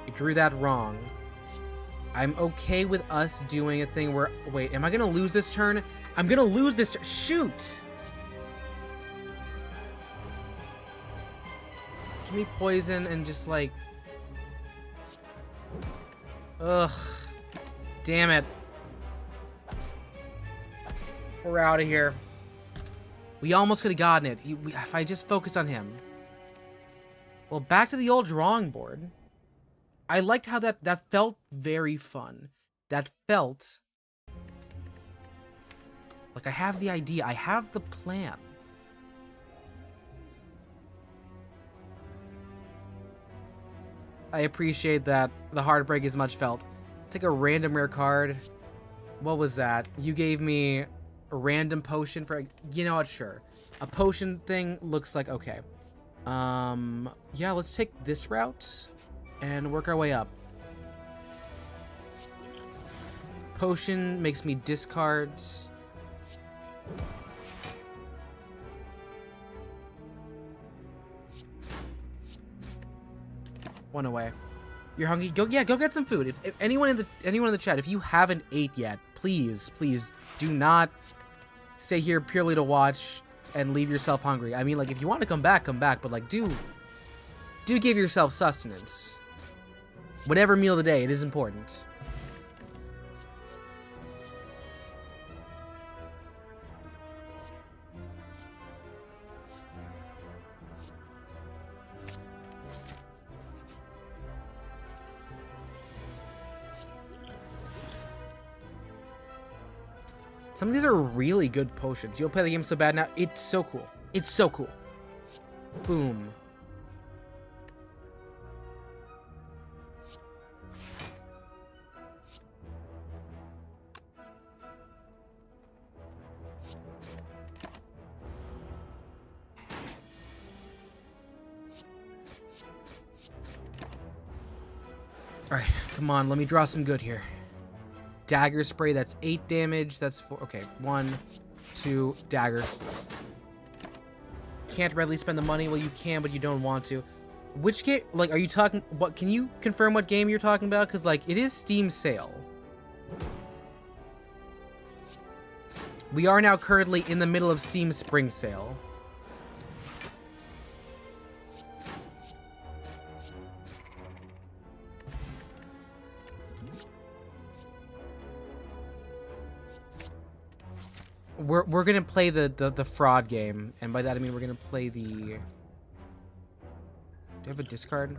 You drew that wrong. I'm okay with us doing a thing where... Wait, am I going to lose this turn? I'm going to lose this turn. Shoot! Give me poison and just, like... Ugh. Damn it. We're out of here. We almost could have gotten it. If I just focused on him. Well, back to the old drawing board. I liked how that felt very fun. That felt Like, I have the idea. I have the plan. I appreciate that. The heartbreak is much felt. Take a random rare card. What was that? You gave me a random potion for... You know what? Sure. A potion thing looks like... Okay. Yeah, let's take this route and work our way up. Potion makes me discards. One away. You're hungry? Go get some food. If anyone in the chat, if you haven't ate yet, please do not stay here purely to watch and leave yourself hungry. I mean, like, if you want to come back, but like do give yourself sustenance. Whatever meal of the day, it is important. Some of these are really good potions. You don't play the game so bad now. It's so cool. It's so cool. Boom. Alright, come on. Let me draw some good here. Dagger spray, that's 8 damage. That's 4. Okay, 1, 2, dagger. Can't readily spend the money. Well, you can, but you don't want to. Which game? Like, are you talking? What? Can you confirm what game you're talking about? Because, like, it is Steam sale. We are now currently in the middle of Steam Spring Sale. We're gonna play the fraud game, and by that I mean we're gonna play the... Do you have a discard?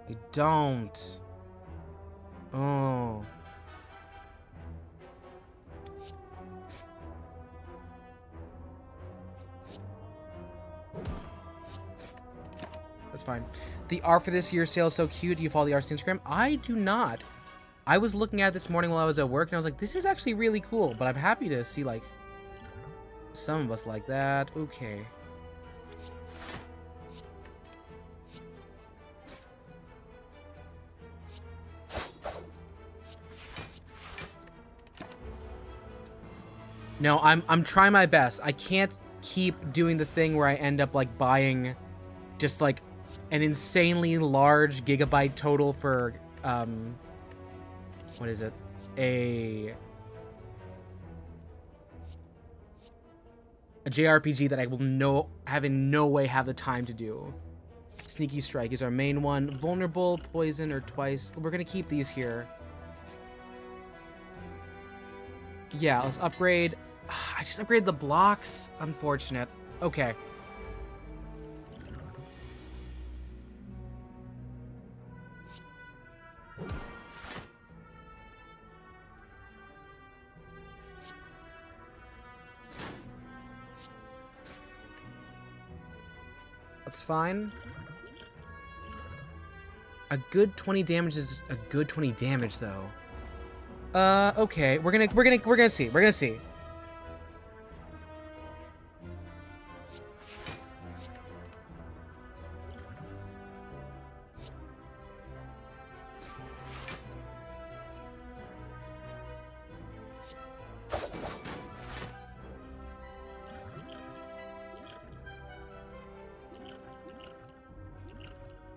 I don't. Oh. That's fine. The art for this year's sale is so cute. Do you follow the art's Instagram? I do not. I was looking at it this morning while I was at work, and I was like, this is actually really cool, but I'm happy to see, like, some of us like that. Okay. No, I'm trying my best. I can't keep doing the thing where I end up, like, buying just, like, an insanely large gigabyte total for, what is it? A JRPG that I will have in no way have the time to do. Sneaky Strike is our main one. Vulnerable, Poison, or Twice. We're gonna keep these here. Yeah, let's upgrade. I just upgraded the blocks. Unfortunate. Okay. That's fine. A good 20 damage is a good 20 damage, though. Okay. We're gonna see. We're gonna see.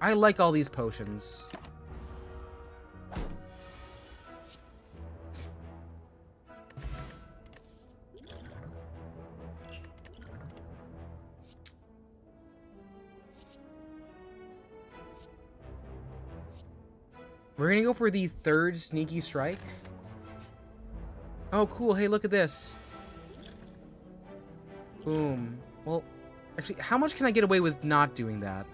I like all these potions. We're gonna go for the third Sneaky Strike. Oh, cool. Hey, look at this. Boom. Well, actually, how much can I get away with not doing that?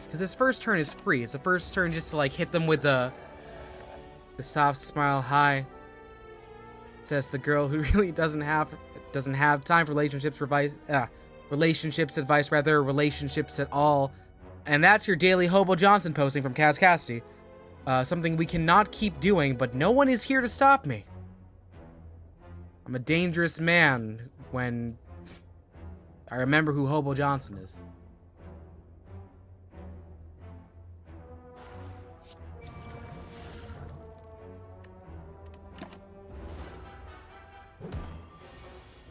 Because his first turn is free. It's the first turn just to, like, hit them with the soft smile. Hi. Says the girl who really doesn't have time for relationships advice, relationships at all. And that's your daily Hobo Johnson posting from KazCassidy. Something we cannot keep doing, but no one is here to stop me. I'm a dangerous man when I remember who Hobo Johnson is.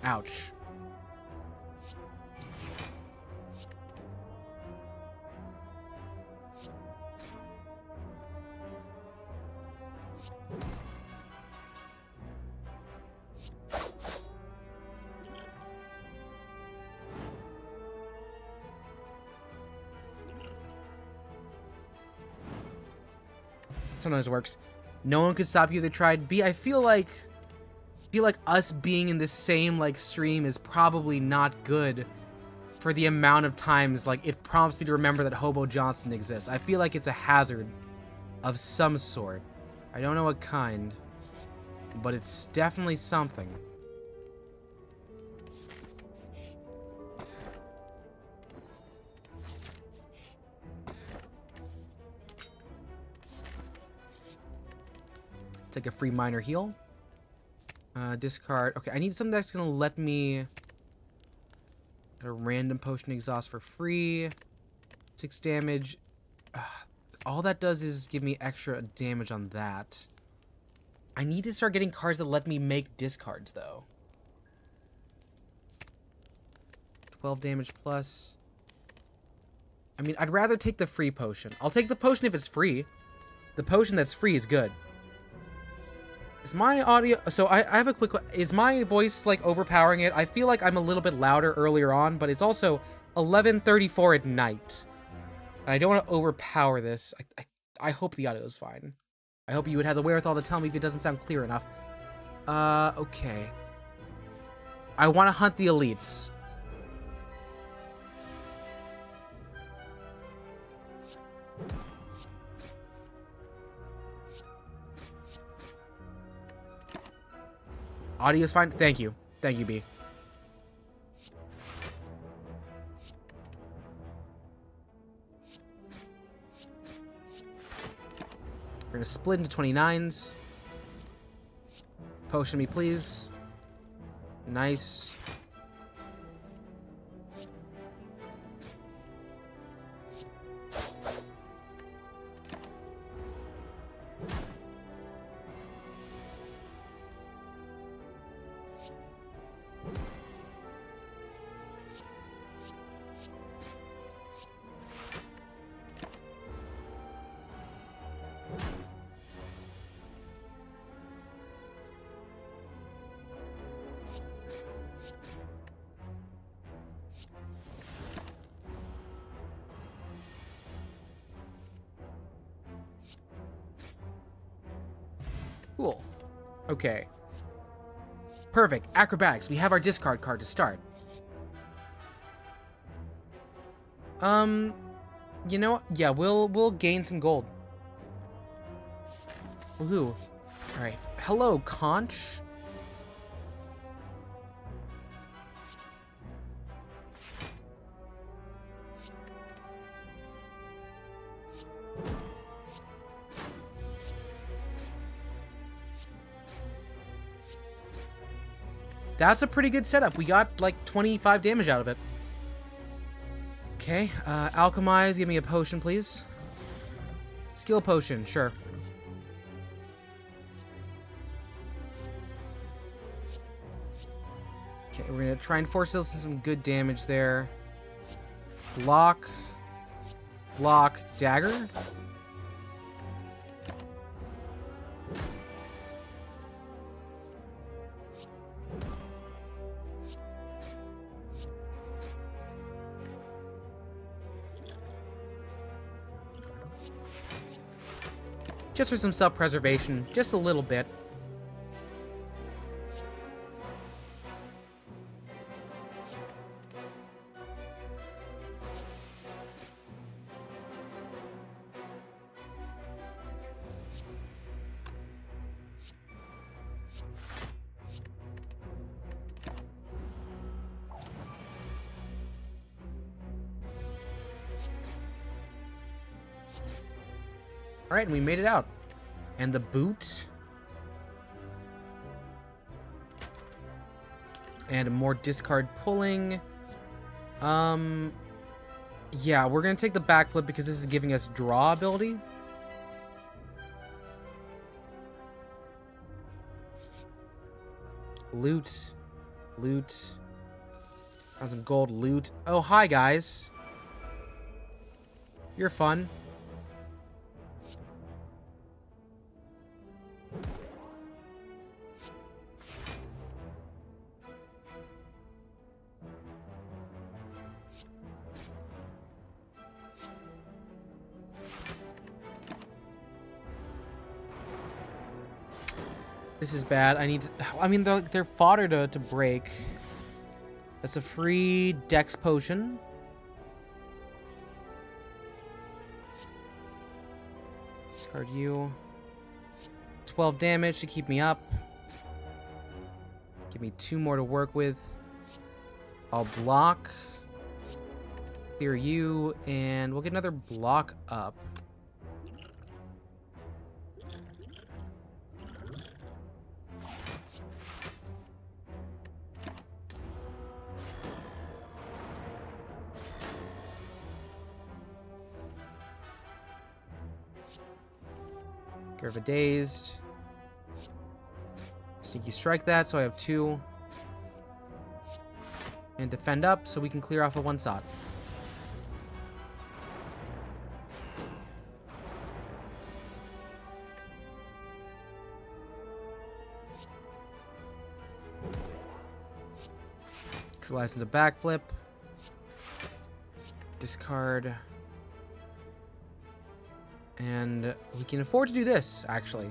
Ouch. Sometimes it works. No one could stop you that tried. I feel like us being in the same like stream is probably not good for the amount of times like it prompts me to remember that Hobo Johnson exists. I feel like it's a hazard of some sort. I don't know what kind, but it's definitely something. Take a free minor heal. Discard. Okay, I need something that's gonna let me get a random potion exhaust for free. 6 damage. All that does is give me extra damage on that. I need to start getting cards that let me make discards, though. 12 damage plus. I mean, I'd rather take the free potion. I'll take the potion if it's free. The potion that's free is good. Is my audio... So, I have a quick... Is my voice, like, overpowering it? I feel like I'm a little bit louder earlier on, but it's also 11:34 at night. And I don't want to overpower this. I hope the audio is fine. I hope you would have the wherewithal to tell me if it doesn't sound clear enough. Okay. I want to hunt the elites. Audio's fine? Thank you. Thank you, B. We're gonna split into 29s. Potion me, please. Nice. Cool. Okay. Perfect. Acrobatics. We have our discard card to start. You know, yeah, we'll gain some gold. Woohoo. Alright. Hello, Conch. That's a pretty good setup. We got like 25 damage out of it. Okay, alchemize, give me a potion, please. Skill potion, sure. Okay, we're gonna try and force some good damage there. Block. Block, dagger. Just for some self-preservation, just a little bit. Alright, and we made it out. And the boot. And more discard pulling. Yeah, we're gonna take the backflip because this is giving us draw ability. Loot. Loot. Found some gold loot. Oh, hi, guys. You're fun. This is bad. I need to... I mean, they're fodder to break. That's a free dex potion. Discard you. 12 damage to keep me up. Give me 2 more to work with. I'll block. Clear you. And we'll get another block up. Of a dazed. Sneaky strike that, so I have 2. And defend up, so we can clear off a 1-shot. Neutralize into backflip. Discard. And we can afford to do this, actually.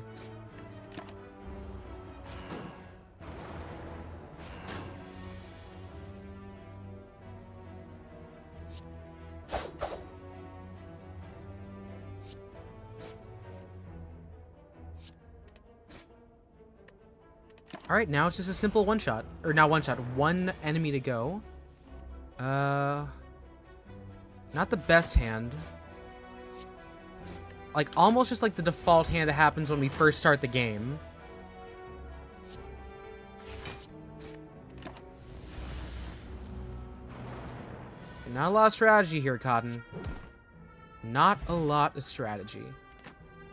Alright, now it's just a simple one-shot. Or not one-shot, 1 enemy to go. Not the best hand. Like, almost just like the default hand that happens when we first start the game. Not a lot of strategy here, Cotton. Not a lot of strategy.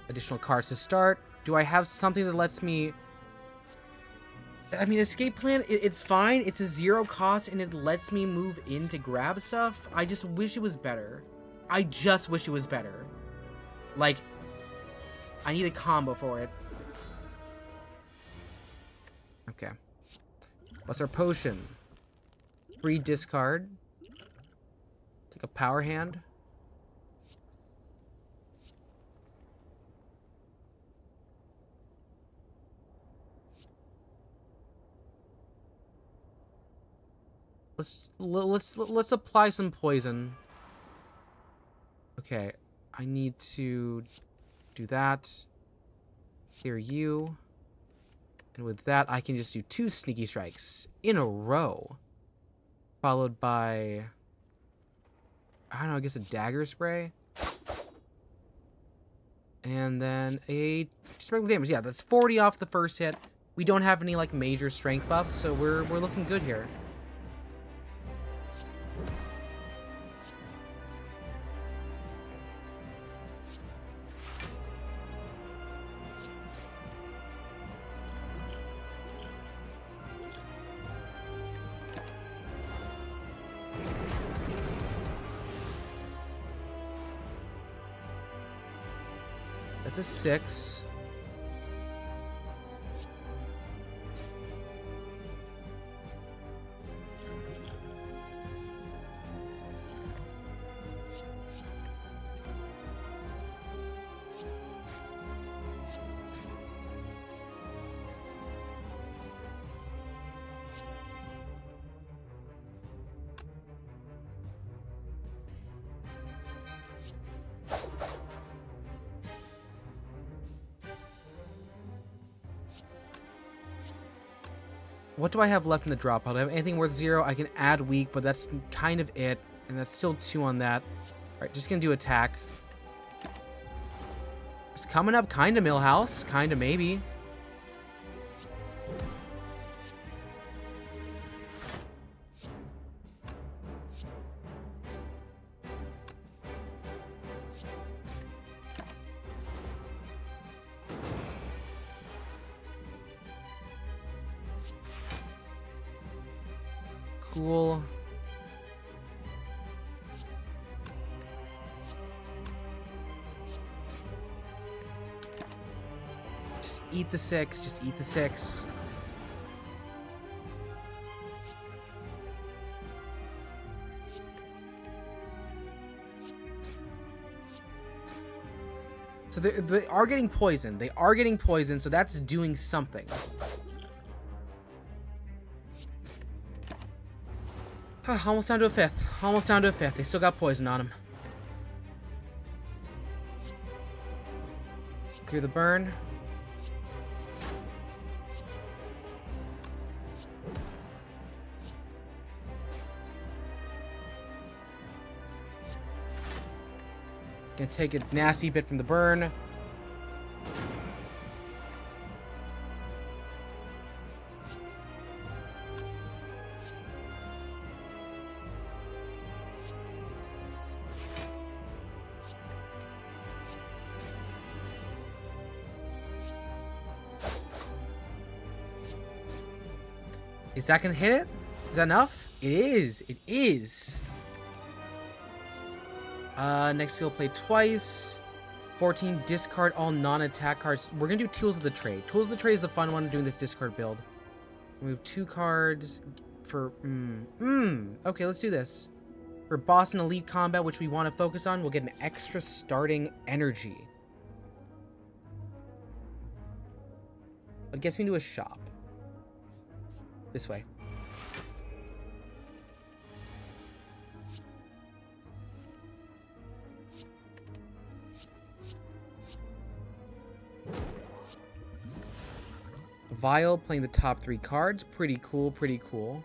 Additional cards to start. Do I have something that lets me... I mean, escape plan, it's fine. It's a 0 cost, and it lets me move in to grab stuff. I just wish it was better. I just wish it was better. Like, I need a combo for it. Okay. What's our potion? Free discard. Take a power hand. Let's apply some poison. Okay. I need to do that. Clear you. And with that, I can just do 2 sneaky strikes in a row. Followed by... I don't know, I guess a dagger spray. And then a just regular damage. Yeah, that's 40 off the first hit. We don't have any like major strength buffs, so we're looking good here. That's a 6. What do I have left in the drop pile? Do I have anything worth 0? I can add weak, but that's kind of it. And that's still 2 on that. Alright, just gonna do attack. Coming up, kinda Millhouse. Kinda maybe. Cool. Just eat the 6. Just eat the 6. So they are getting poisoned. They are getting poisoned, so that's doing something. Almost down to a 5th. Almost down to a 5th. They still got poison on him. Clear the burn. Gonna take a nasty bit from the burn. Is that gonna hit it? Is that enough? It is. It is. Next skill play twice. 14, discard all non-attack cards. We're gonna do Tools of the Trade. Tools of the Trade is a fun one doing this discard build. Move 2 cards for... Okay, let's do this. For boss and elite combat, which we want to focus on, we'll get an extra starting energy. It gets me to a shop. This way. Vial playing the top 3 cards. Pretty cool, pretty cool.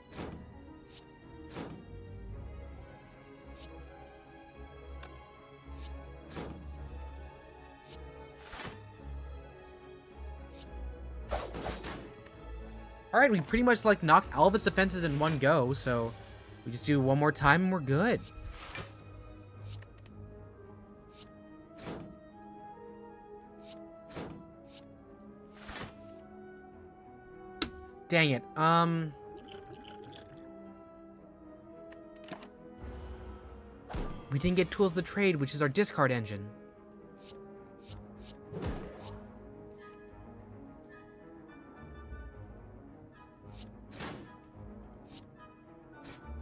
Alright, we pretty much like knocked all of his defenses in one go, so we just do one more time and we're good. Dang it. We didn't get Tools of the Trade, which is our discard engine.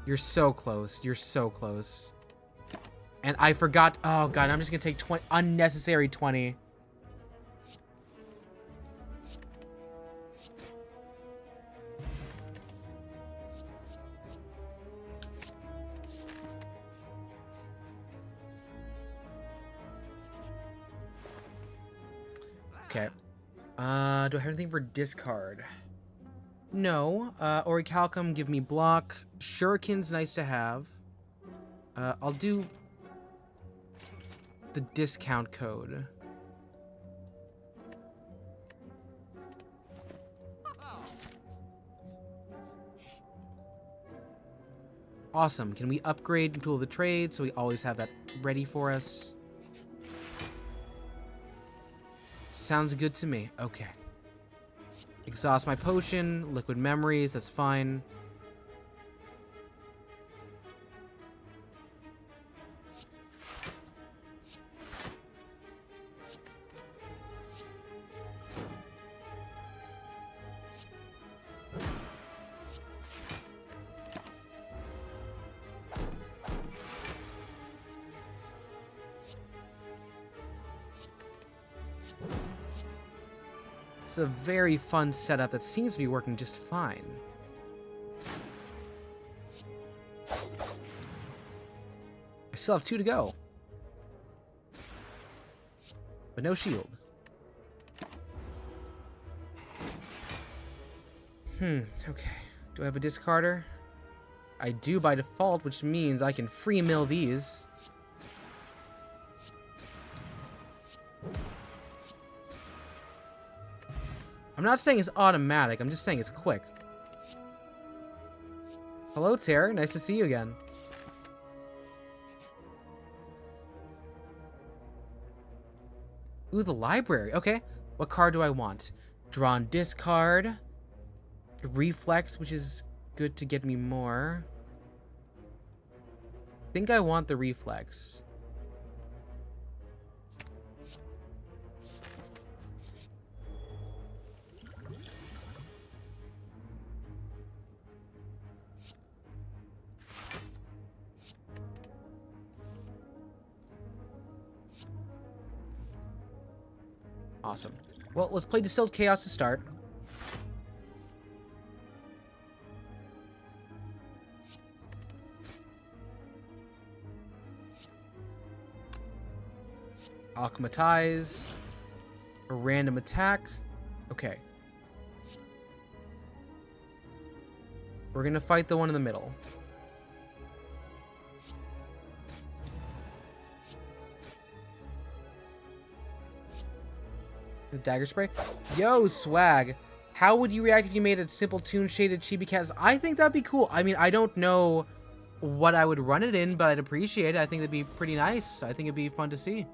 You're so close. You're so close. And I forgot. Oh, God. I'm just going to take 20. Unnecessary 20. Okay. Do I have anything for discard? No. Orichalcum, give me block. Shuriken's nice to have. I'll do the discount code. Awesome. Can we upgrade Tool of the Trade so we always have that ready for us? Sounds good to me. Okay. Exhaust my potion. Liquid memories. That's fine. It's a very fun setup that seems to be working just fine. I still have 2 to go. But no shield. Okay. Do I have a discarder? I do by default, which means I can free mill these. I'm not saying it's automatic, I'm just saying it's quick. Hello, Tara. Nice to see you again. Ooh, the library. Okay. What card do I want? Drawn discard. Reflex, which is good to get me more. I think I want the reflex. Awesome. Well, let's play Distilled Chaos to start. Alchematize. A random attack. Okay. We're gonna fight the one in the middle. The dagger spray. Yo, swag. How would you react if you made a simple toon shaded chibi cat? I think that'd be cool. I mean, I don't know what I would run it in, but I'd appreciate it. I think it'd be pretty nice. I think it'd be fun to see.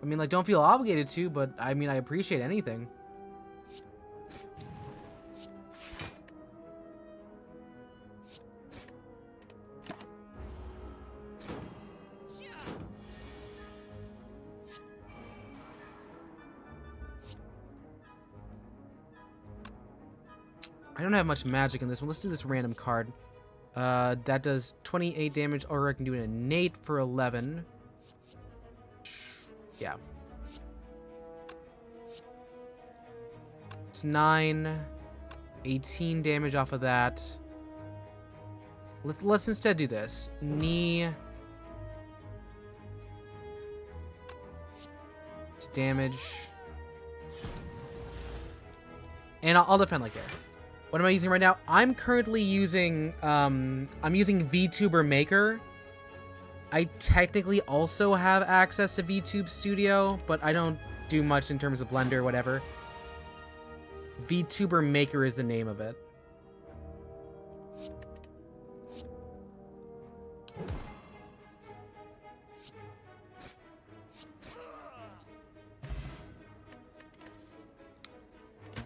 I mean, like, don't feel obligated to, but I mean, I appreciate anything. I don't have much magic in this one. Let's do this random card. That does 28 damage, or I can do an innate for 11. Yeah. It's 9. 18 damage off of that. Let's instead do this. Knee. Damage. And I'll defend like there. What am I using right now? I'm currently using, I'm using VTuber Maker. I technically also have access to VTube Studio, but I don't do much in terms of Blender or whatever. VTuber Maker is the name of it.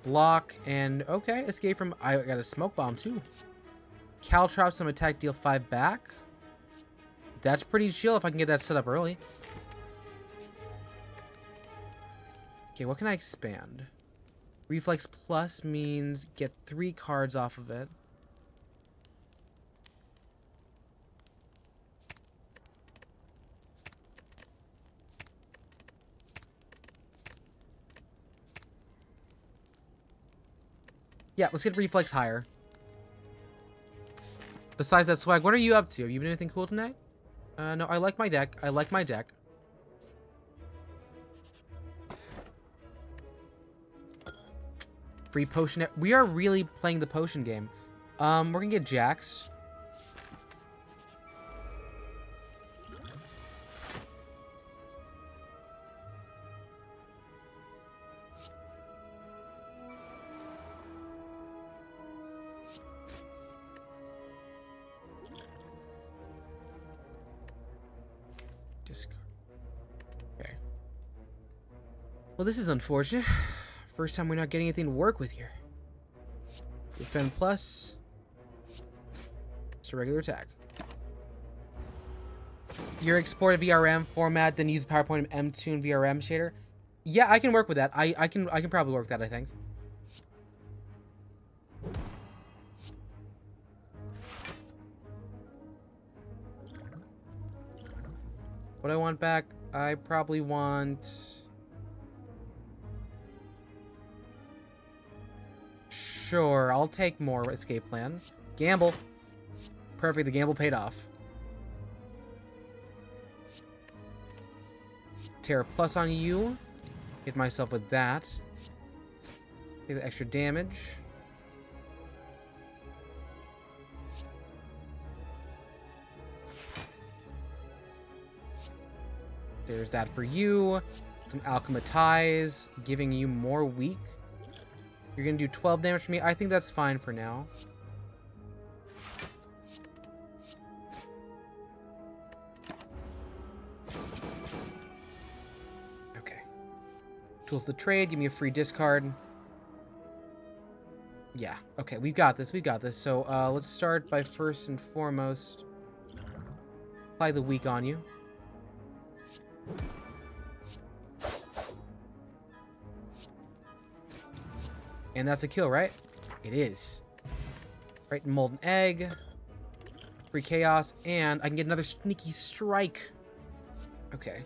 Block and okay, escape from. I got a smoke bomb too. Caltrop some attack, deal 5 back. That's pretty chill if I can get that set up early. Okay, what can I expand? Reflex plus means get 3 cards off of it. Yeah, let's get reflex higher. Besides that, swag, what are you up to? Have you been anything cool tonight? No, I like my deck. I like my deck. Free potion. We are really playing the potion game. We're gonna get Jax. Okay. Well, this is unfortunate. First time we're not getting anything to work with here. Defend plus. Just a regular attack. Your export a VRM format, then use PowerPoint M2 VRM shader. Yeah, I can work with that. I can probably work that, I think. What I want back, I probably want... Sure, I'll take more escape plan. Gamble. Perfect, the gamble paid off. Terra plus on you. Hit myself with that. Take the extra damage. There's that for you. Some Alchematize, giving you more weak. You're gonna do 12 damage to me. I think that's fine for now. Okay. Tools of the trade. Give me a free discard. Yeah. Okay, we've got this. We've got this. So let's start by first and foremost apply the weak on you. And that's a kill, right? It is. Right, molten egg. Free chaos. And I can get another sneaky strike. Okay.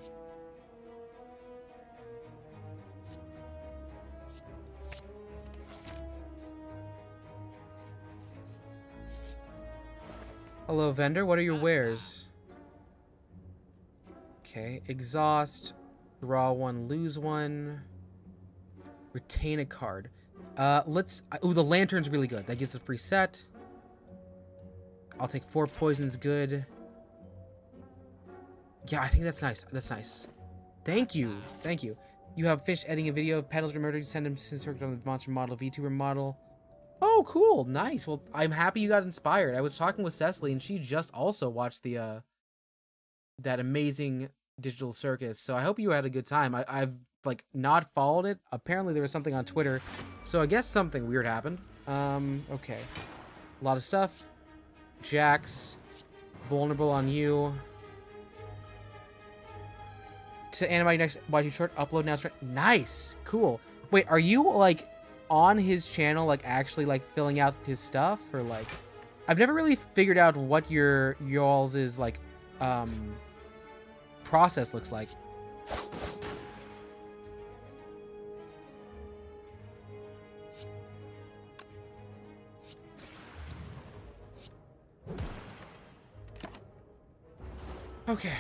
Hello, vendor. What are your wares? Okay. Exhaust. Draw one, lose one. Retain a card. Let's... Ooh, the lantern's really good. That gives a free set. I'll take 4 poisons, good. Yeah, I think that's nice. That's nice. Thank you. Thank you. You have finished editing a video of Pedals Murdered. Send him since worked on the monster model, VTuber model. Oh, cool. Nice. Well, I'm happy you got inspired. I was talking with Cecily, and she just also watched the, that amazing digital circus. So I hope you had a good time. I've like not followed it. Apparently there was something on Twitter, so I guess something weird happened. Okay, a lot of stuff. Jax, vulnerable on you. To animate next YT short, upload now. Nice, cool. Wait, are you like on his channel, like actually like filling out his stuff, or like? I've never really figured out what y'all's is like process looks like. Okay.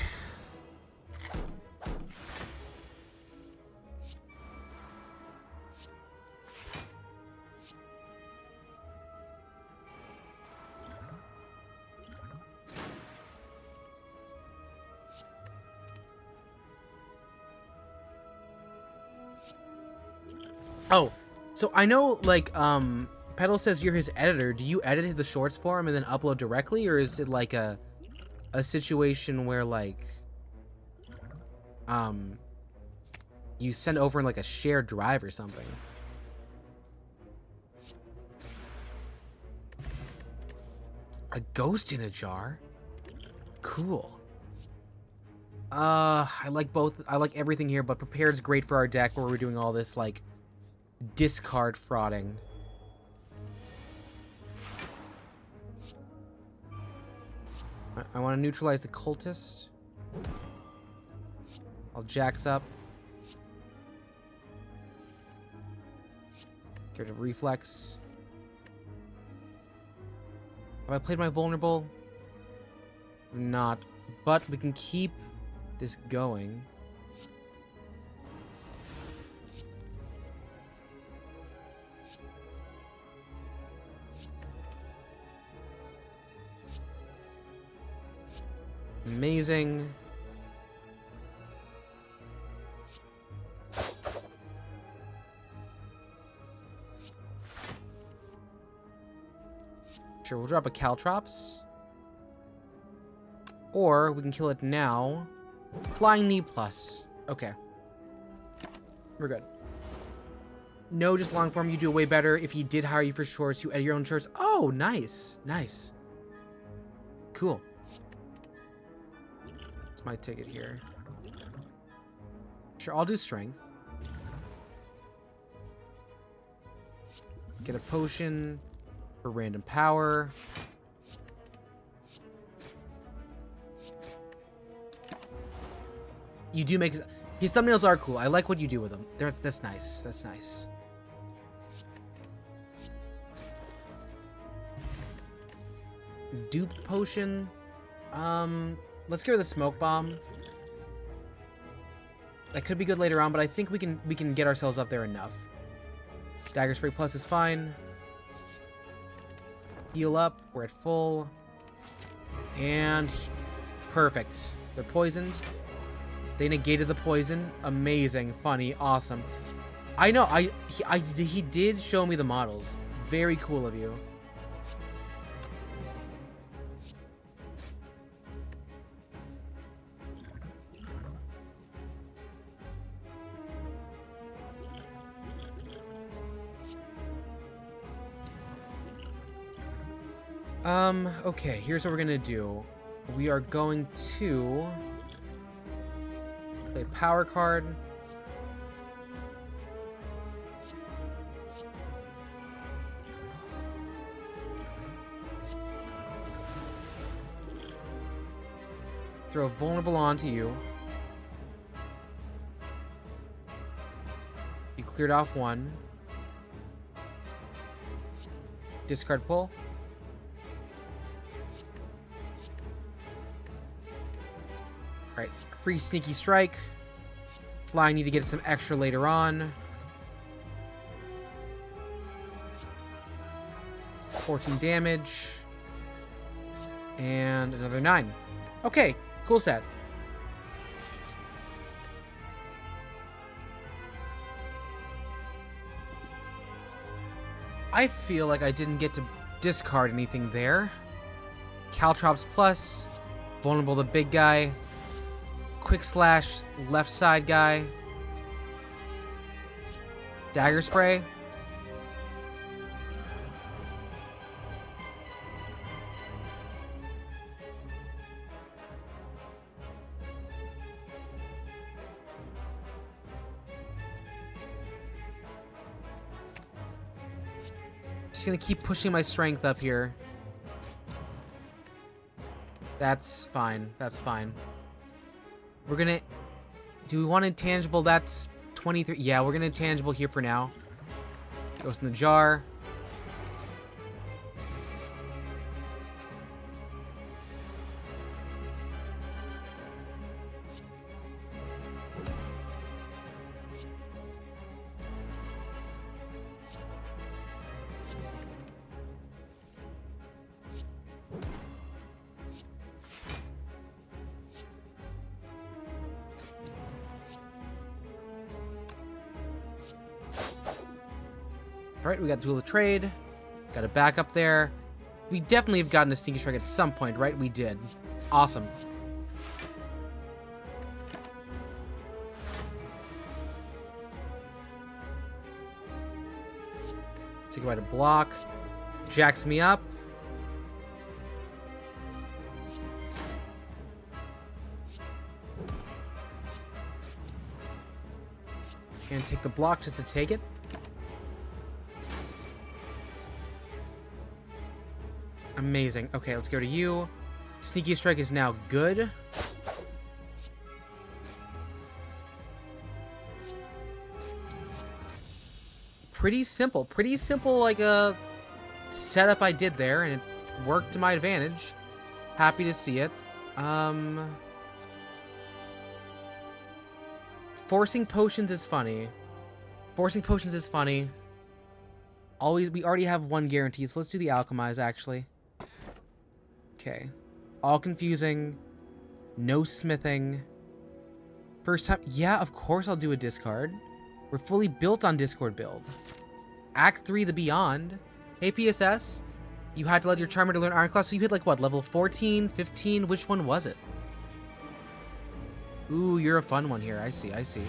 Oh, so I know, like, Pedal says you're his editor. Do you edit the shorts for him and then upload directly, or is it like a situation where, like, you send over in like a shared drive or something? A ghost in a jar? Cool. I like both. I like everything here, but prepared's great for our deck where we're doing all this, like, discard frauding. I want to neutralize the cultist. I'll Jax up. Get rid of reflex. Have I played my vulnerable? Not. But we can keep this going. Amazing. Sure, we'll drop a Caltrops. Or we can kill it now. Flying Knee plus. Okay. We're good. No, just long form, you do way better. If he did hire you for shorts, you edit your own shorts. Oh, nice. Nice. Cool. That's my ticket here. Sure, I'll do strength. Get a potion for random power. You do make his thumbnails are cool. I like what you do with them. That's nice. That's nice. Dupe potion. Let's get rid of the smoke bomb. That could be good later on, but I think we can get ourselves up there enough. Dagger spray plus is fine. Heal up. We're at full. And perfect. They're poisoned. They negated the poison. Amazing. Funny. Awesome. I know. He did show me the models. Very cool of you. Okay, here's what we're gonna do. We are going to play power card. Throw vulnerable onto you. You cleared off one. Discard pull. Alright, free sneaky strike. Flying need to get some extra later on. 14 damage. And another 9. Okay, cool set. I feel like I didn't get to discard anything there. Caltrops plus. Vulnerable the big guy. Quick slash, left side guy. Dagger spray. Just gonna keep pushing my strength up here. That's fine. That's fine. We're gonna... Do we want intangible? That's 23. Yeah, we're gonna intangible here for now. Goes in the jar. Alright, we got Duel of Trade. Got a backup there. We definitely have gotten a Sneaky Strike at some point, right? We did. Awesome. Take away to block. Jacks me up. And take the block just to take it. Amazing. Okay, let's go to you. Sneaky Strike is now good. Pretty simple. Pretty simple, like a setup I did there, and it worked to my advantage. Happy to see it. Forcing potions is funny. Forcing potions is funny. We already have one guarantee, so let's do the alchemize, actually. Okay. All confusing. No smithing. First time. Yeah, of course I'll do a discard. We're fully built on Discord build. Act 3, the Beyond. Hey, PSS. You had to let your Charmer to learn Ironclaw, so you hit like what, level 14, 15? Which one was it? Ooh, you're a fun one here. I see, I see.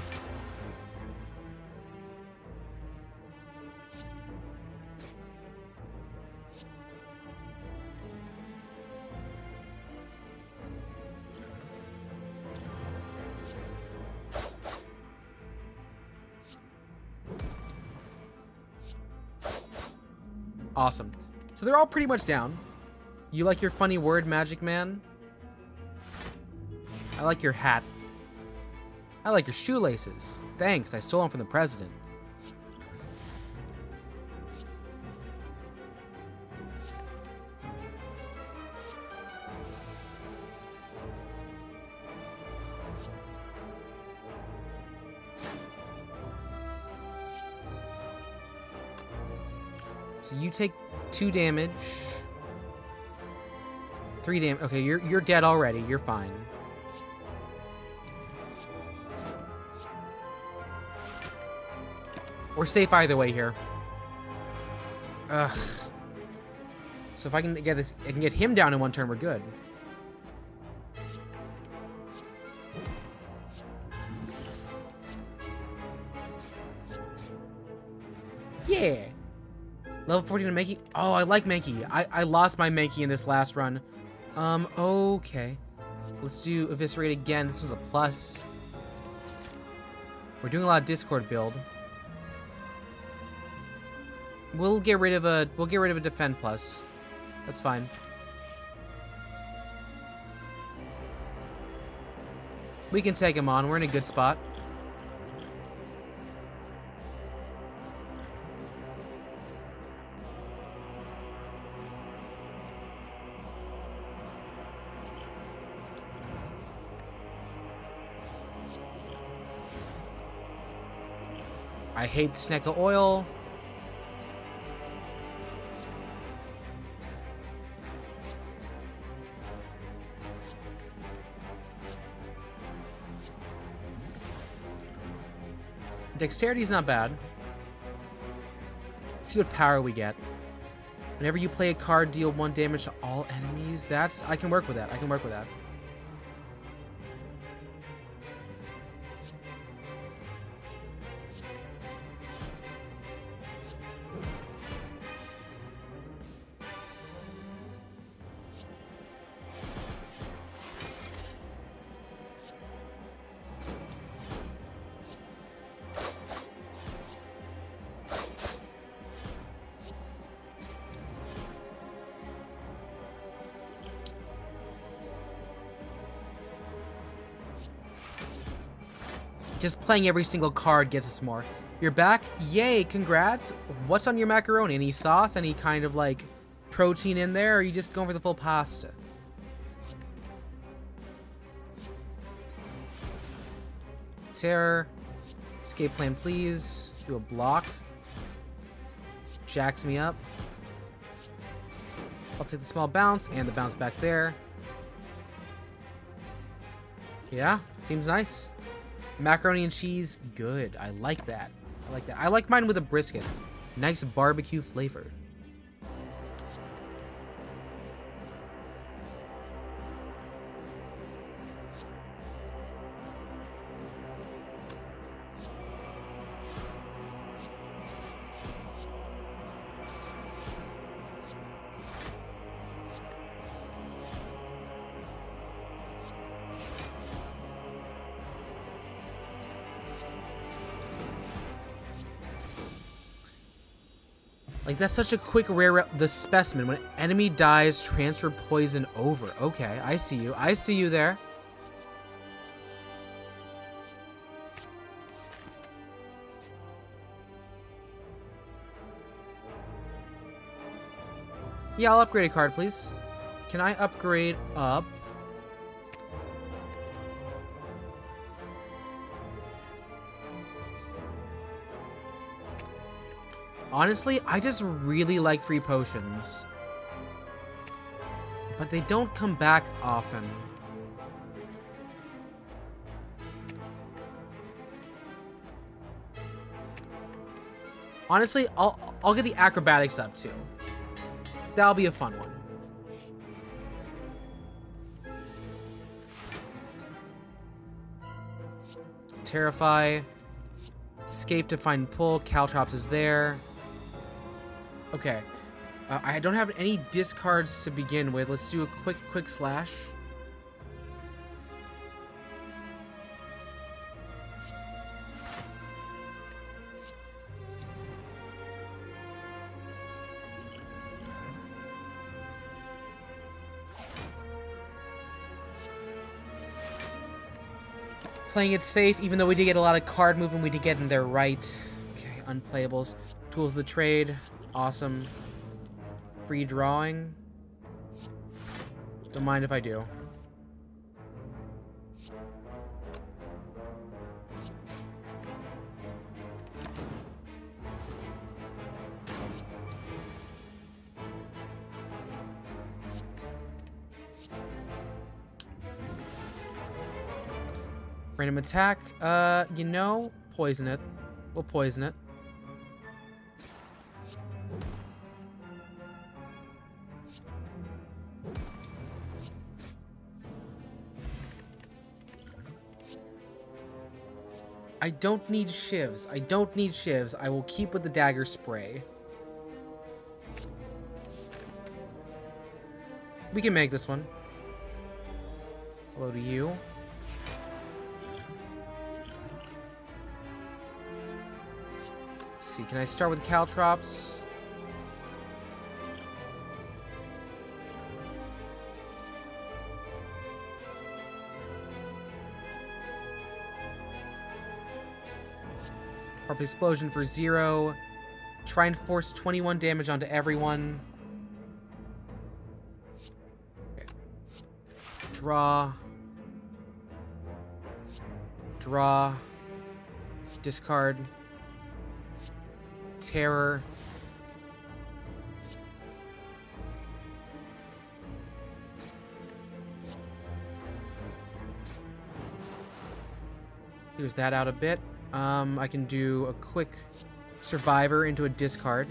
Awesome. So they're all pretty much down. You like your funny word, Magic Man? I like your hat. I like your shoelaces. Thanks, I stole them from the president. So you take 2 damage. 3 damage. Okay, you're dead already. You're fine. We're safe either way here. Ugh. So if I can get this, I can get him down in one turn, we're good. Yeah. Level 14 to Mankey. Oh, I like Mankey. I lost my Mankey in this last run. Okay. Let's do Eviscerate again. This was a plus. We're doing a lot of Discord build. We'll get rid of a Defend plus. That's fine. We can take him on. We're in a good spot. I hate Sneeko Oil. Dexterity's not bad. Let's see what power we get. Whenever you play a card, deal 1 damage to all enemies. I can work with that. I can work with that. Just playing every single card gets us more. You're back? Yay, congrats. What's on your macaroni? Any sauce? Any kind of, like, protein in there? Or are you just going for the full pasta? Terror. Escape plan, please. Do a block. Jacks me up. I'll take the small bounce and the bounce back there. Yeah, seems nice. Macaroni and cheese, good. I like that. I like that. I like mine with a brisket. Nice barbecue flavor. Like, that's such a quick rare... The specimen. When an enemy dies, transfer poison over. Okay, I see you. I see you there. Yeah, I'll upgrade a card, please. Can I upgrade up? Honestly, I just really like free potions. But they don't come back often. Honestly, I'll get the acrobatics up too. That'll be a fun one. Terrify. Escape to find pull. Caltrops is there. Okay. I don't have any discards to begin with. Let's do a quick slash. Playing it safe, even though we did get a lot of card movement, we did get in there right. Okay, unplayables. Tools of the trade. Awesome. Free drawing. Don't mind if I do. Random attack. You know, poison it. We'll poison it. I don't need shivs. I don't need shivs. I will keep with the dagger spray. We can make this one. Hello to you. Let's see, can I start with caltrops? Harp explosion for 0. Try and force 21 damage onto everyone. Okay. Draw. Draw. Discard. Terror. Here's that out a bit. I can do a quick survivor into a discard.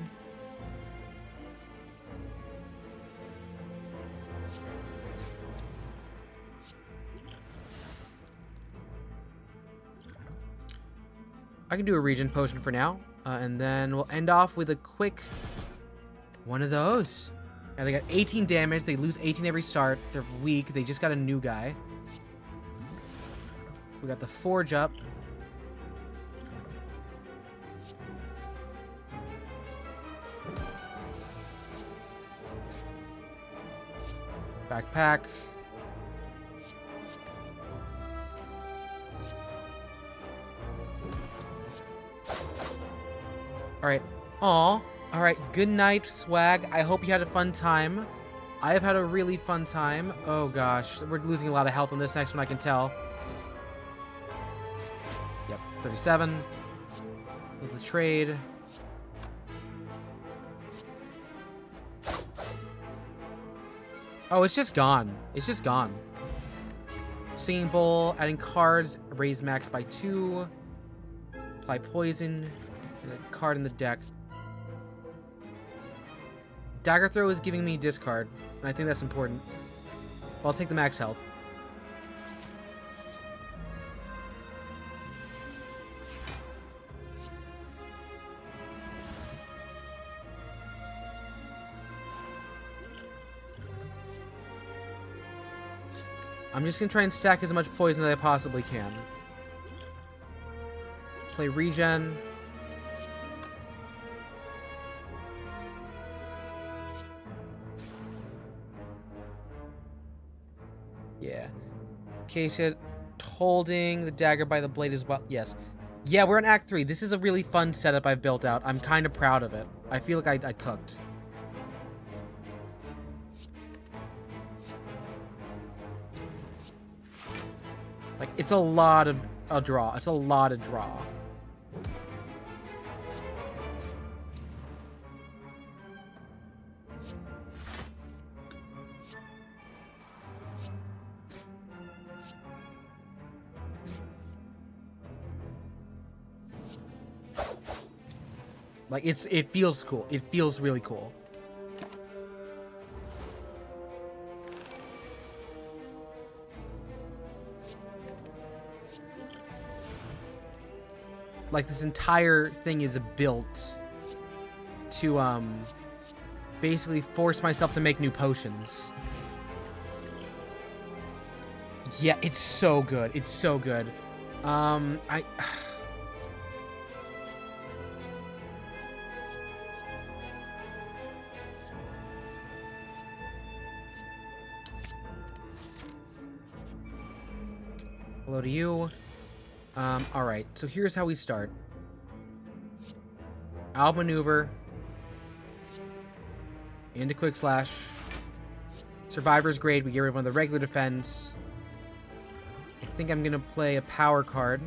I can do a regen potion for now, and then we'll end off with a quick one of those. Yeah, they got 18 damage. They lose 18 every start. They're weak. They just got a new guy. We got the Forge up. Backpack. Alright. Aw. Alright, good night, swag. I hope you had a fun time. I have had a really fun time. Oh gosh, we're losing a lot of health on this next one, I can tell. Yep, 37. Was the trade. Oh, it's just gone. It's just gone. Singing Bowl, adding cards, raise max by 2. Apply poison. And a card in the deck. Dagger Throw is giving me discard, and I think that's important. I'll take the max health. I'm just gonna try and stack as much poison as I possibly can. Play regen. Yeah. Acacia holding the dagger by the blade as well. Yes. Yeah, we're in Act 3. This is a really fun setup I've built out. I'm kind of proud of it. I feel like I cooked. Like, it's a lot of a draw. It's a lot of draw. Like, it feels cool. It feels really cool. Like, this entire thing is built to, basically force myself to make new potions. Yeah, it's so good. It's so good. Hello to you. Alright, so here's how we start. Outmaneuver. Into Quick Slash. Survivor's Grade, we get rid of one of the regular defense. I think I'm gonna play a power card.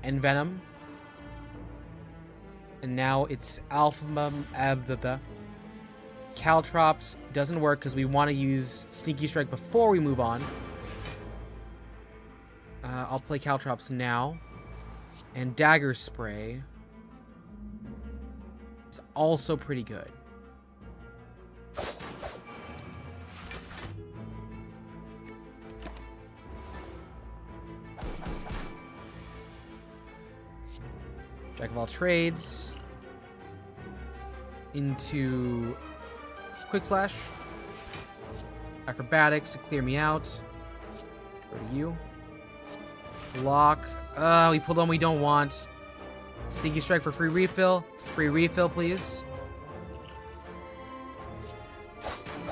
Envenom. And now it's Alpha Caltrops doesn't work because we want to use Sneaky Strike before we move on. I'll play Caltrops now. And Dagger Spray is also pretty good. Jack of all trades. Into quick slash. Acrobatics to clear me out. Go to you. Block. Oh, we pulled one we don't want. Sneaky strike for free refill. Free refill, please.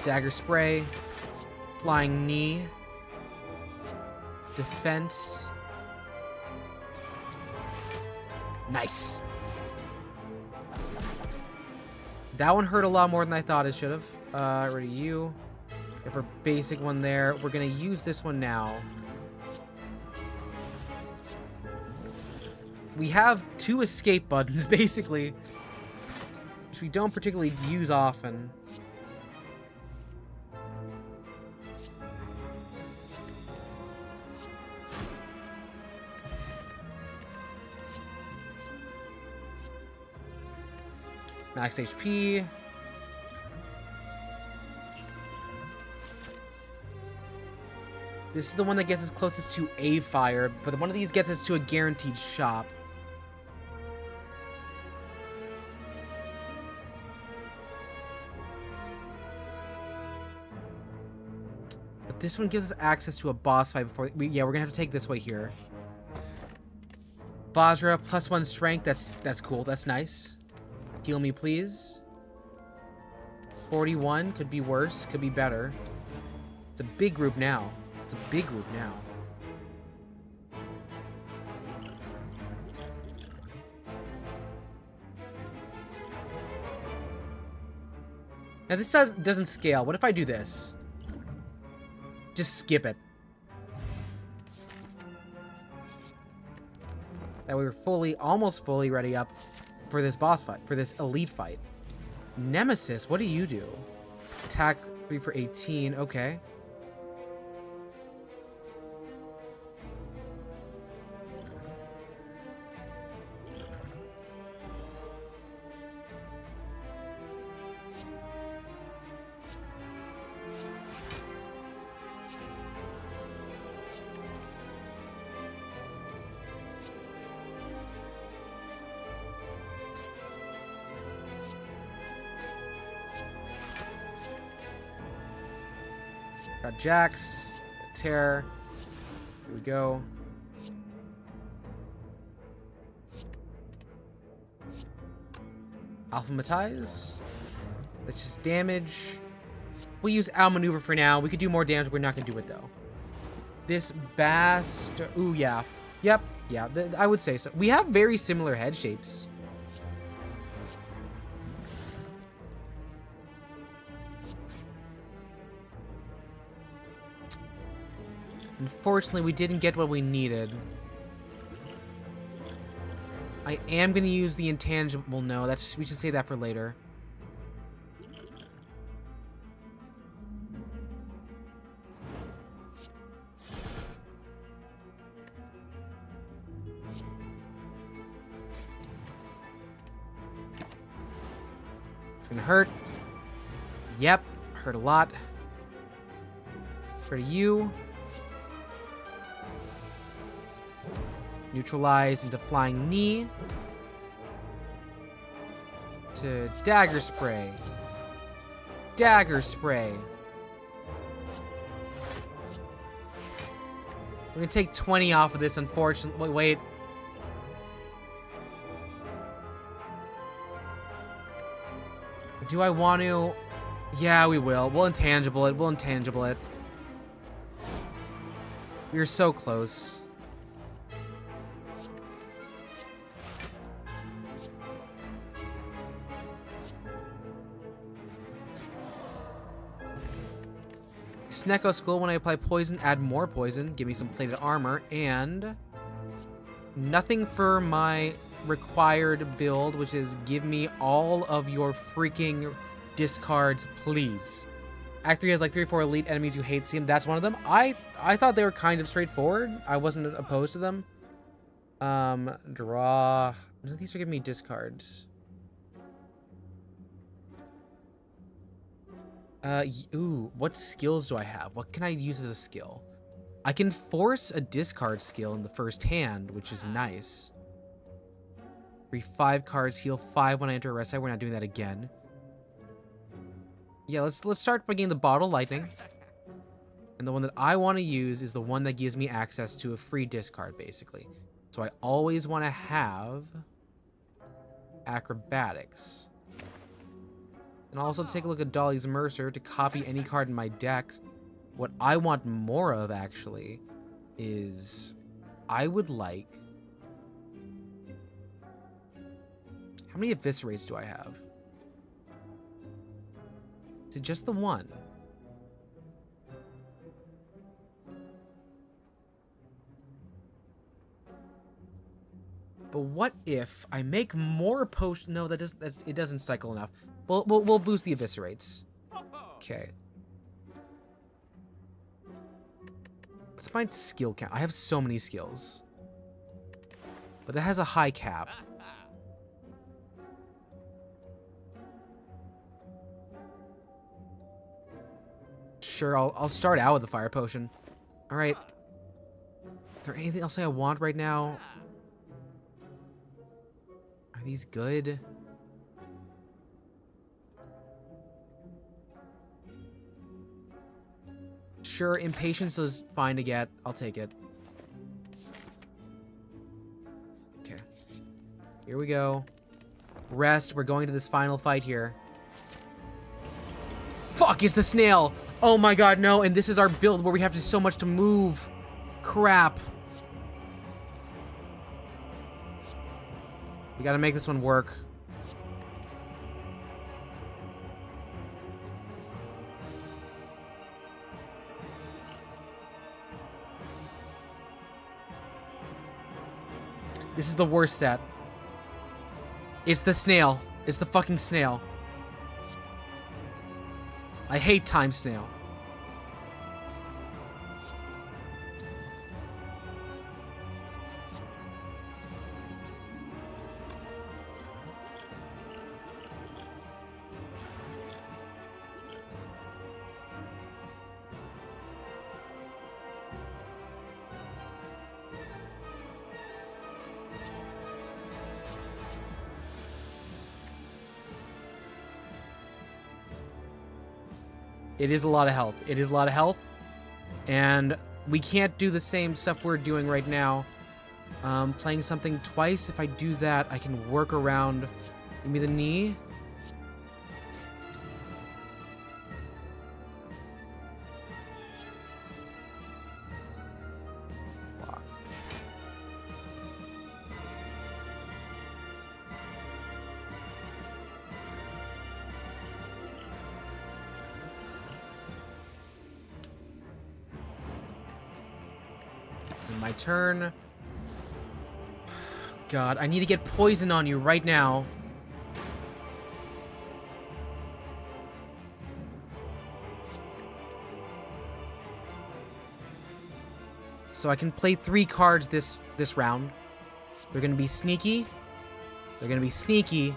Dagger spray. Flying knee. Defense. Nice. That one hurt a lot more than I thought it should have. Ready you. Have our basic one there. We're gonna use this one now. We have 2 escape buttons, basically, which we don't particularly use often. Max HP. This is the one that gets us closest to a fire, but one of these gets us to a guaranteed shop. But this one gives us access to a boss fight before yeah, we're gonna have to take this way here. Vajra +1 strength, that's cool, that's nice. Heal me, please. 41, could be worse, could be better. It's a big group now. It's a big group now. Now this doesn't scale. What if I do this? Just skip it. That we were almost fully ready up for this boss fight, for this elite fight. Nemesis, what do you do? Attack 3 for 18, okay. Got Jax, Terror. Here we go. Alphamatize. That's just damage. We'll use outmaneuver for now. We could do more damage. We're not gonna do it though. This bastard. Ooh, yeah. Yep. Yeah. I would say so. We have very similar head shapes. Unfortunately, we didn't get what we needed. I am going to use the intangible. No, we should save that for later. It's going to hurt. Yep, hurt a lot. For you. Neutralize into flying knee. To dagger spray. Dagger spray. We're gonna take 20 off of this, unfortunately. Wait. Do I want to? Yeah, we will. We'll intangible it. We'll intangible it. We are so close. Snecko Skull, when I apply poison, add more poison. Give me some plated armor. And nothing for my required build, which is give me all of your freaking discards, please. Act 3 has like 3 or 4 elite enemies you hate. See them? That's one of them. I thought they were kind of straightforward. I wasn't opposed to them. Draw. None of these are giving me discards. Ooh, what skills do I have? What can I use as a skill? I can force a discard skill in the first hand, which is nice. Free 5 cards, heal 5 when I enter a rest site. We're not doing that again. Yeah, let's start by getting the bottle lightning. And the one that I want to use is the one that gives me access to a free discard, basically. So I always want to have acrobatics. And I'll also take a look at Dolly's Mercer to copy any card in my deck. What I want more of, actually, is I would like... How many Eviscerates do I have? Is it just the one? But what if I make more potion? No, it doesn't cycle enough. We'll boost the Eviscerates. Okay. What's my skill count? I have so many skills. But that has a high cap. Sure, I'll start out with the fire potion. All right. Is there anything else I want right now? Are these good? Sure, impatience is fine to get. I'll take it. Okay. Here we go. Rest. We're going to this final fight here. Fuck, it's the snail! Oh my god, no. And this is our build where we have so much to move. Crap. We gotta make this one work. This is the worst set. It's the snail. It's the fucking snail. I hate time snail. It is a lot of health. It is a lot of health. And we can't do the same stuff we're doing right now. Playing something twice. If I do that, I can work around. Give me the knee. Block. My turn. God, I need to get poison on you right now. So I can play 3 cards this round. They're gonna be sneaky. They're gonna be sneaky.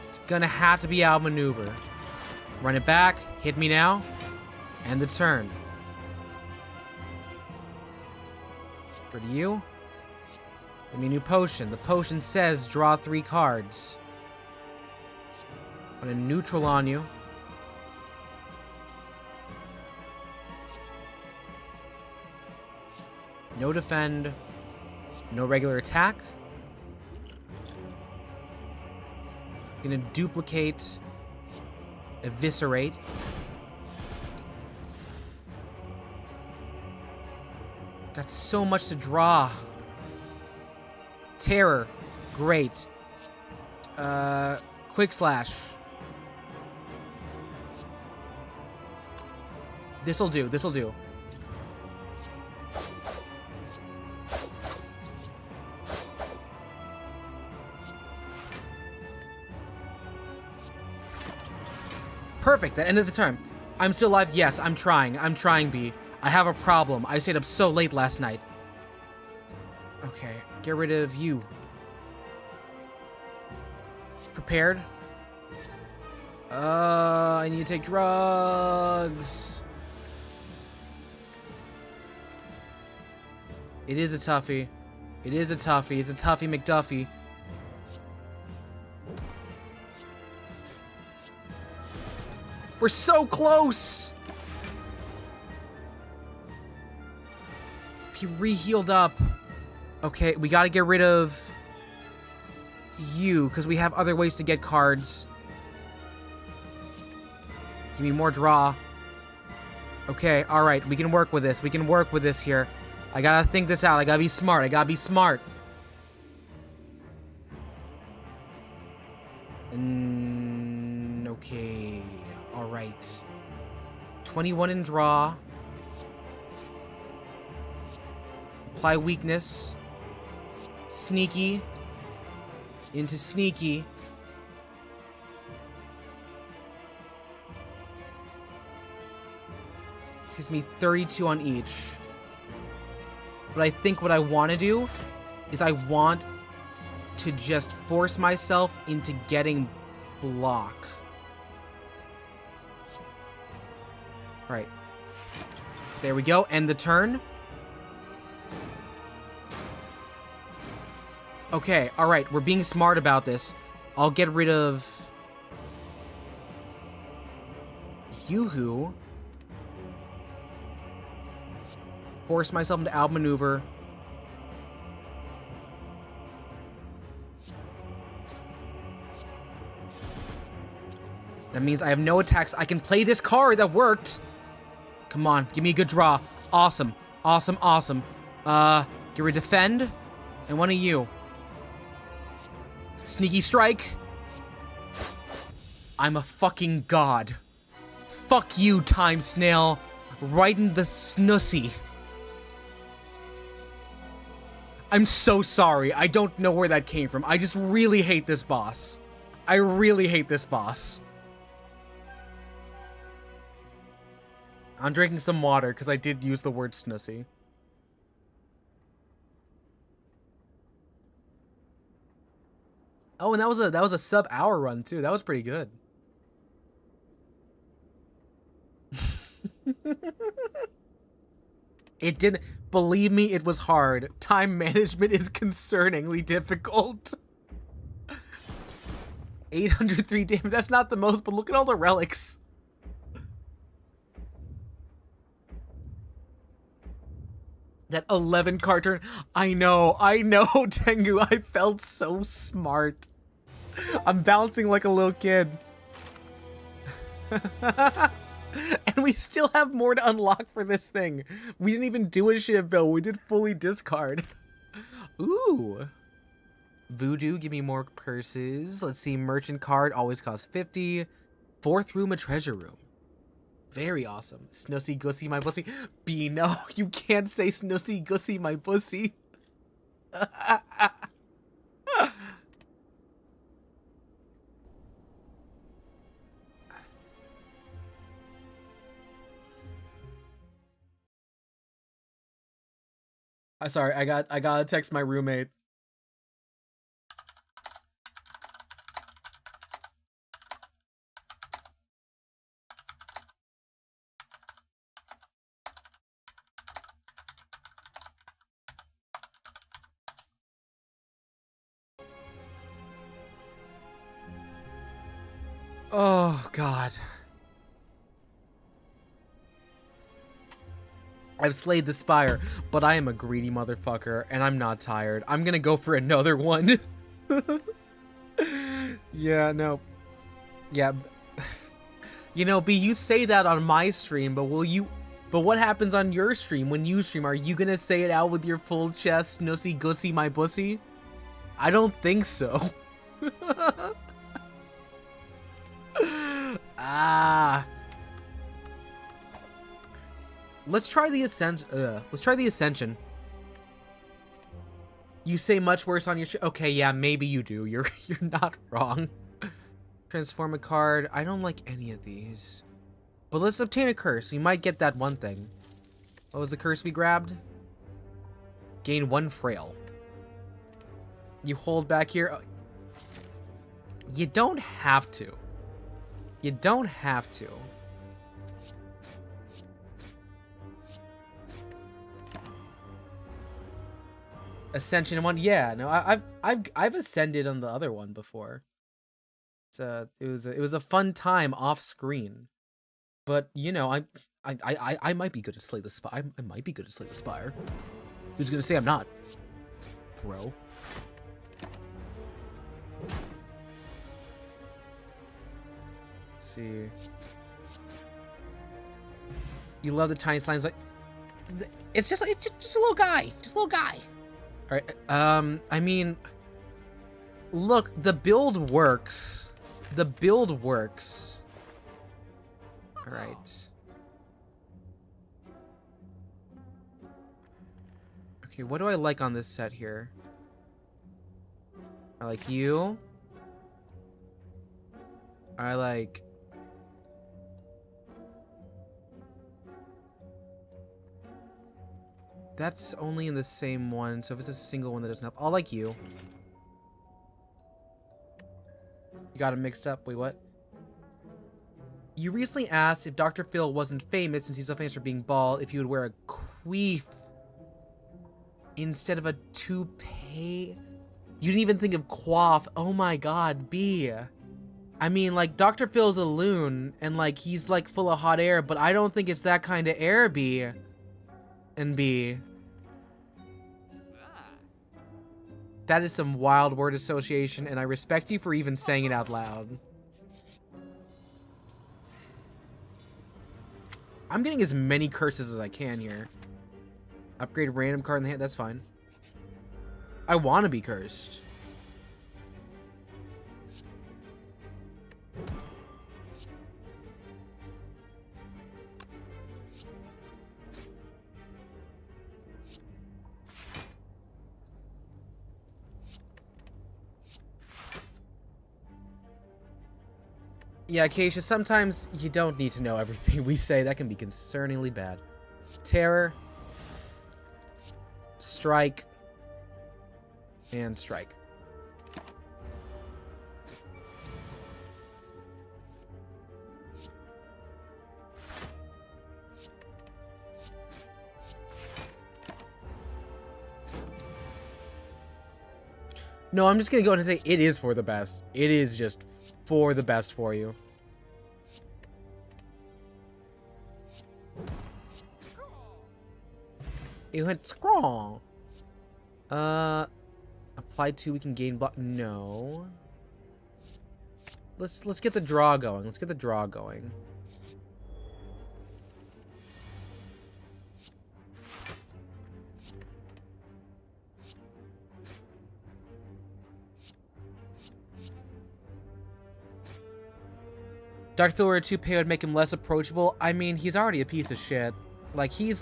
It's gonna have to be outmaneuver. Run it back. Hit me now. End the turn. For you. Give me a new potion. The potion says draw 3 cards. I'm gonna neutral on you. No defend. No regular attack. Gonna duplicate. Eviscerate. Got so much to draw. Terror. Great. Quick slash. This'll do. This'll do. Perfect. That ended the turn. I'm still alive. Yes, I'm trying. I'm trying, B. I have a problem. I stayed up so late last night. Okay, get rid of you. Prepared? I need to take drugs. It is a toughie. It is a toughie. It's a toughie McDuffie. We're so close! He re-healed up. Okay, we gotta get rid of you, because we have other ways to get cards. Give me more draw. Okay, alright, we can work with this. We can work with this here. I gotta think this out. I gotta be smart. I gotta be smart. Okay. Alright. 21 in draw. Apply weakness. Sneaky. Into sneaky. Excuse me, 32 on each. But I think what I want to do is I want to just force myself into getting block. Right. There we go. End the turn. Okay, alright. We're being smart about this. I'll get rid of Yoo-hoo. Force myself into outmaneuver. That means I have no attacks. I can play this card. That worked. Come on, give me a good draw. Awesome, awesome, awesome. Get rid of defend, and one of you. Sneaky strike. I'm a fucking god. Fuck you, time snail. Right in the snussy. I'm so sorry. I don't know where that came from. I just really hate this boss. I really hate this boss. I'm drinking some water because I did use the word snussy. Oh, and that was a sub-hour run too. That was pretty good. It didn't. Believe me, it was hard. Time management is concerningly difficult. 803 damage. That's not the most, but look at all the relics. That 11 card turn. I know, Tengu. I felt so smart. I'm bouncing like a little kid. And we still have more to unlock for this thing. We didn't even do a shiv build. We did fully discard. Ooh. Voodoo, give me more purses. Let's see. Merchant card always costs 50. Fourth room, a treasure room. Very awesome. Snussy gussy my pussy. B, no. You can't say snussy gussy my pussy. Sorry, I gotta text my roommate. Oh, God. I've slayed the Spire, but I am a greedy motherfucker, and I'm not tired. I'm gonna go for another one. Yeah, no. Yeah. You know, B, you say that on my stream, but what happens on your stream when you stream? Are you gonna say it out with your full chest, Nussy Gussy my pussy? I don't think so. Ah. Let's try the Ascension. You say much worse on your okay, yeah, maybe you do. You're not wrong. Transform a card. I don't like any of these. But let's obtain a curse. We might get that one thing. What was the curse we grabbed? Gain 1 frail. You hold back here. You don't have to. You don't have to. Ascension one? Yeah, no, I've ascended on the other one before. It was a fun time off screen. But you know, I might be good at Slay the Spire. I might be good at Slay the Spire. Who's gonna say I'm not, bro? Let's see. You love the tiny slimes, like it's just a little guy, just a little guy. All right. I mean, look, the build works. The build works. All right. Okay, what do I like on this set here? I like you. I like... That's only in the same one, so if it's a single one that doesn't help, I'll like you. You got it mixed up. Wait, what? You recently asked if Dr. Phil wasn't famous, since he's so famous for being bald, if he would wear a queef instead of a toupee. You didn't even think of quaff. Oh my god, B. I mean, like, Dr. Phil's a loon, and, like, he's, like, full of hot air, but I don't think it's that kind of air, B. And B. That is some wild word association, and I respect you for even saying it out loud. I'm getting as many curses as I can here. Upgrade random card in the hand, that's fine. I want to be cursed. Yeah, Keisha, sometimes you don't need to know everything we say. That can be concerningly bad. Terror. Strike. And strike. No, I'm just gonna go ahead and say it is for the best. It is just for the best for you. You went scrawl. Apply 2, we can gain block. No. Let's get the draw going. Let's get the draw going. Dr. Phil were a toupee would make him less approachable. I mean, he's already a piece of shit. Like, he's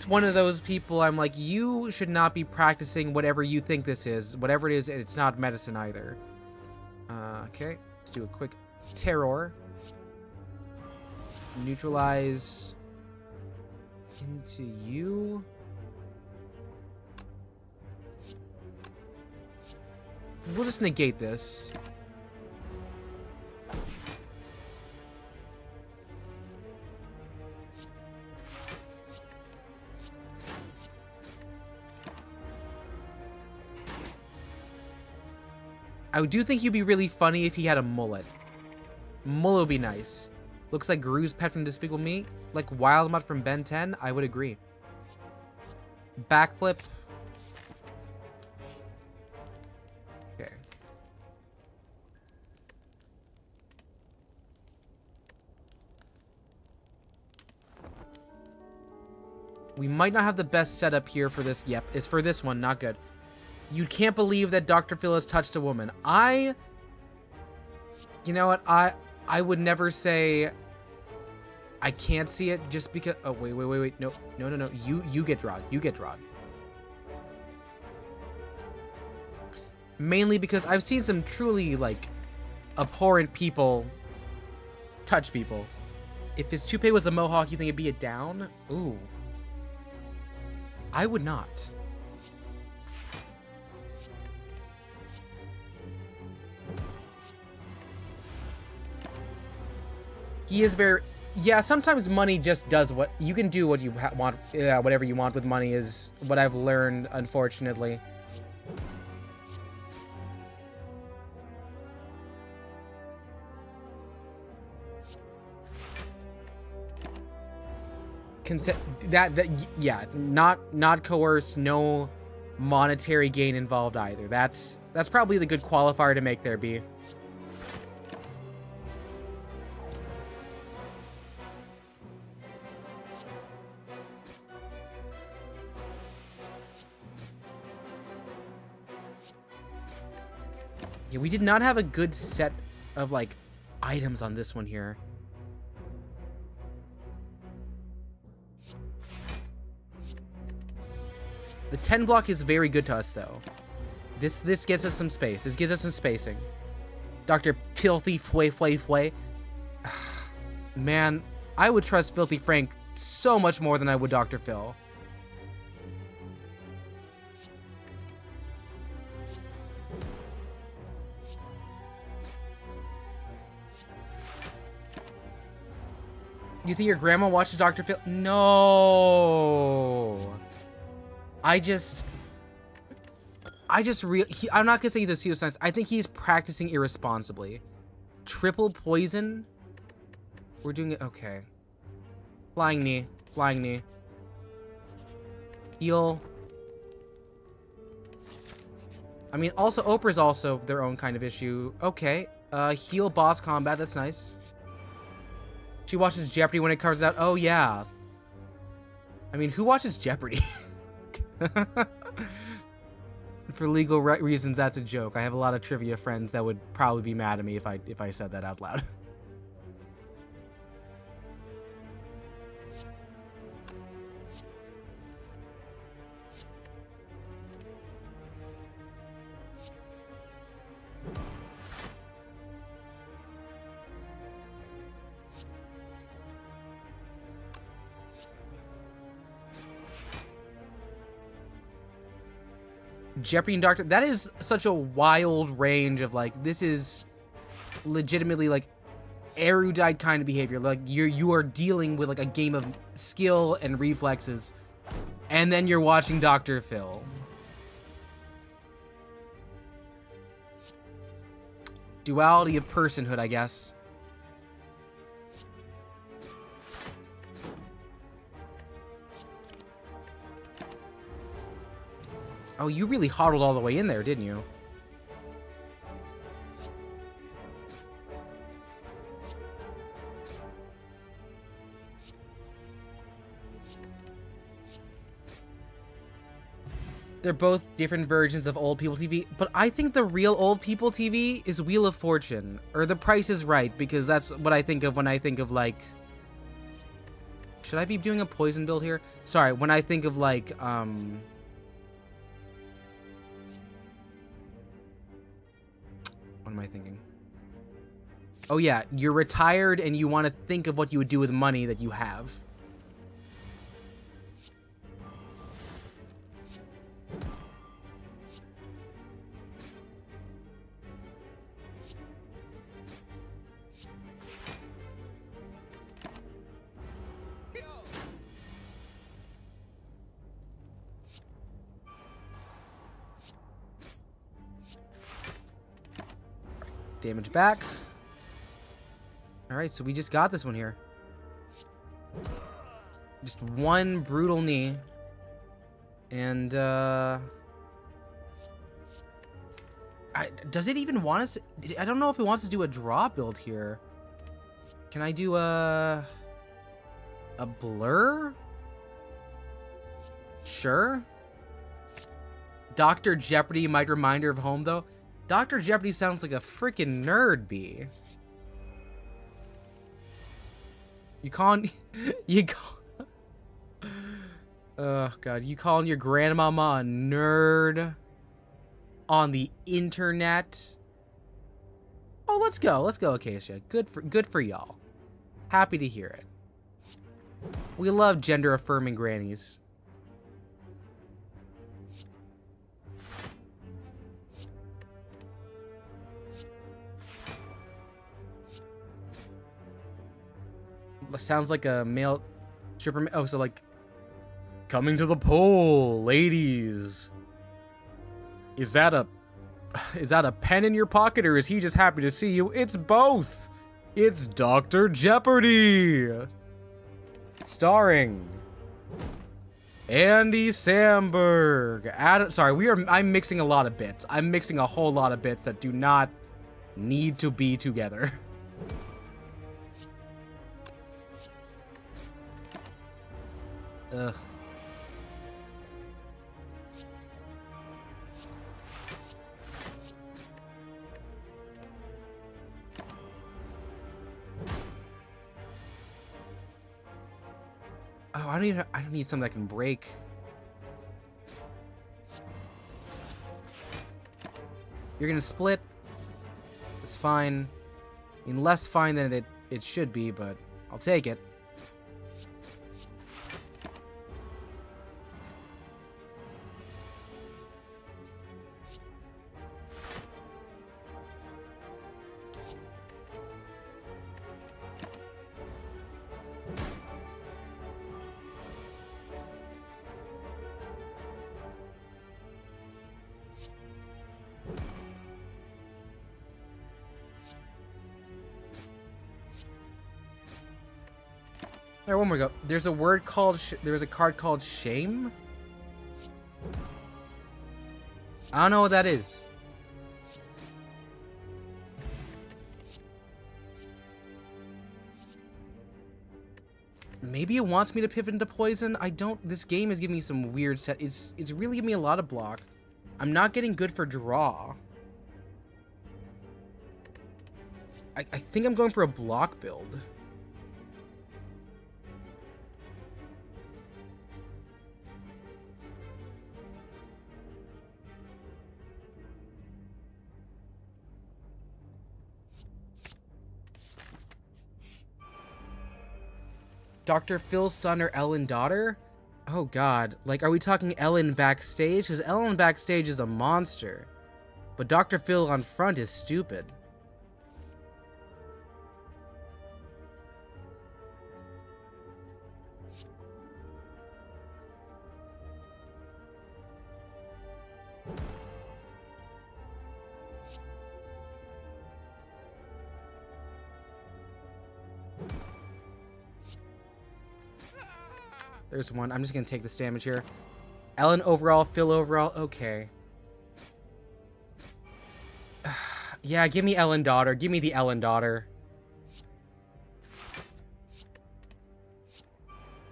one of those people I'm like, you should not be practicing whatever you think this is. Whatever it is, it's not medicine either. Okay, let's do a quick terror. Neutralize into you. We'll just negate this. I do think he'd be really funny if he had a mullet. Mullet would be nice. Looks like Gru's pet from Despicable Me. Like Wildmutt from Ben 10. I would agree. Backflip. Okay. We might not have the best setup here for this. Yep, it's for this one. Not good. You can't believe that Dr. Phil has touched a woman. You know what? I would never say I can't see it just because. Oh, wait. No. You get drawed. You get drawed. Mainly because I've seen some truly, like, abhorrent people touch people. If his toupee was a mohawk, you think it'd be a down? Ooh. I would not. He is very... Yeah, sometimes money just does what you can do. What you want, whatever you want with money is what I've learned, unfortunately. Yeah, not coerce, no monetary gain involved either. That's probably the good qualifier to make there, B. Yeah, we did not have a good set of, like, items on this one here. The 10 block is very good to us, though. This gets us some space. This gives us some spacing. Dr. Filthy Fway. Man, I would trust Filthy Frank so much more than I would Dr. Phil. You think your grandma watches Dr. Phil? No. I'm not gonna say he's a pseudoscientist. I think he's practicing irresponsibly. Triple poison? We're doing it, okay. Flying knee. Heal. I mean, also, Oprah's also their own kind of issue. Okay. Heal boss combat, that's nice. She watches Jeopardy when it comes out. Oh, yeah. I mean, who watches Jeopardy? For legal reasons, that's a joke. I have a lot of trivia friends that would probably be mad at me if I said that out loud. Jeopardy and Doctor, that is such a wild range of, like, this is legitimately, like, erudite kind of behavior. Like, you are dealing with, like, a game of skill and reflexes, and then you're watching Dr. Phil. Duality of personhood, I guess. Oh, you really hodled all the way in there, didn't you? They're both different versions of Old People TV, but I think the real Old People TV is Wheel of Fortune, or The Price is Right, because that's what I think of when I think of, like... Should I be doing a poison build here? Sorry, when I think of, like, What am I thinking? Oh yeah, you're retired and you want to think of what you would do with money that you have. Damage back. Alright, so we just got this one here. Just one brutal knee. And, does it even want us... I don't know if it wants to do a draw build here. Can I do a blur? Sure. Dr. Jeopardy might remind her of home, though. Dr. Jeopardy sounds like a freaking nerd, B. Oh, God. You calling your grandmama a nerd on the internet? Oh, let's go. Let's go, Acacia. Good for y'all. Happy to hear it. We love gender-affirming grannies. sounds like a male stripper. Oh, so like, coming to the pole, ladies. Is that a pen in your pocket, or is he just happy to see you? It's both. It's Dr. Jeopardy, starring Andy Samberg. I'm mixing a lot of bits. I'm mixing a whole lot of bits that do not need to be together. Ugh. Oh, I don't need something that can break. You're gonna split. It's fine. I mean, less fine than it should be, but I'll take it. Alright, one more go. There's a word called there's a card called shame. I don't know what that is. Maybe it wants me to pivot into poison. I don't. This game is giving me some weird set. It's really giving me a lot of block. I'm not getting good for draw. I think I'm going for a block build. Dr. Phil's son or Ellen daughter? Oh god, like, are we talking Ellen backstage? Because Ellen backstage is a monster. But Dr. Phil on front is stupid. There's one. I'm just gonna take this damage here. Ellen overall, Phil overall. Okay. Yeah, give me Ellen daughter. Give me the Ellen daughter.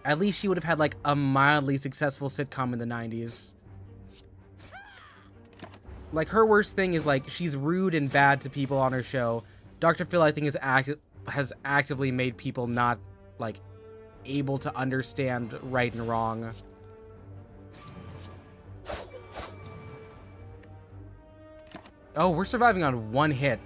At least she would have had like a mildly successful sitcom in the 90s. Like, her worst thing is like she's rude and bad to people on her show. Dr. Phil, I think, has actively made people not like able to understand right and wrong. Oh, we're surviving on one hit.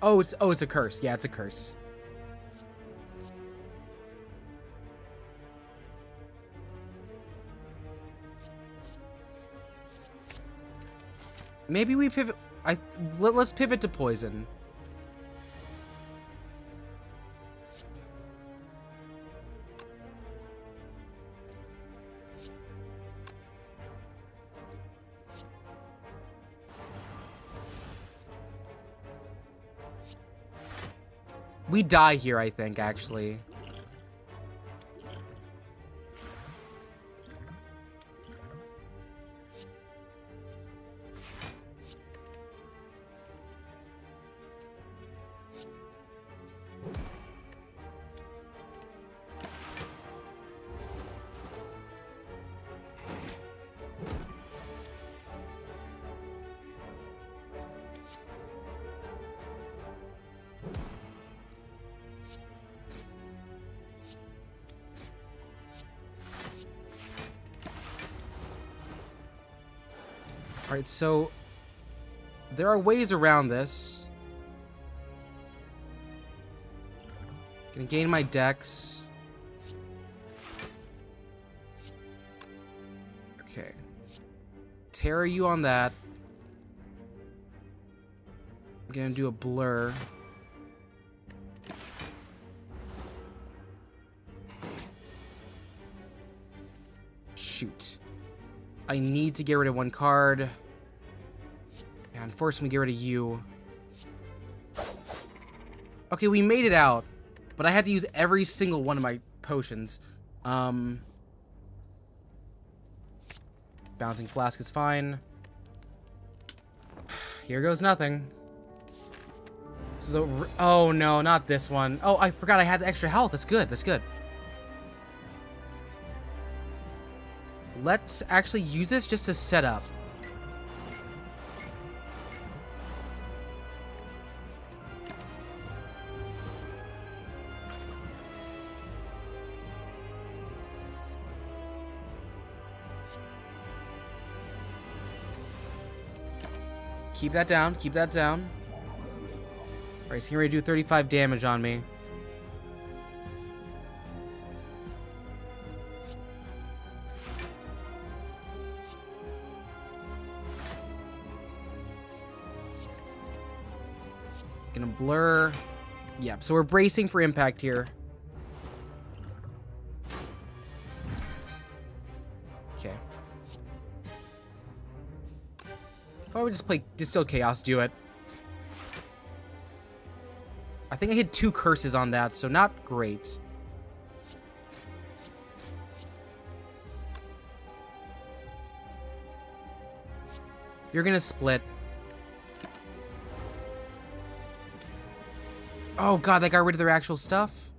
Oh, it's a curse. Yeah, it's a curse. Maybe we pivot. Let's pivot to poison. We die here, I think, actually. Alright, so there are ways around this. Gonna gain my dex. Okay. Terror you on that. I'm gonna do a blur. Shoot. I need to get rid of one card. And force me to get rid of you. Okay, we made it out. But I had to use every single one of my potions. Bouncing Flask is fine. Here goes nothing. This is over. Oh no, not this one. Oh, I forgot I had the extra health. That's good. That's good. Let's actually use this just to set up. Keep that down. Keep that down. Alright, so he's ready to do 35 damage on me. Gonna blur. Yep, so we're bracing for impact here. Okay. Why would we just play Distill Chaos, do it? I think I hit 2 curses on that, so not great. You're gonna split. Oh god, they got rid of their actual stuff?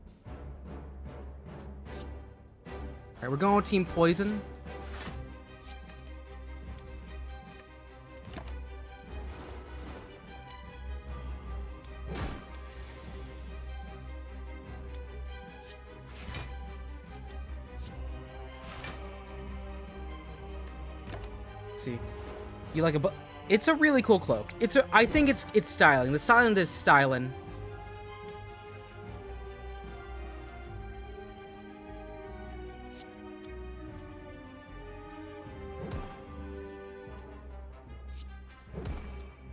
Alright, we're going with Team Poison. See, you like a it's a really cool cloak. I think it's styling. The silent is styling.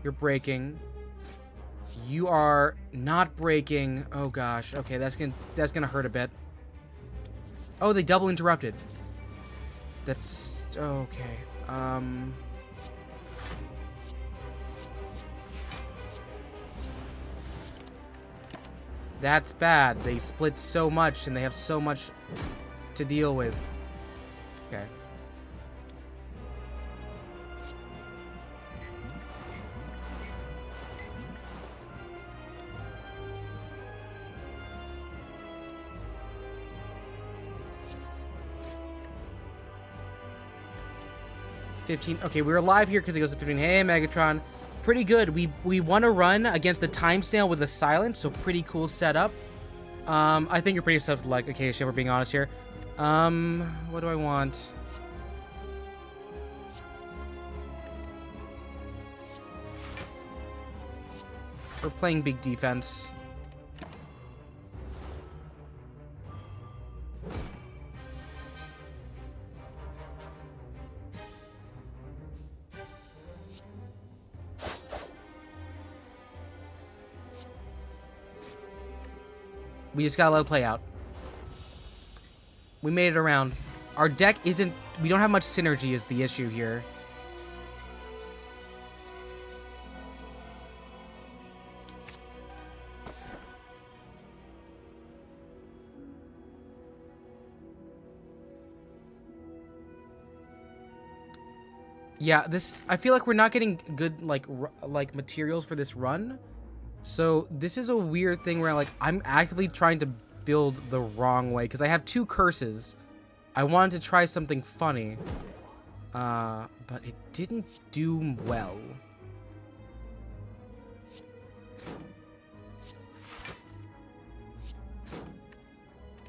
You're breaking. You are not breaking. Oh gosh. Okay, that's gonna hurt a bit. Oh, they double interrupted. That's okay. That's bad. They split so much and they have so much to deal with. Okay. Okay, we were alive here because he goes to 15. Hey, Megatron. Pretty good. We won a run against the time snail with a silence, so pretty cool setup. I think you're pretty set up to like Acacia, we're being honest here. What do I want? We're playing big defense. We just gotta let it play out. We made it around. Our deck isn't... We don't have much synergy is the issue here. Yeah, this... I feel like we're not getting good, like materials for this run. So this is a weird thing where I'm actively trying to build the wrong way because I have 2 curses. I wanted to try something funny, but it didn't do well.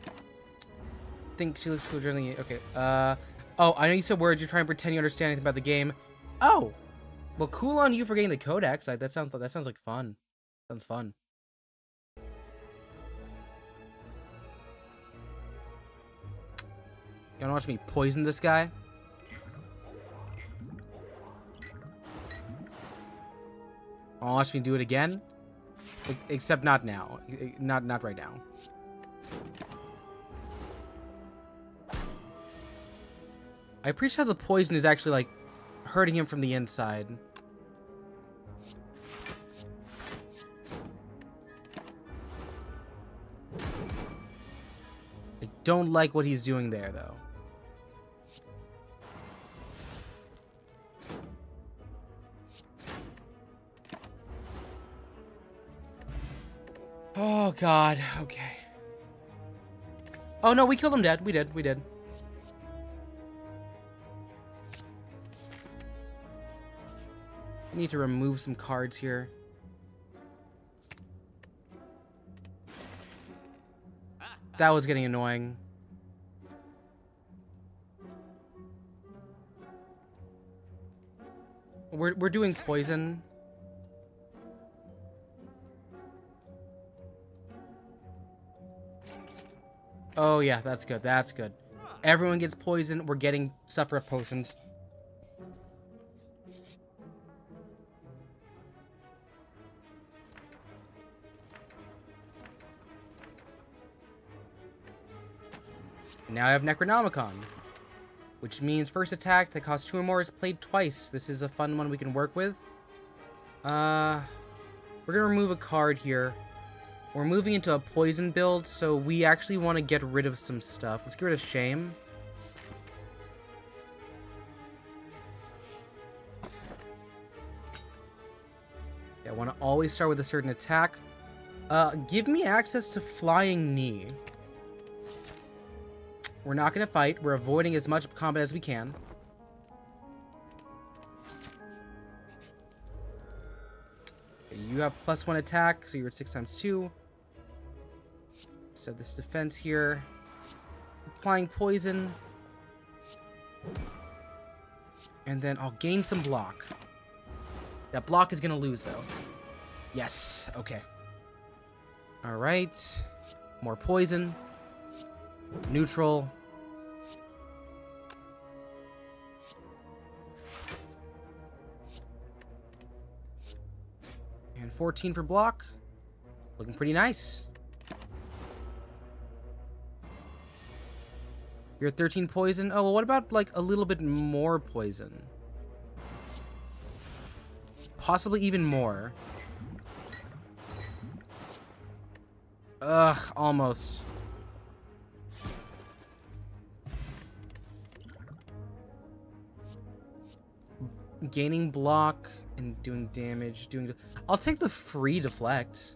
I think she looks cool journaling. Okay. Oh, I know you said words. You're trying to pretend you understand anything about the game. Oh, well, cool on you for getting the codex. That sounds like fun. Sounds fun. You wanna watch me poison this guy? Wanna watch me do it again? Except not now. Not right now. I appreciate how the poison is actually, like, hurting him from the inside. I don't like what he's doing there, though. Oh, God. Okay. Oh, no, we killed him dead. We did. I need to remove some cards here. That was getting annoying. We're doing poison. Oh yeah, that's good. That's good. Everyone gets poison. We're getting suffer potions. Now I have Necronomicon, which means first attack that costs 2 or more is played twice. This is a fun one we can work with. We're gonna remove a card here. We're moving into a poison build, so we actually want to get rid of some stuff. Let's get rid of Shame. Yeah, I want to always start with a certain attack. Give me access to Flying Knee. We're not going to fight. We're avoiding as much combat as we can. Okay, you have +1 attack, so you're at 6 times 2. Set this defense here. Applying poison. And then I'll gain some block. That block is going to lose, though. Yes. Okay. All right. More poison. Neutral. And 14 for block. Looking pretty nice. You're at 13 poison. Oh, well, what about, like, a little bit more poison? Possibly even more. Ugh, almost. Gaining block and doing damage. I'll take the free deflect.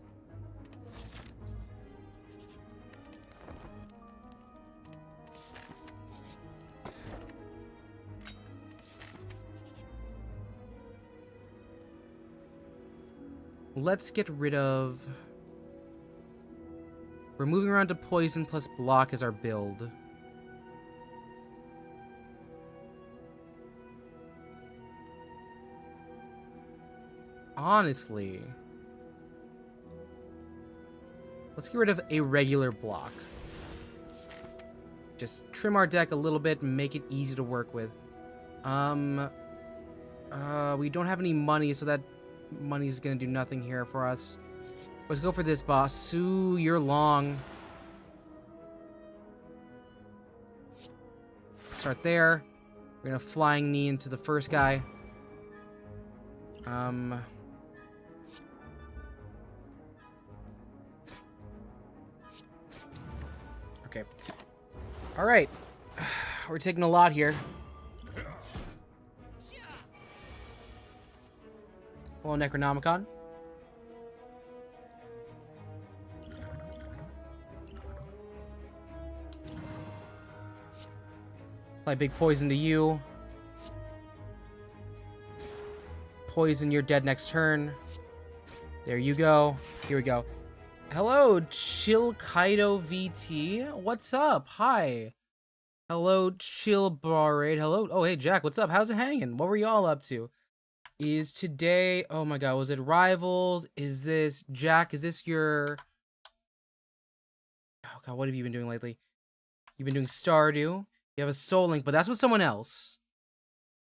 Let's get rid of... We're moving around to poison plus block as our build. Honestly, let's get rid of a regular block. Just trim our deck a little bit and make it easy to work with. We don't have any money, so that money's gonna do nothing here for us. Let's go for this boss. Sue, you're long. Start there. We're gonna Flying Knee into the first guy. Okay. All right. We're taking a lot here. Well, Necronomicon. Apply big poison to you. Poison, you're dead next turn. There you go. Here we go. Hello, Chill Kaido VT. What's up? Hi. Hello, Chill Barade. Hello. Oh, hey, Jack. What's up? How's it hanging? What were y'all up to? Is today... Oh, my God. Was it Rivals? Is this... Jack, is this your... Oh, God. What have you been doing lately? You've been doing Stardew. You have a soul link, but that's with someone else.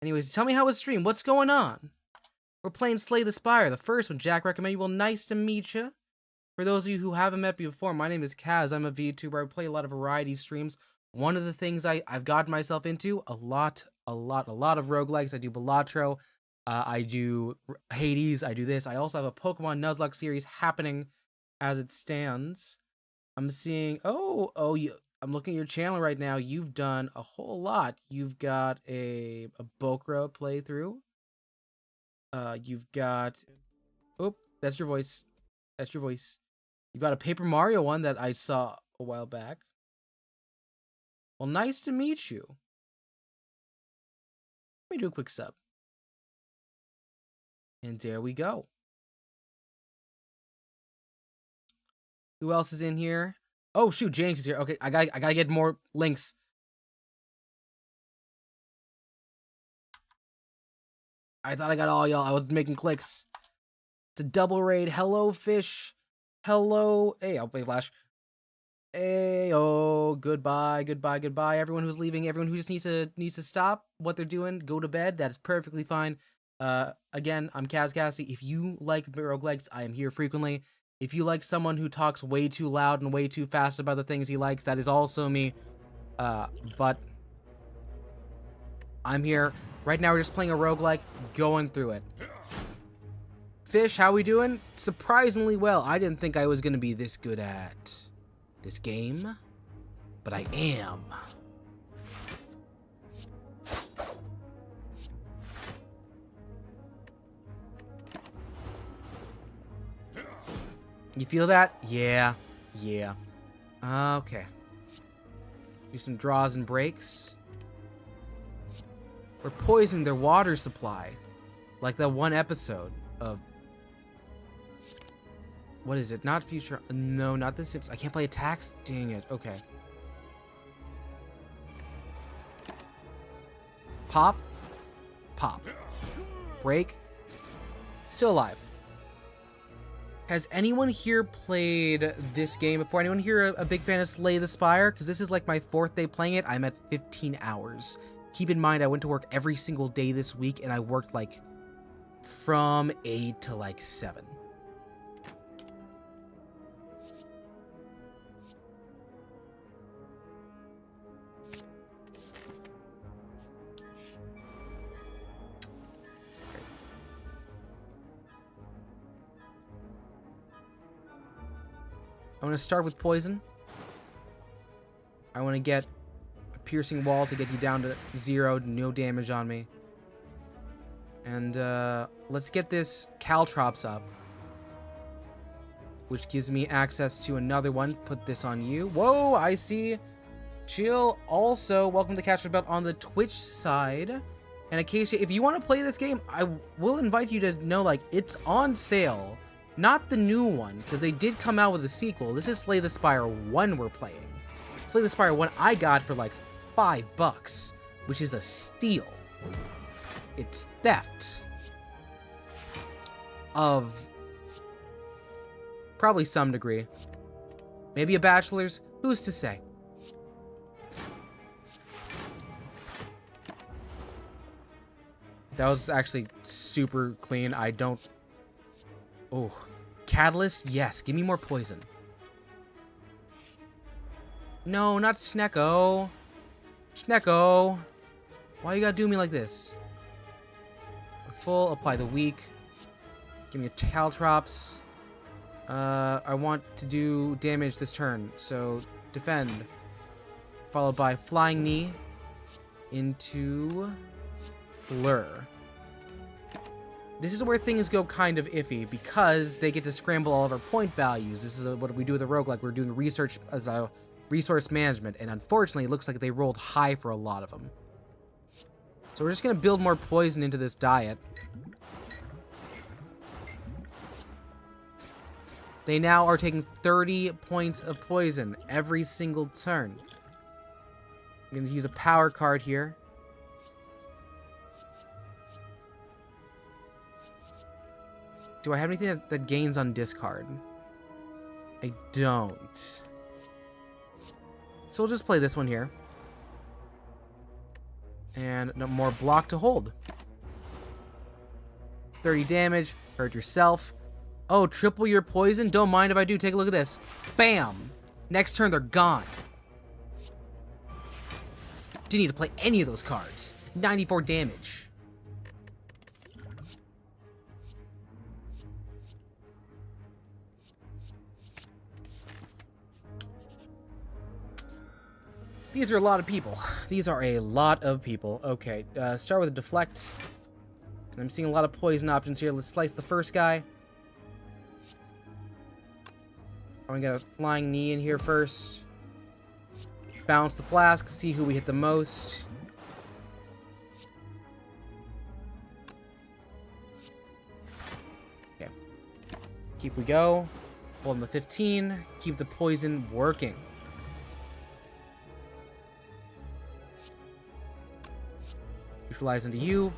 Anyways, tell me how it's streamed. What's going on? We're playing Slay the Spire, the first one Jack recommended. Well, nice to meet you. For those of you who haven't met me before, my name is Kaz. I'm a VTuber. I play a lot of variety streams. One of the things I've gotten myself into, a lot of roguelikes. I do Balatro. I do Hades. I do this. I also have a Pokemon Nuzlocke series happening as it stands. I'm seeing... I'm looking at your channel right now. You've done a whole lot. You've got a Bokra playthrough. You've got... Oh, that's your voice. That's your voice. You've got a Paper Mario one that I saw a while back. Well, nice to meet you. Let me do a quick sub. And there we go. Who else is in here? Oh shoot, James is here. Okay, I gotta get more links. I thought I got all y'all. I was making clicks. It's a double raid. Hello, fish. Hello. Hey, I'll play Flash. Hey, oh, goodbye. Everyone who's leaving, everyone who just needs to stop what they're doing, go to bed. That is perfectly fine. Again, I'm KazCassidy. If you like roguelikes, I am here frequently. If you like someone who talks way too loud and way too fast about the things he likes, that is also me. But I'm here. Right now, we're just playing a roguelike, going through it. Fish, how we doing? Surprisingly well. I didn't think I was going to be this good at this game, but I am. You feel that? Yeah. Okay. Do some draws and breaks. We're poisoning their water supply. Like that one episode of... What is it? Not Future... No, not the Sips. I can't play attacks? Dang it. Okay. Pop. Pop. Break. Still alive. Has anyone here played this game before? Anyone here a big fan of Slay the Spire? Because this is like my 4th day playing it. I'm at 15 hours. Keep in mind, I went to work every single day this week, and I worked like from 8 to like 7. I want to start with poison. I want to get a piercing wall to get you down to 0, no damage on me. And let's get this Caltrops up, which gives me access to another one. Put this on you. Whoa, I see. Chill. Also, welcome to Catcher Belt on the Twitch side. And in case if you want to play this game, I will invite you to know, like, it's on sale. Not the new one, because they did come out with a sequel. This is Slay the Spire 1 we're playing. Slay the Spire 1 I got for like $5, which is a steal. It's theft of probably some degree. Maybe a bachelor's, who's to say? That was actually super clean. I don't... Oh, Catalyst? Yes, give me more poison. No, not Snecko. Snecko. Why you gotta do me like this? Full, apply the weak. Give me a Caltrops. I want to do damage this turn, so defend. Followed by Flying Knee into Lure. This is where things go kind of iffy, because they get to scramble all of our point values. This is what we do with a roguelike. We're doing research as a resource management, and unfortunately, it looks like they rolled high for a lot of them. So we're just going to build more poison into this diet. They now are taking 30 points of poison every single turn. I'm going to use a power card here. Do I have anything that gains on discard? I don't. So we'll just play this one here. And no more block to hold. 30 damage. Hurt yourself. Oh, triple your poison? Don't mind if I do. Take a look at this. Bam! Next turn, they're gone. Didn't need to play any of those cards. 94 damage. These are a lot of people. These are a lot of people. Okay, start with a deflect. And I'm seeing a lot of poison options here. Let's slice the first guy. I'm gonna get a flying knee in here first. Bounce the flask, see who we hit the most. Okay. Keep we go. Holding the 15. Keep the poison working. Neutralize into you.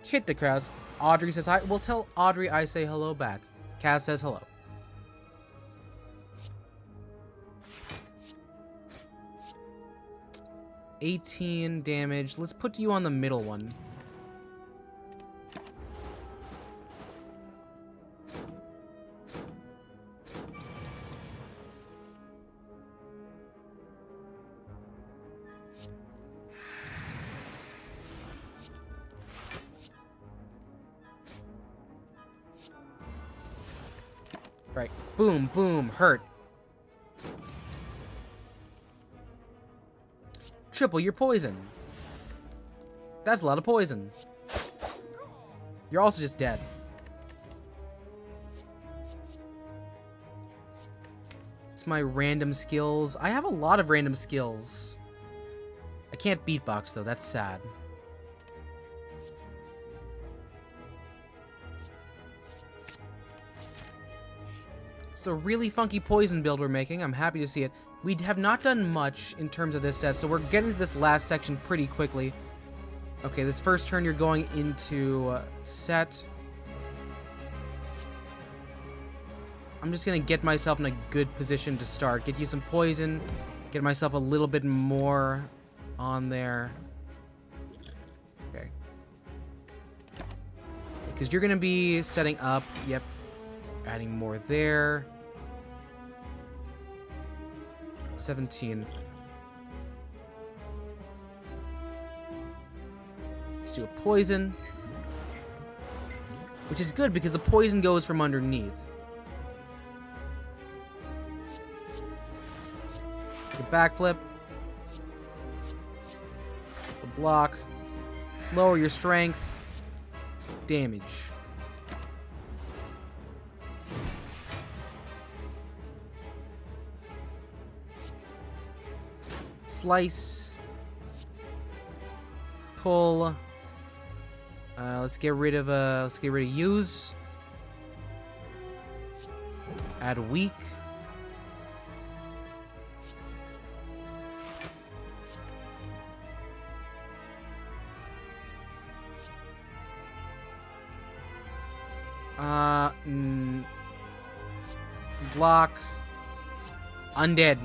Hit the crowds. Audrey says hi. Well, tell Audrey I say hello back. Kaz says hello. $18 damage. Let's put you on the middle one. Right. Boom, boom, hurt. Triple your poison. That's a lot of poison. You're also just dead. It's my random skills. I have a lot of random skills. I can't beatbox though, that's sad. It's a really funky poison build we're making. I'm happy to see it. We have not done much in terms of this set, so we're getting to this last section pretty quickly. Okay, this first turn you're going into set. I'm just going to get myself in a good position to start. Get you some poison. Get myself a little bit more on there. Okay. Because you're going to be setting up. Yep. Adding more there. 17. Let's do a poison. Which is good because the poison goes from underneath. The backflip. The block. Lower your strength. Damage. Slice. Pull. Let's get rid of use. Add weak. Block. Undead.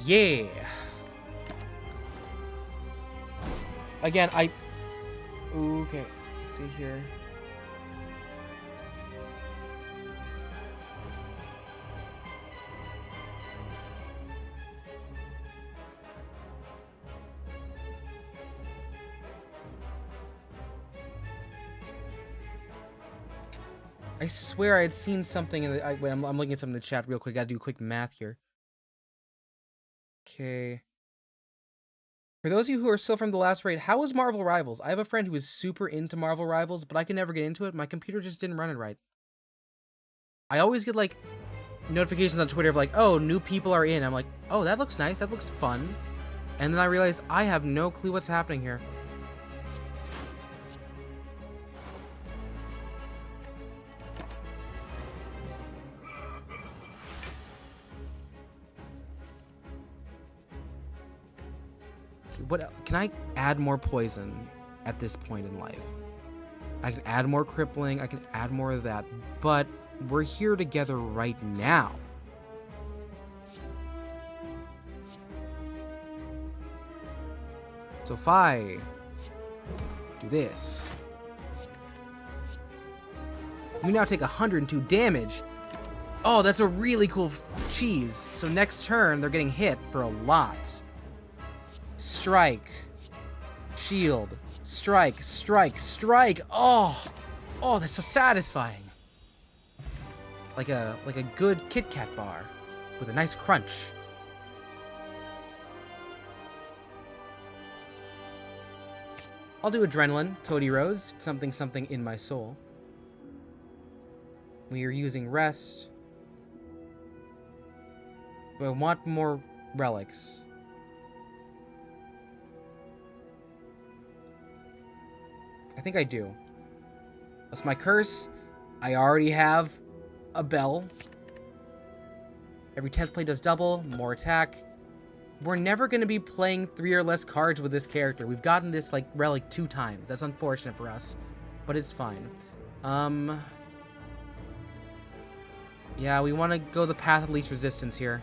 Yeah. Again, okay, let's see here. I swear I had seen something in the... wait, I'm looking at something in the chat real quick. Gotta do quick math here. Okay. For those of you who are still from the last raid, how is Marvel Rivals? I have a friend who is super into Marvel Rivals, but I can never get into it. My computer just didn't run it right. I always get, like, notifications on Twitter of, like, oh, new people are in. I'm like, oh, that looks nice. That looks fun. And then I realize I have no clue what's happening here. What can I add more poison at this point in life? I can add more crippling, I can add more of that, but we're here together right now. So if I do this, you now take 102 damage. Oh, that's a really cool cheese. So next turn, they're getting hit for a lot. Strike. Shield. Strike. Strike. Strike. Oh, that's so satisfying. Like a good Kit Kat bar with a nice crunch. I'll do adrenaline, Cody Rose, something in my soul. We are using rest. Do I want more relics? I think I do. That's my curse. I already have a bell. Every 10th play does double, more attack. We're never going to be playing 3 or less cards with this character. We've gotten this like relic 2 times. That's unfortunate for us, but it's fine. Yeah, we want to go the path of least resistance here.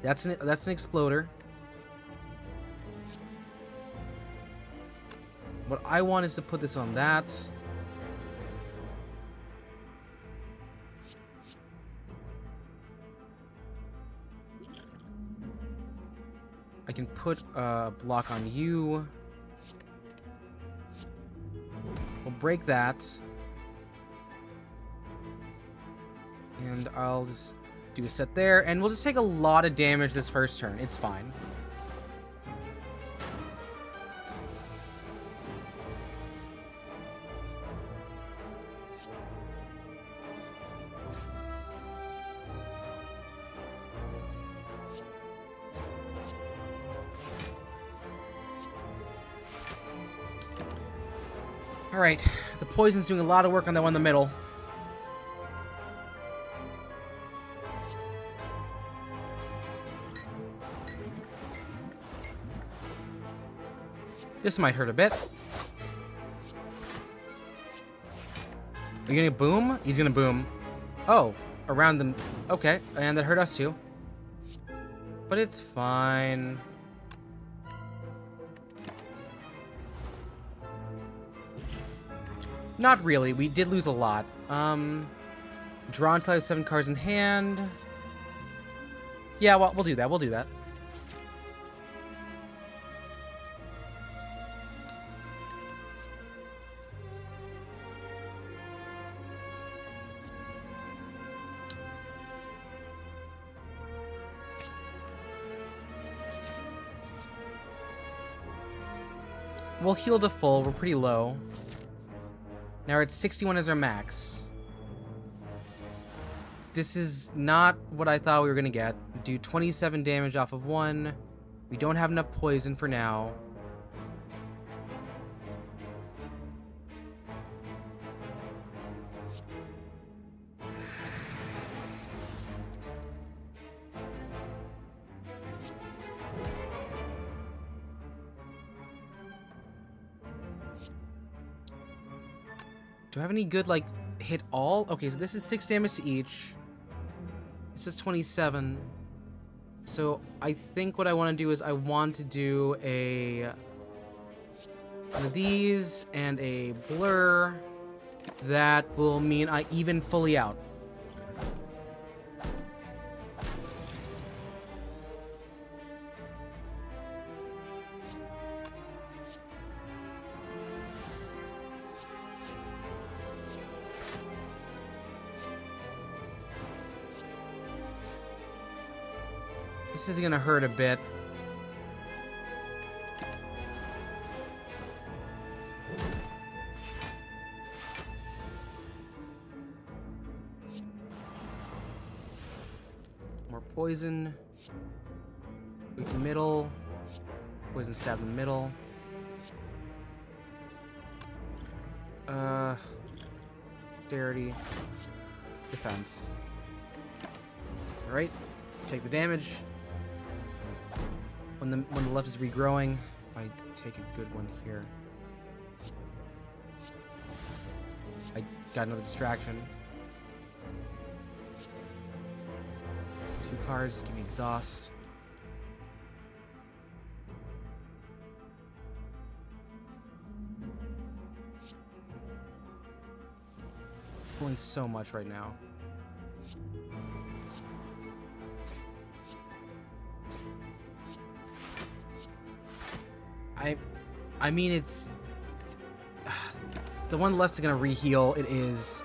That's an exploder. What I want is to put this on that. I can put a block on you. We'll break that. And I'll just do a set there, and we'll just take a lot of damage this first turn. It's fine. Alright, the poison's doing a lot of work on that one in the middle. This might hurt a bit. Are you gonna boom? He's gonna boom. Oh, around them. Okay, and that hurt us too. But it's fine. Not really. We did lose a lot. Draw until I have 7 cards in hand. Yeah, well, we'll do that. We'll do that. We'll heal to full. We're pretty low. Now we're at 61 as our max. This is not what I thought we were going to get. Do 27 damage off of 1. We don't have enough poison for now. Do I have any good, like, hit all? Okay, so this is 6 damage to each. This is 27. So I think what I want to do is I want to do one of these and a blur. That will mean I even fully out. This is gonna hurt a bit. More poison. Weak in the middle. Poison stab in the middle. Dexterity. Defense. Alright. Take the damage. When the left is regrowing, I take a good one here. I got another distraction. 2 cards, give me exhaust. Pulling so much right now. I mean, it's the one left is gonna reheal. It is,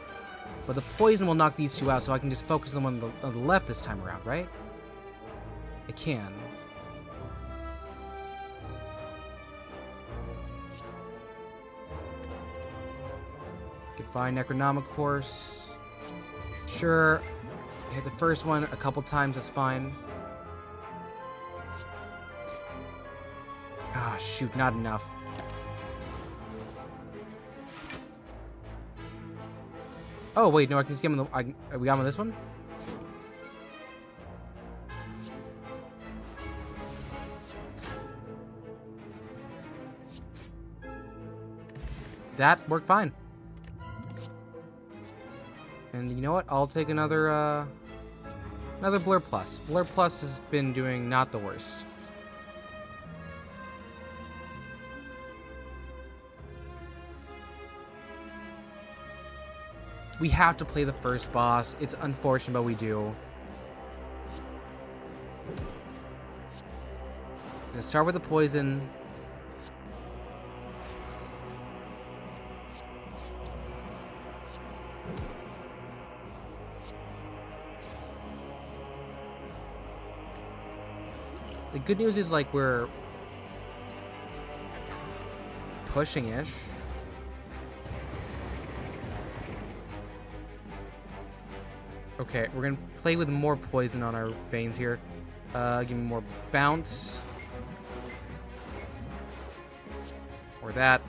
but the poison will knock these 2 out, so I can just focus them on the left this time around, right? I can. Goodbye, Necronomic Horse. Sure, hit the first one a couple times. That's fine. Ah, shoot, not enough. Oh, wait, no, I can just get him on the... we got him on this one? That worked fine. And you know what? I'll take another Blur Plus. Blur Plus has been doing not the worst. We have to play the first boss. It's unfortunate, but we do. Gonna start with the poison. The good news is, like, we're pushing-ish. Okay, we're gonna play with more poison on our veins here. Give me more bounce. Or that.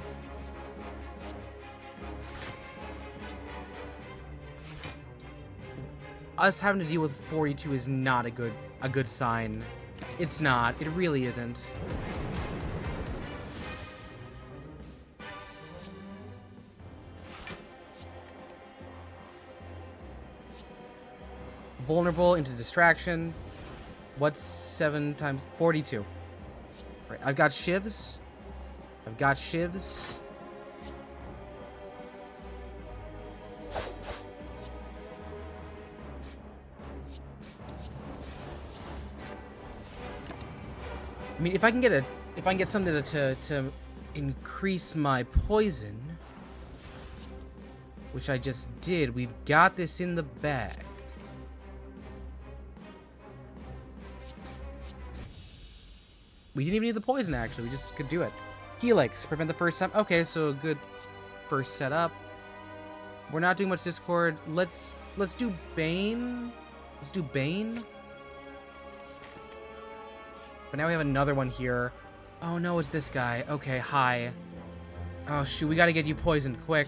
Us having to deal with 42 is not a good sign. It's not. It really isn't. Vulnerable into distraction. What's 7 times 42? Right, I've got shivs. I've got shivs. I mean, if I can get something to increase my poison, which I just did, we've got this in the bag. We didn't even need the poison, actually. We just could do it. Helix, prevent the first time. Okay, so a good first setup. We're not doing much Discord. Let's do Bane. Let's do Bane. But now we have another one here. Oh no, it's this guy. Okay, hi. Oh shoot, we gotta get you poisoned quick.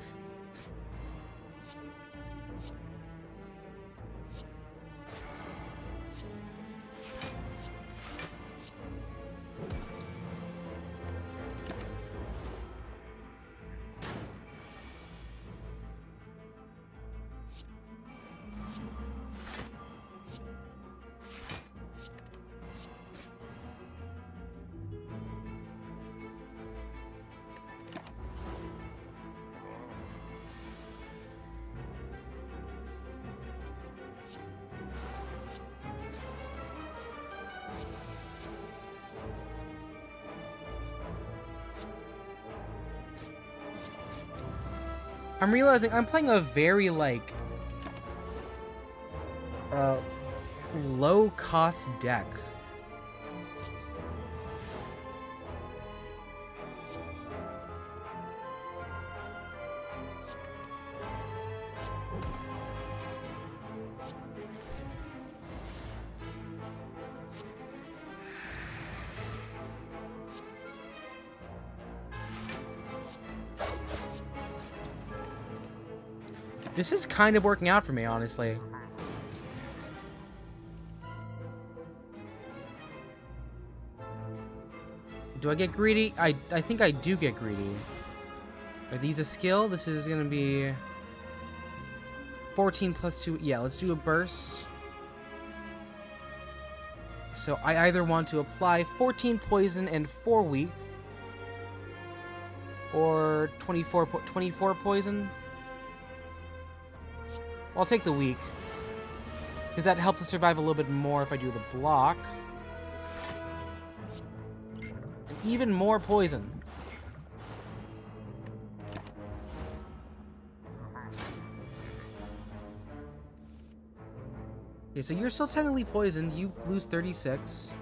I'm realizing I'm playing a very, like, low-cost deck. This is kind of working out for me, honestly. Do I get greedy? I think I do get greedy. Are these a skill? This is gonna be 14 plus 2. Yeah, let's do a burst. So I either want to apply 14 poison and 4 weak, or 24 poison. Well, I'll take the weak, because that helps us survive a little bit more if I do the block. And even more poison. Okay, so you're still technically poisoned. You lose 36,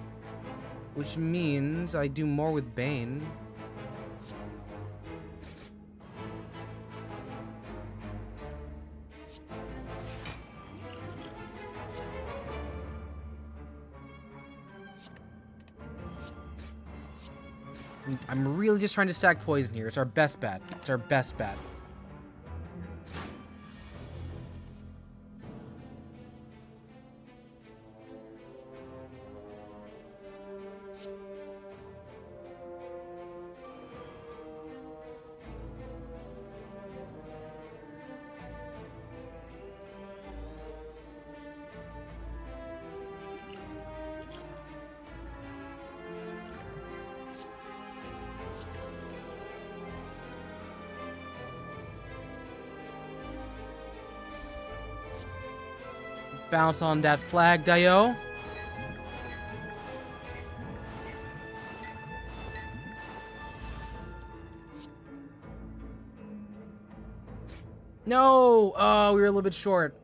which means I do more with Bane. I'm really just trying to stack poison here. It's our best bet. It's our best bet. Bounce on that flag, Dio. No! Oh, we were a little bit short.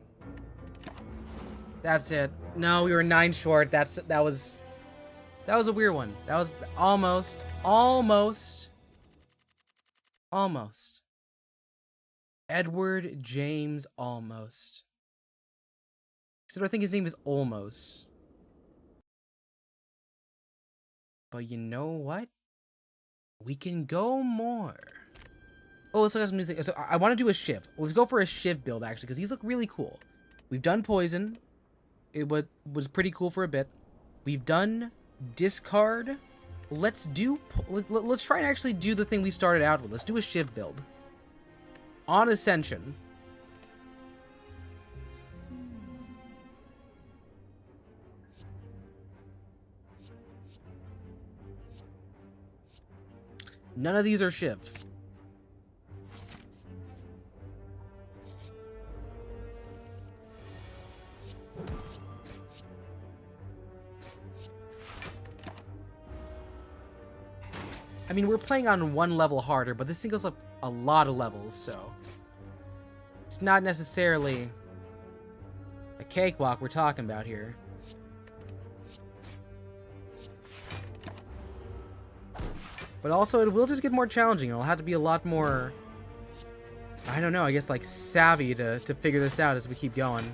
That's it. No, we were 9 short. That was a weird one. That was almost. Edward James almost. So I think his name is Olmos. But you know what? We can go more. Oh, let's look at some new things. So I want to do a Shiv. Let's go for a Shiv build, actually, because these look really cool. We've done Poison. It was pretty cool for a bit. We've done Discard. Let's try and actually do the thing we started out with. Let's do a Shiv build. On Ascension. None of these are Shiv. I mean, we're playing on 1 level harder, but this thing goes up a lot of levels, so it's not necessarily a cakewalk we're talking about here. But also, it will just get more challenging. It'll have to be a lot more, I don't know, I guess, like, savvy to figure this out as we keep going.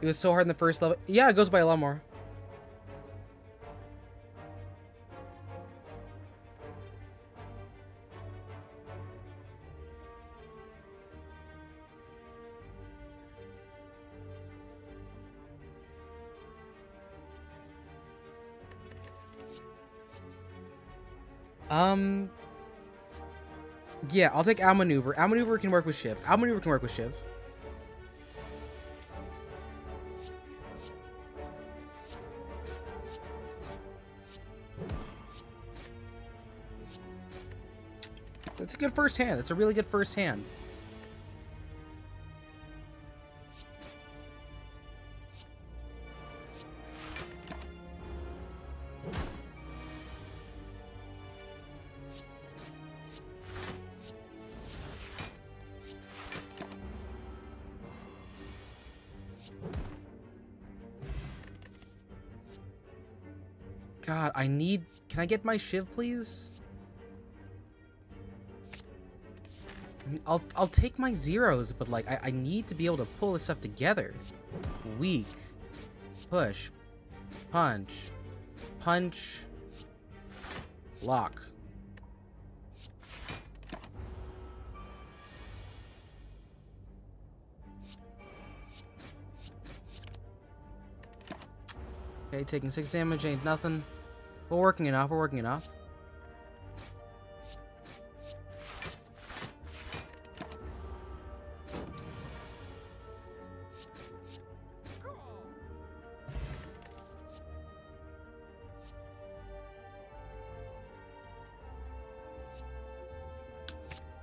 It was so hard in the first level. Yeah, it goes by a lot more. Yeah, I'll take Outmaneuver. Outmaneuver can work with Shiv. Outmaneuver can work with Shiv. That's a good first hand. That's a really good first hand. God, I need... Can I get my Shiv, please? I'll take my zeros, but like I need to be able to pull this stuff together. Weak. Push. Punch. Punch. Lock. Okay, taking 6 damage ain't nothing. We're working it off. We're working it off.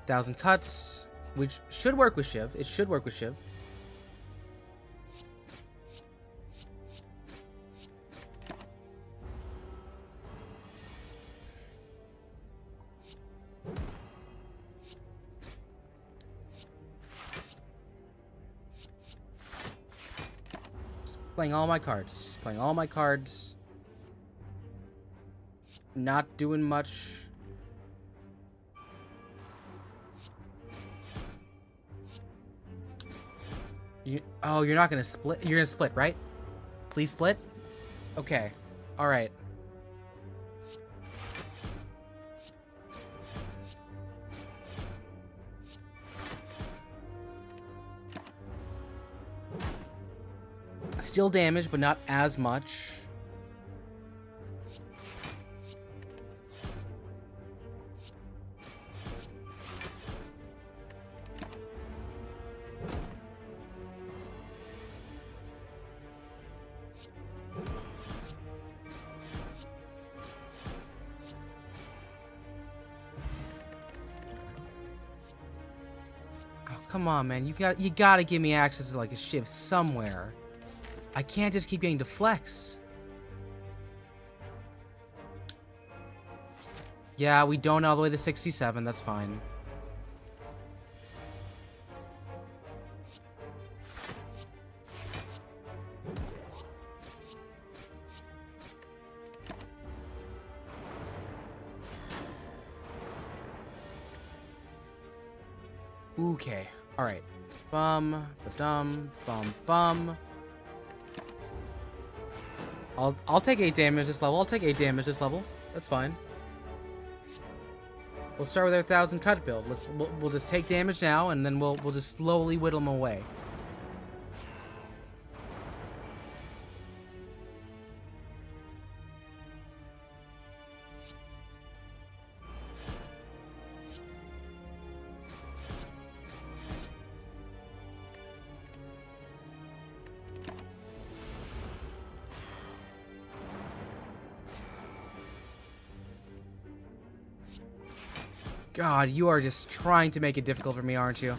Thousand cuts, which should work with Shiv. It should work with Shiv. Playing all my cards. Just playing all my cards. Not doing much. Oh, you're not gonna split. You're gonna split, right? Please split. Okay. All right. Still damage, but not as much. Come on, man. You gotta give me access to like a Shiv somewhere. I can't just keep getting to flex. Yeah, we don't all the way to 67. That's fine. Okay. All right. Bum, ba-dum, bum, bum. I'll take 8 damage this level. I'll take 8 damage this level. That's fine. We'll start with our 1000 cut build. We'll just take damage now, and then we'll just slowly whittle them away. God, you are just trying to make it difficult for me, aren't you?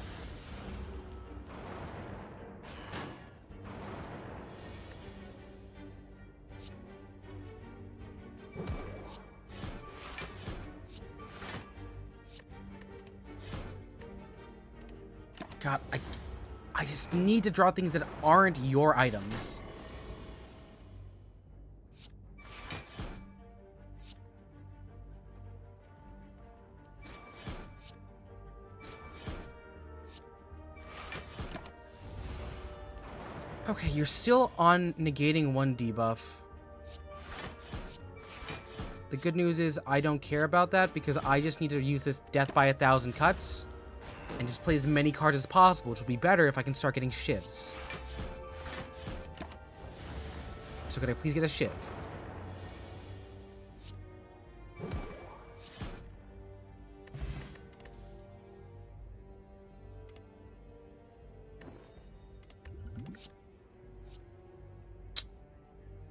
God, I just need to draw things that aren't your items. Okay, you're still on negating 1 debuff. The good news is I don't care about that because I just need to use this death by 1000 cuts and just play as many cards as possible, which will be better if I can start getting shivs. So could I please get a shiv?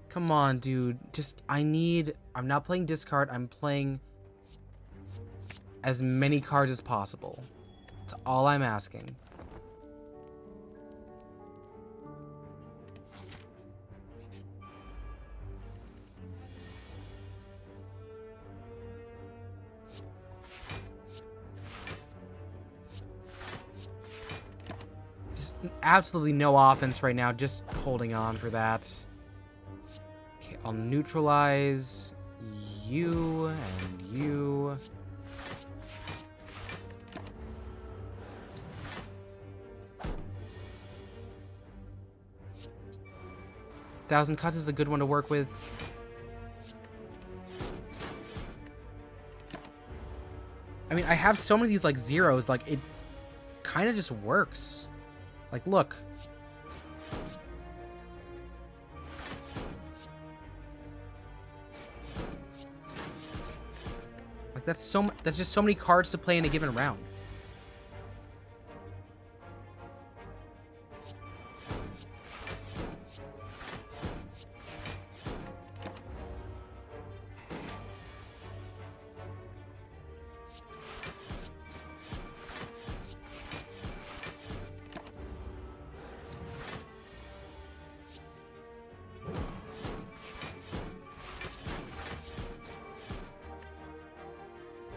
Come on, dude. I'm not playing discard. I'm playing as many cards as possible. That's all I'm asking. Just absolutely no offense right now. Just holding on for that. I'll neutralize you and you. Thousand cuts is a good one to work with. I mean, I have so many of these like zeros, like it kind of just works. Like, look. Like, that's just so many cards to play in a given round.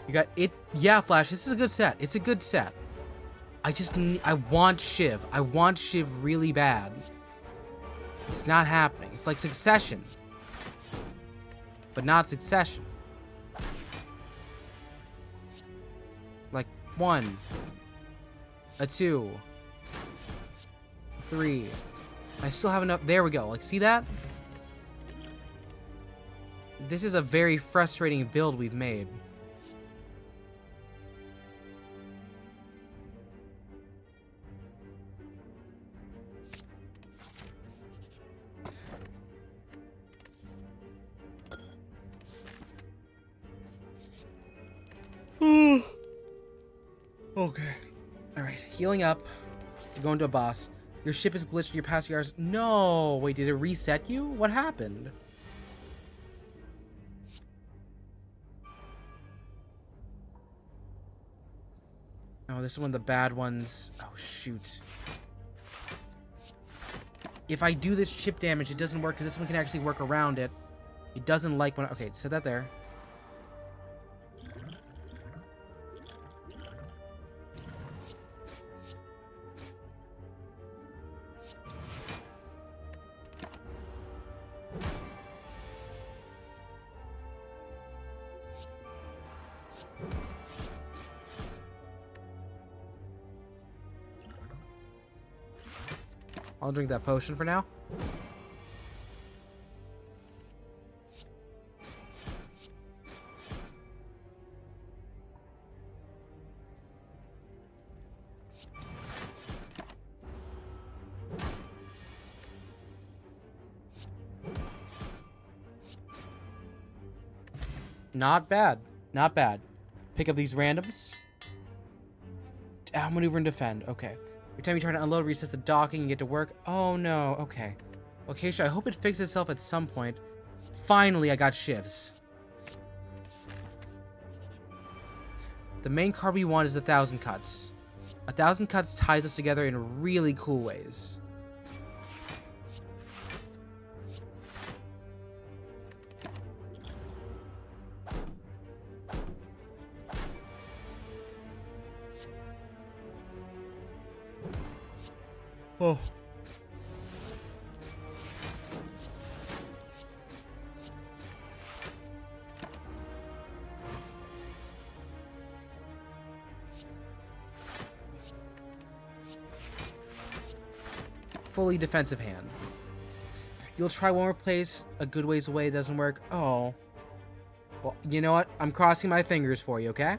You got it. Yeah, Flash, this is a good set. It's a good set. I want Shiv. I want Shiv really bad. It's not happening. It's like Succession. But not Succession. Like 1, a 2, 3. I still have enough. There we go. Like, see that? This is a very frustrating build we've made. Okay. Alright, healing up. You're going to a boss. Your ship is glitched, you're past yours. No! Wait, did it reset you? What happened? Oh, this is one of the bad ones. Oh, shoot. If I do this chip damage, it doesn't work, because this one can actually work around it. It doesn't like when... Okay, set that there. I'll drink that potion for now. Not bad. Not bad. Pick up these randoms. Outmaneuver and defend. Okay. Every time you try to unload, resets the docking and get to work. Oh no. Okay. Okay, sure. I hope it fixes itself at some point. Finally, I got shifts. The main card we want is 1,000 Cuts. 1,000 Cuts ties us together in really cool ways. Oh. Fully defensive hand. You'll try one more place a good ways away, it doesn't work. Oh. Well, you know what? I'm crossing my fingers for you, okay?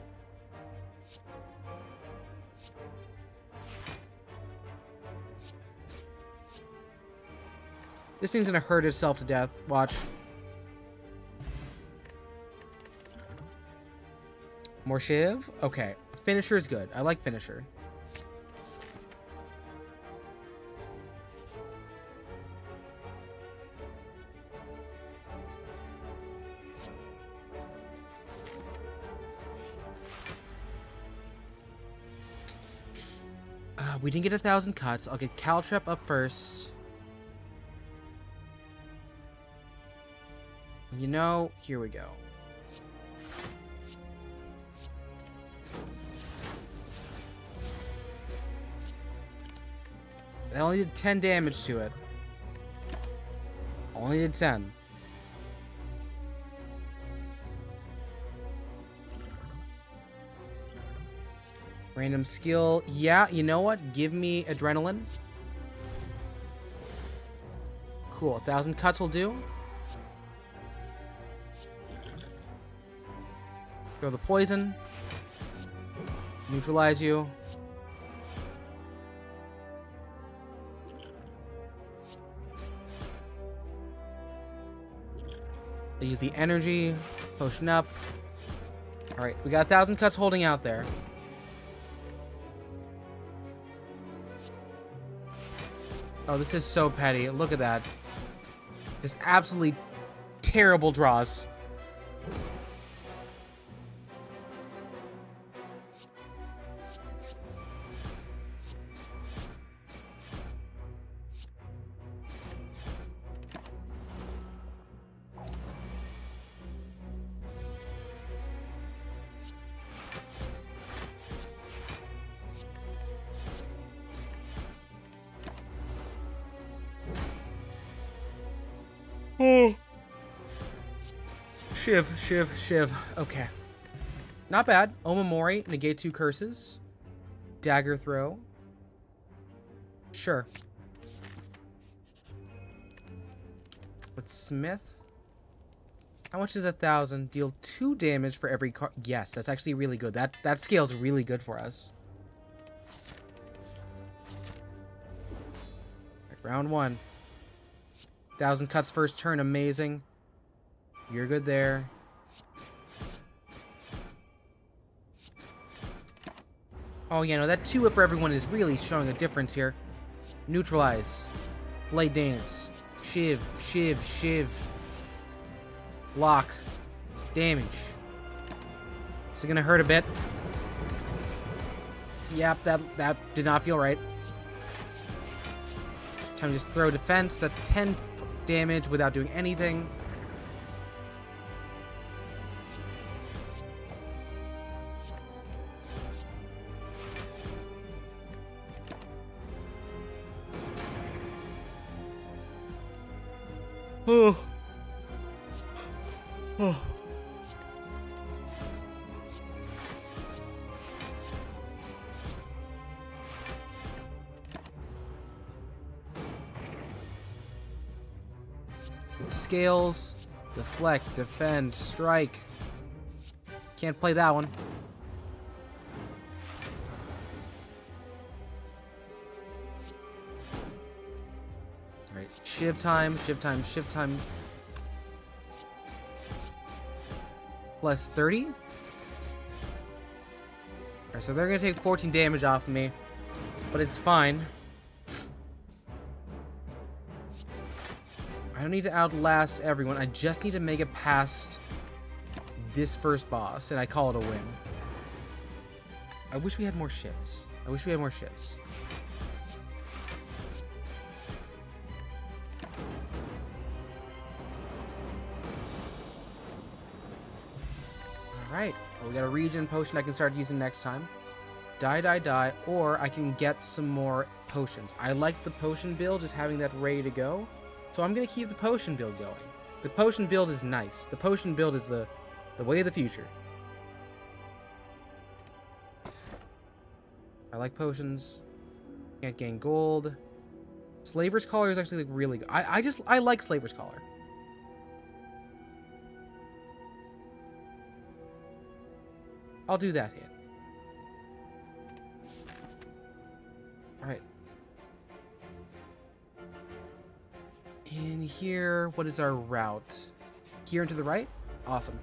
This thing's gonna hurt itself to death. Watch. More Shiv? Okay. Finisher is good. I like Finisher. We didn't get 1,000 Cuts. I'll get Caltrep up first. You know, here we go. That only did 10 damage to it. Only did 10. Random skill. Yeah, you know what? Give me adrenaline. Cool. 1,000 Cuts will do. Throw the poison. Neutralize you. They use the energy. Potion up. Alright, we got 1,000 cuts holding out there. Oh, this is so petty. Look at that. Just absolutely terrible draws. Oh. Shiv. Okay. Not bad. Omamori, negate 2 curses. Dagger throw. Sure. But Smith? How much is 1,000? Deal 2 damage for every card. Yes, that's actually really good. That scale's really good for us. Right, round 1. 1,000 cuts first turn, amazing. You're good there. Oh yeah, no, that 2 for everyone is really showing a difference here. Neutralize. Blade dance. Shiv. Lock. Damage. Is it gonna hurt a bit? Yep, that did not feel right. Time to just throw defense. That's 10 damage without doing anything. Oh. Scales, deflect, defend, strike. Can't play that one. Alright, shiv time. Plus 30. Alright, so they're gonna take 14 damage off of me, but it's fine. I don't need to outlast everyone. I just need to make it past this first boss, and I call it a win. I wish we had more shifts. Alright. Well, we got a regen potion I can start using next time. Die, or I can get some more potions. I like the potion build, just having that ready to go. So I'm going to keep the potion build going. The potion build is nice. The potion build is the way of the future. I like potions. Can't gain gold. Slaver's Collar is actually really good. I like Slaver's Collar. I'll do that hit. Alright. In here, what is our route? Here and to the right? Awesome.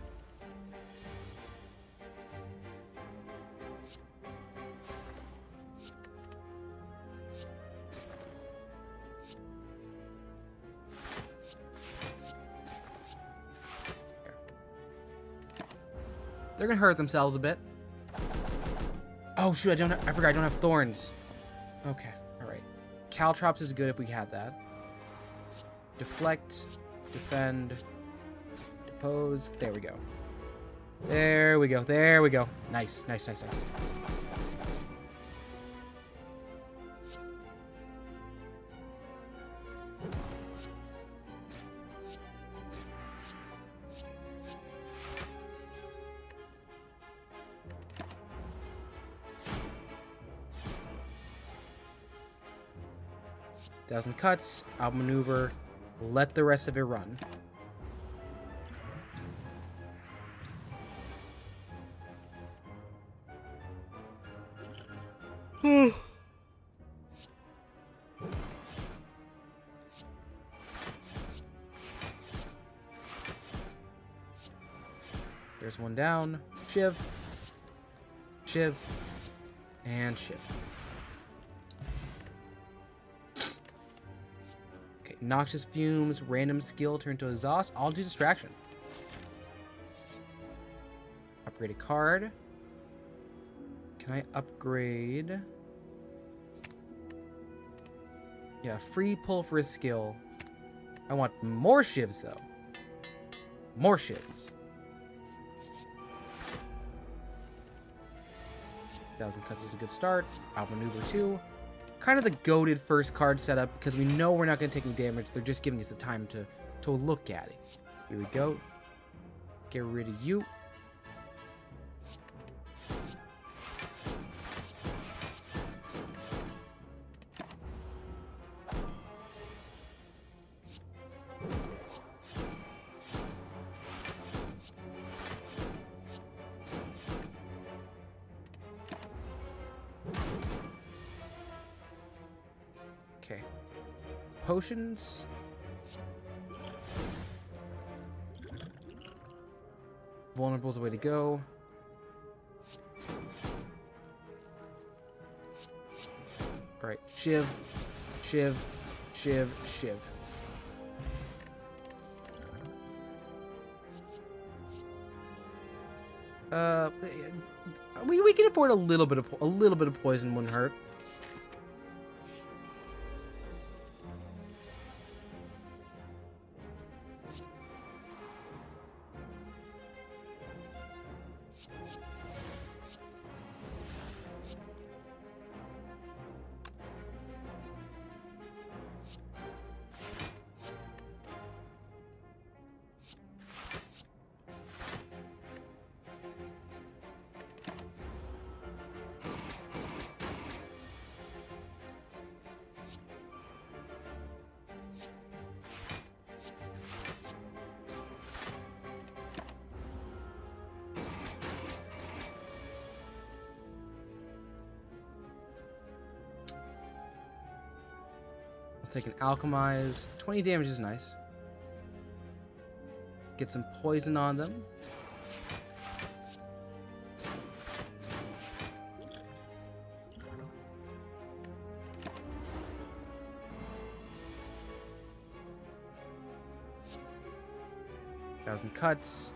They're gonna hurt themselves a bit. Oh shoot, I forgot I don't have thorns. Okay, alright. Caltrops is good if we had that. Deflect, defend, depose. There we go. There we go. Nice. 1,000 cuts, outmaneuver, let the rest of it run. There's one down. Shiv. Shiv. And shiv. Okay, noxious fumes, random skill turn to exhaust. I'll do distraction. Upgrade a card. Can I upgrade? Yeah, free pull for a skill. I want more shivs, though. More shivs. 1,000 cuts is a good start. Outmaneuver 2. Kind of the goated first card setup because we know we're not going to take any damage. They're just giving us the time to look at it. Here we go. Get rid of you. Okay. Potions. Vulnerable is the way to go. Alright, Shiv, Shiv, Shiv, Shiv. We can afford a little bit of poison wouldn't hurt. Take an alchemize. 20 damage is nice. Get some poison on them. Thousand cuts.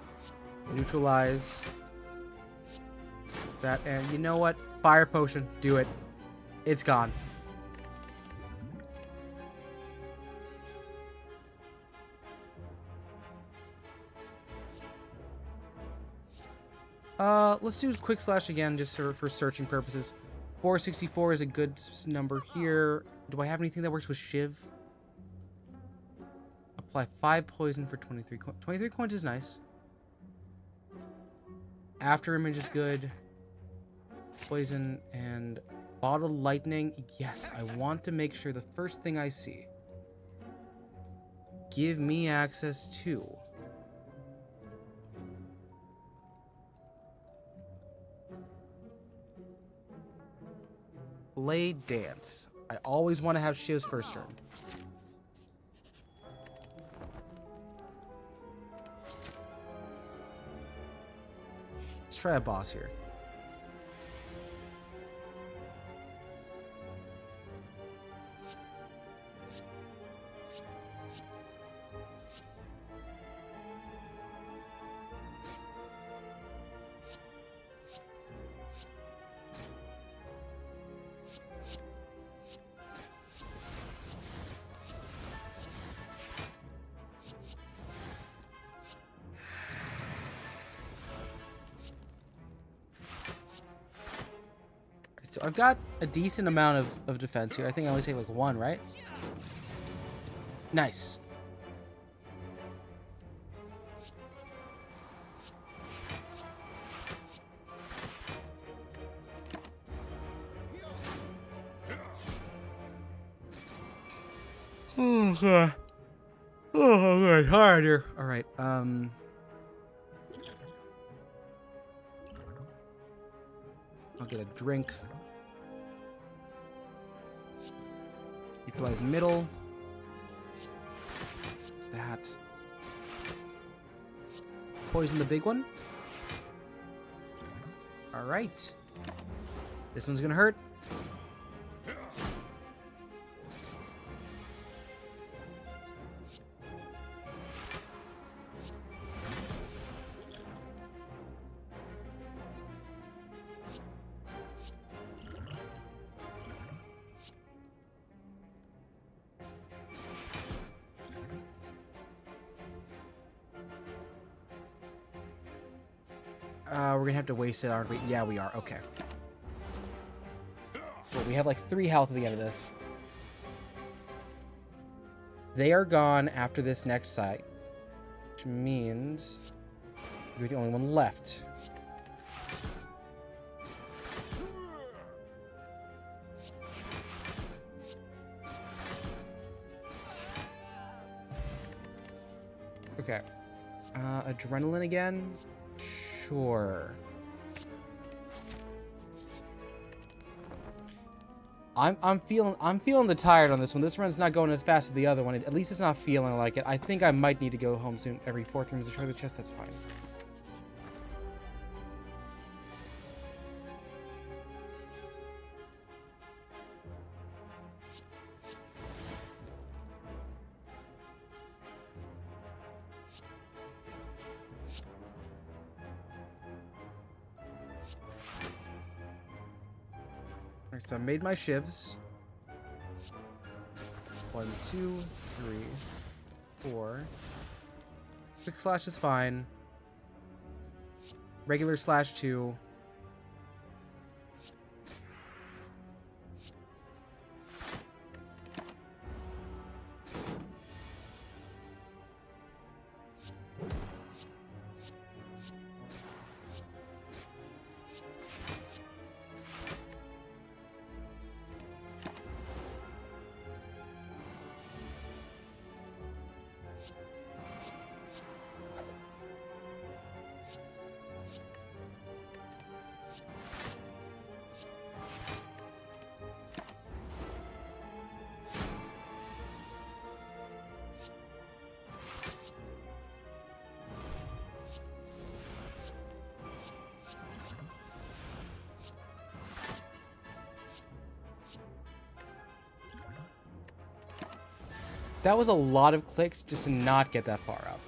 Neutralize. That, and you know what? Fire potion. Do it. It's gone. Let's do quick slash again, just for searching purposes. 464 is a good number here. Do I have anything that works with Shiv? Apply 5 poison for 23 coins. 23 coins is nice. After image is good. Poison and bottle lightning. Yes, I want to make sure the first thing I see. Give me access to. Blade Dance. I always want to have Shiv's first turn. Let's try a boss here. So I've got a decent amount of defense here. I think I only take like 1, right? Nice. Oh, God. Oh, my hard here. All right. I'll get a drink. Utilize middle. What's that? Poison the big one. Alright. This one's gonna hurt. We're gonna have to waste it, aren't we? Yeah, we are. Okay. Well, we have like 3 health at the end of this. They are gone after this next site, which means we're the only one left. Okay. Adrenaline again? Sure. I'm feeling the tired on this one. This run's not going as fast as the other one. At least it's not feeling like it. I think I might need to go home soon. Every 4th room is a treasure chest. That's fine. Alright, so I made my shivs. 1, 2, 3, 4. Quick slash is fine. Regular slash 2. That was a lot of clicks just to not get that far up.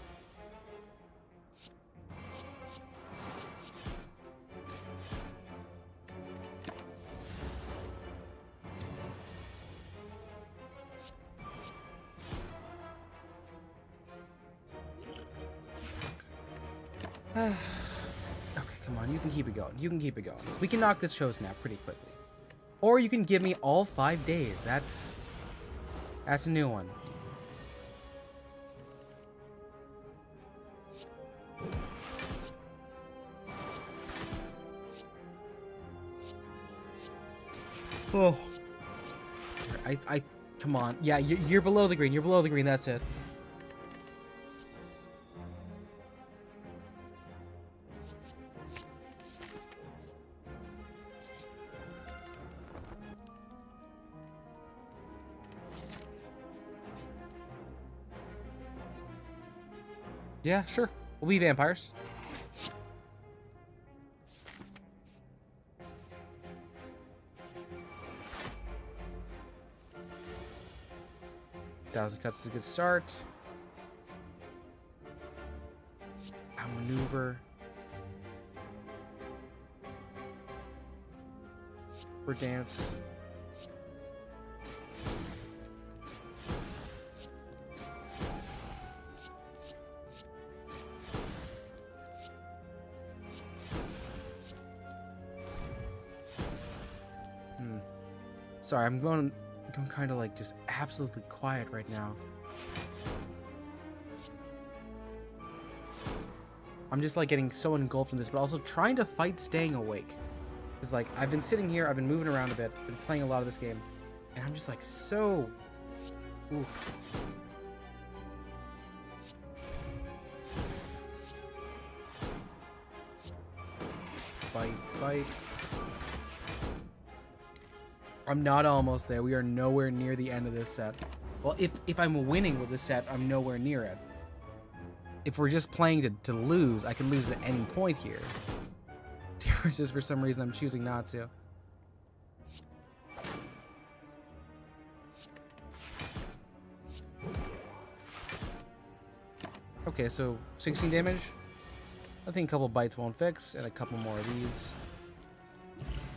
Okay, come on, you can keep it going. You can keep it going. We can knock this show snap pretty quickly. Or you can give me all 5 days. That's a new one. Oh, I come on. Yeah, you're below the green. You're below the green. That's it. Yeah, sure. We'll be vampires. Thousand cuts is a good start. Outmaneuver. For dance. Sorry, I'm going kind of like just absolutely quiet right now. I'm just like getting so engulfed in this, but also trying to fight staying awake. It's like I've been sitting here, I've been moving around a bit, been playing a lot of this game, and I'm just like so... Oof. Fight, fight. I'm not almost there. We are nowhere near the end of this set. Well, if I'm winning with this set, I'm nowhere near it. If we're just playing to lose, I can lose at any point here. Just for some reason I'm choosing not to. Okay, so 16 damage. I think a couple bites won't fix, and a couple more of these.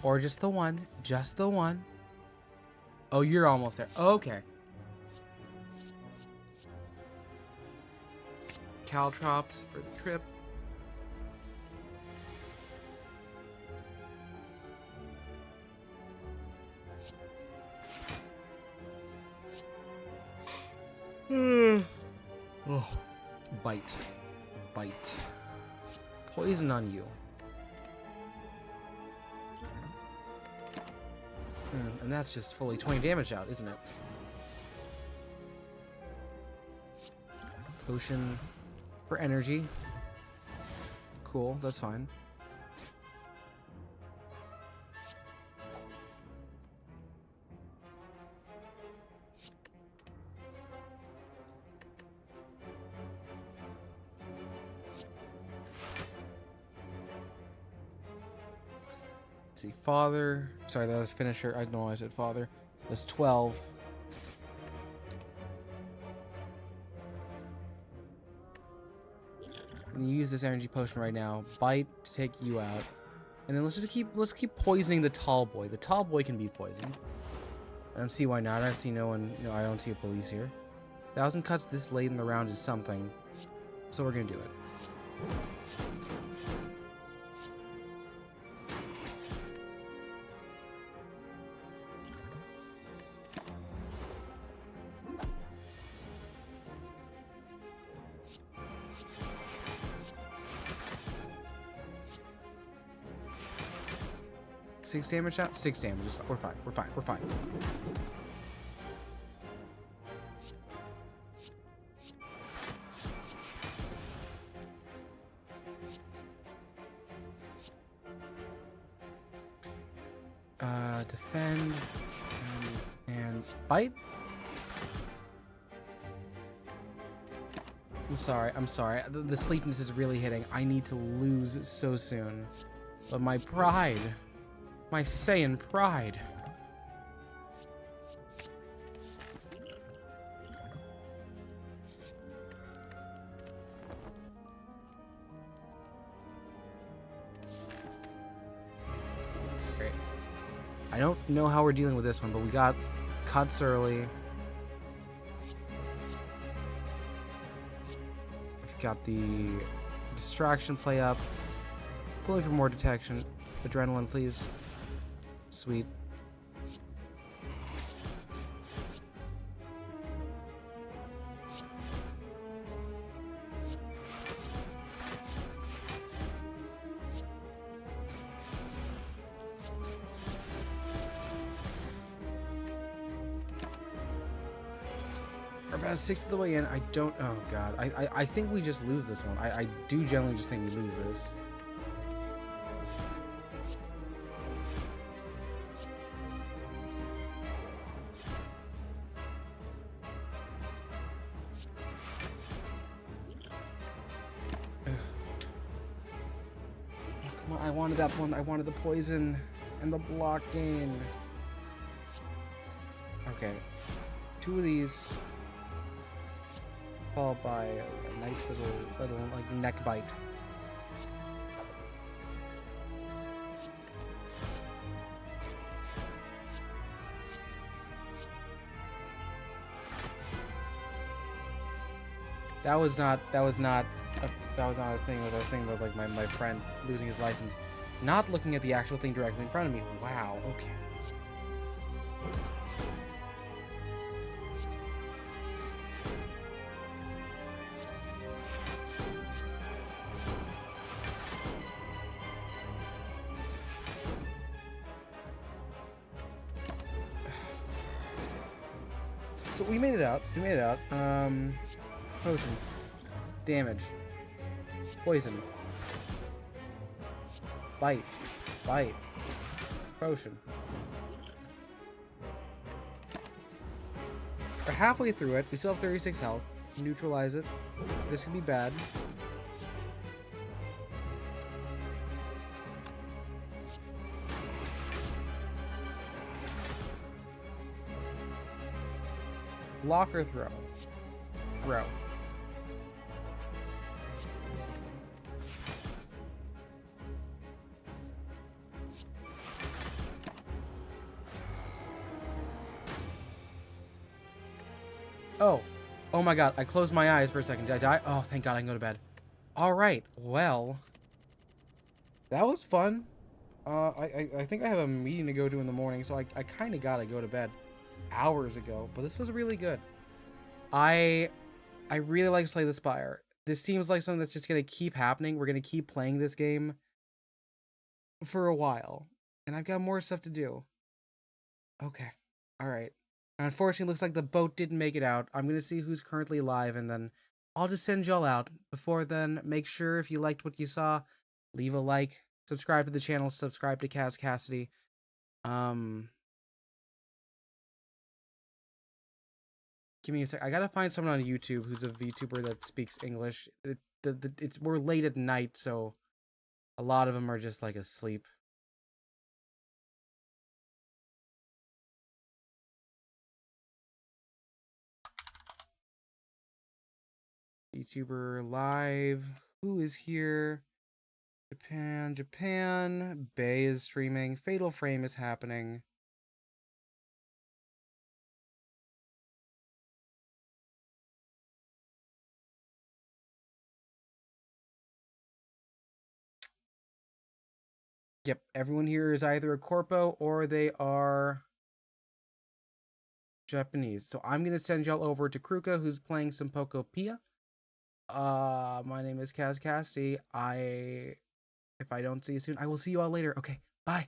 Or just the one. Just the one. Oh, you're almost there. Okay. Caltrops for the trip. Oh. Bite. Bite. Poison on you. And that's just fully 20 damage out, isn't it? Potion for energy. Cool, that's fine. See, father. Sorry, that was finisher. I know I said father. That's 12. And you use this energy potion right now. Bite to take you out, and then let's keep poisoning the tall boy. The tall boy can be poisoned. I don't see why not. I see no one. No, I don't see a police here. 1,000 cuts this late in the round is something, so we're gonna do it. 6 damage out? 6 damage. We're fine. We're fine. We're fine. Defend and bite. I'm sorry. I'm sorry. The sleepiness is really hitting. I need to lose so soon. But my pride. My Saiyan pride. Great. I don't know how we're dealing with this one, but we got cuts early. We've got the distraction play up. Pulling for more detection. Adrenaline, please. Sweet. We're about 6th of the way in. I don't. Oh god. I think we just lose this one. I do generally just think we lose this. I wanted that one. I wanted the poison and the blocking. Okay. 2 of these. Followed by a nice little like neck bite. That was not his thing. It was a thing with like my friend losing his license, not looking at the actual thing directly in front of me. Wow. Okay. So we made it out. We made it out. Potion. Damage. Poison. Bite. Bite. Potion. We're halfway through it. We still have 36 health. Neutralize it. This could be bad. Block or throw? Throw. Oh. Oh my god, I closed my eyes for a second. Did I die? Oh, thank god I can go to bed. Alright, well. That was fun. I think I have a meeting to go to in the morning, so I kind of gotta go to bed hours ago. But this was really good. I really like Slay the Spire. This seems like something that's just gonna keep happening. We're gonna keep playing this game for a while. And I've got more stuff to do. Okay. Alright. Unfortunately, looks like the boat didn't make it out. I'm gonna see who's currently alive, and then I'll just send y'all out. Before then, make sure if you liked what you saw, leave a like, subscribe to the channel, subscribe to KazCassidy. Give me a sec. I gotta find someone on YouTube who's a VTuber that speaks English. We're late at night, so a lot of them are just like asleep. VTuber live. Who is here? Japan. Bay is streaming. Fatal Frame is happening. Yep, everyone here is either a corpo or they are Japanese. So I'm gonna send y'all over to Kruka, who's playing some Pokopia. My name is KazCassidy. If I don't see you soon, I will see you all later. Okay, bye.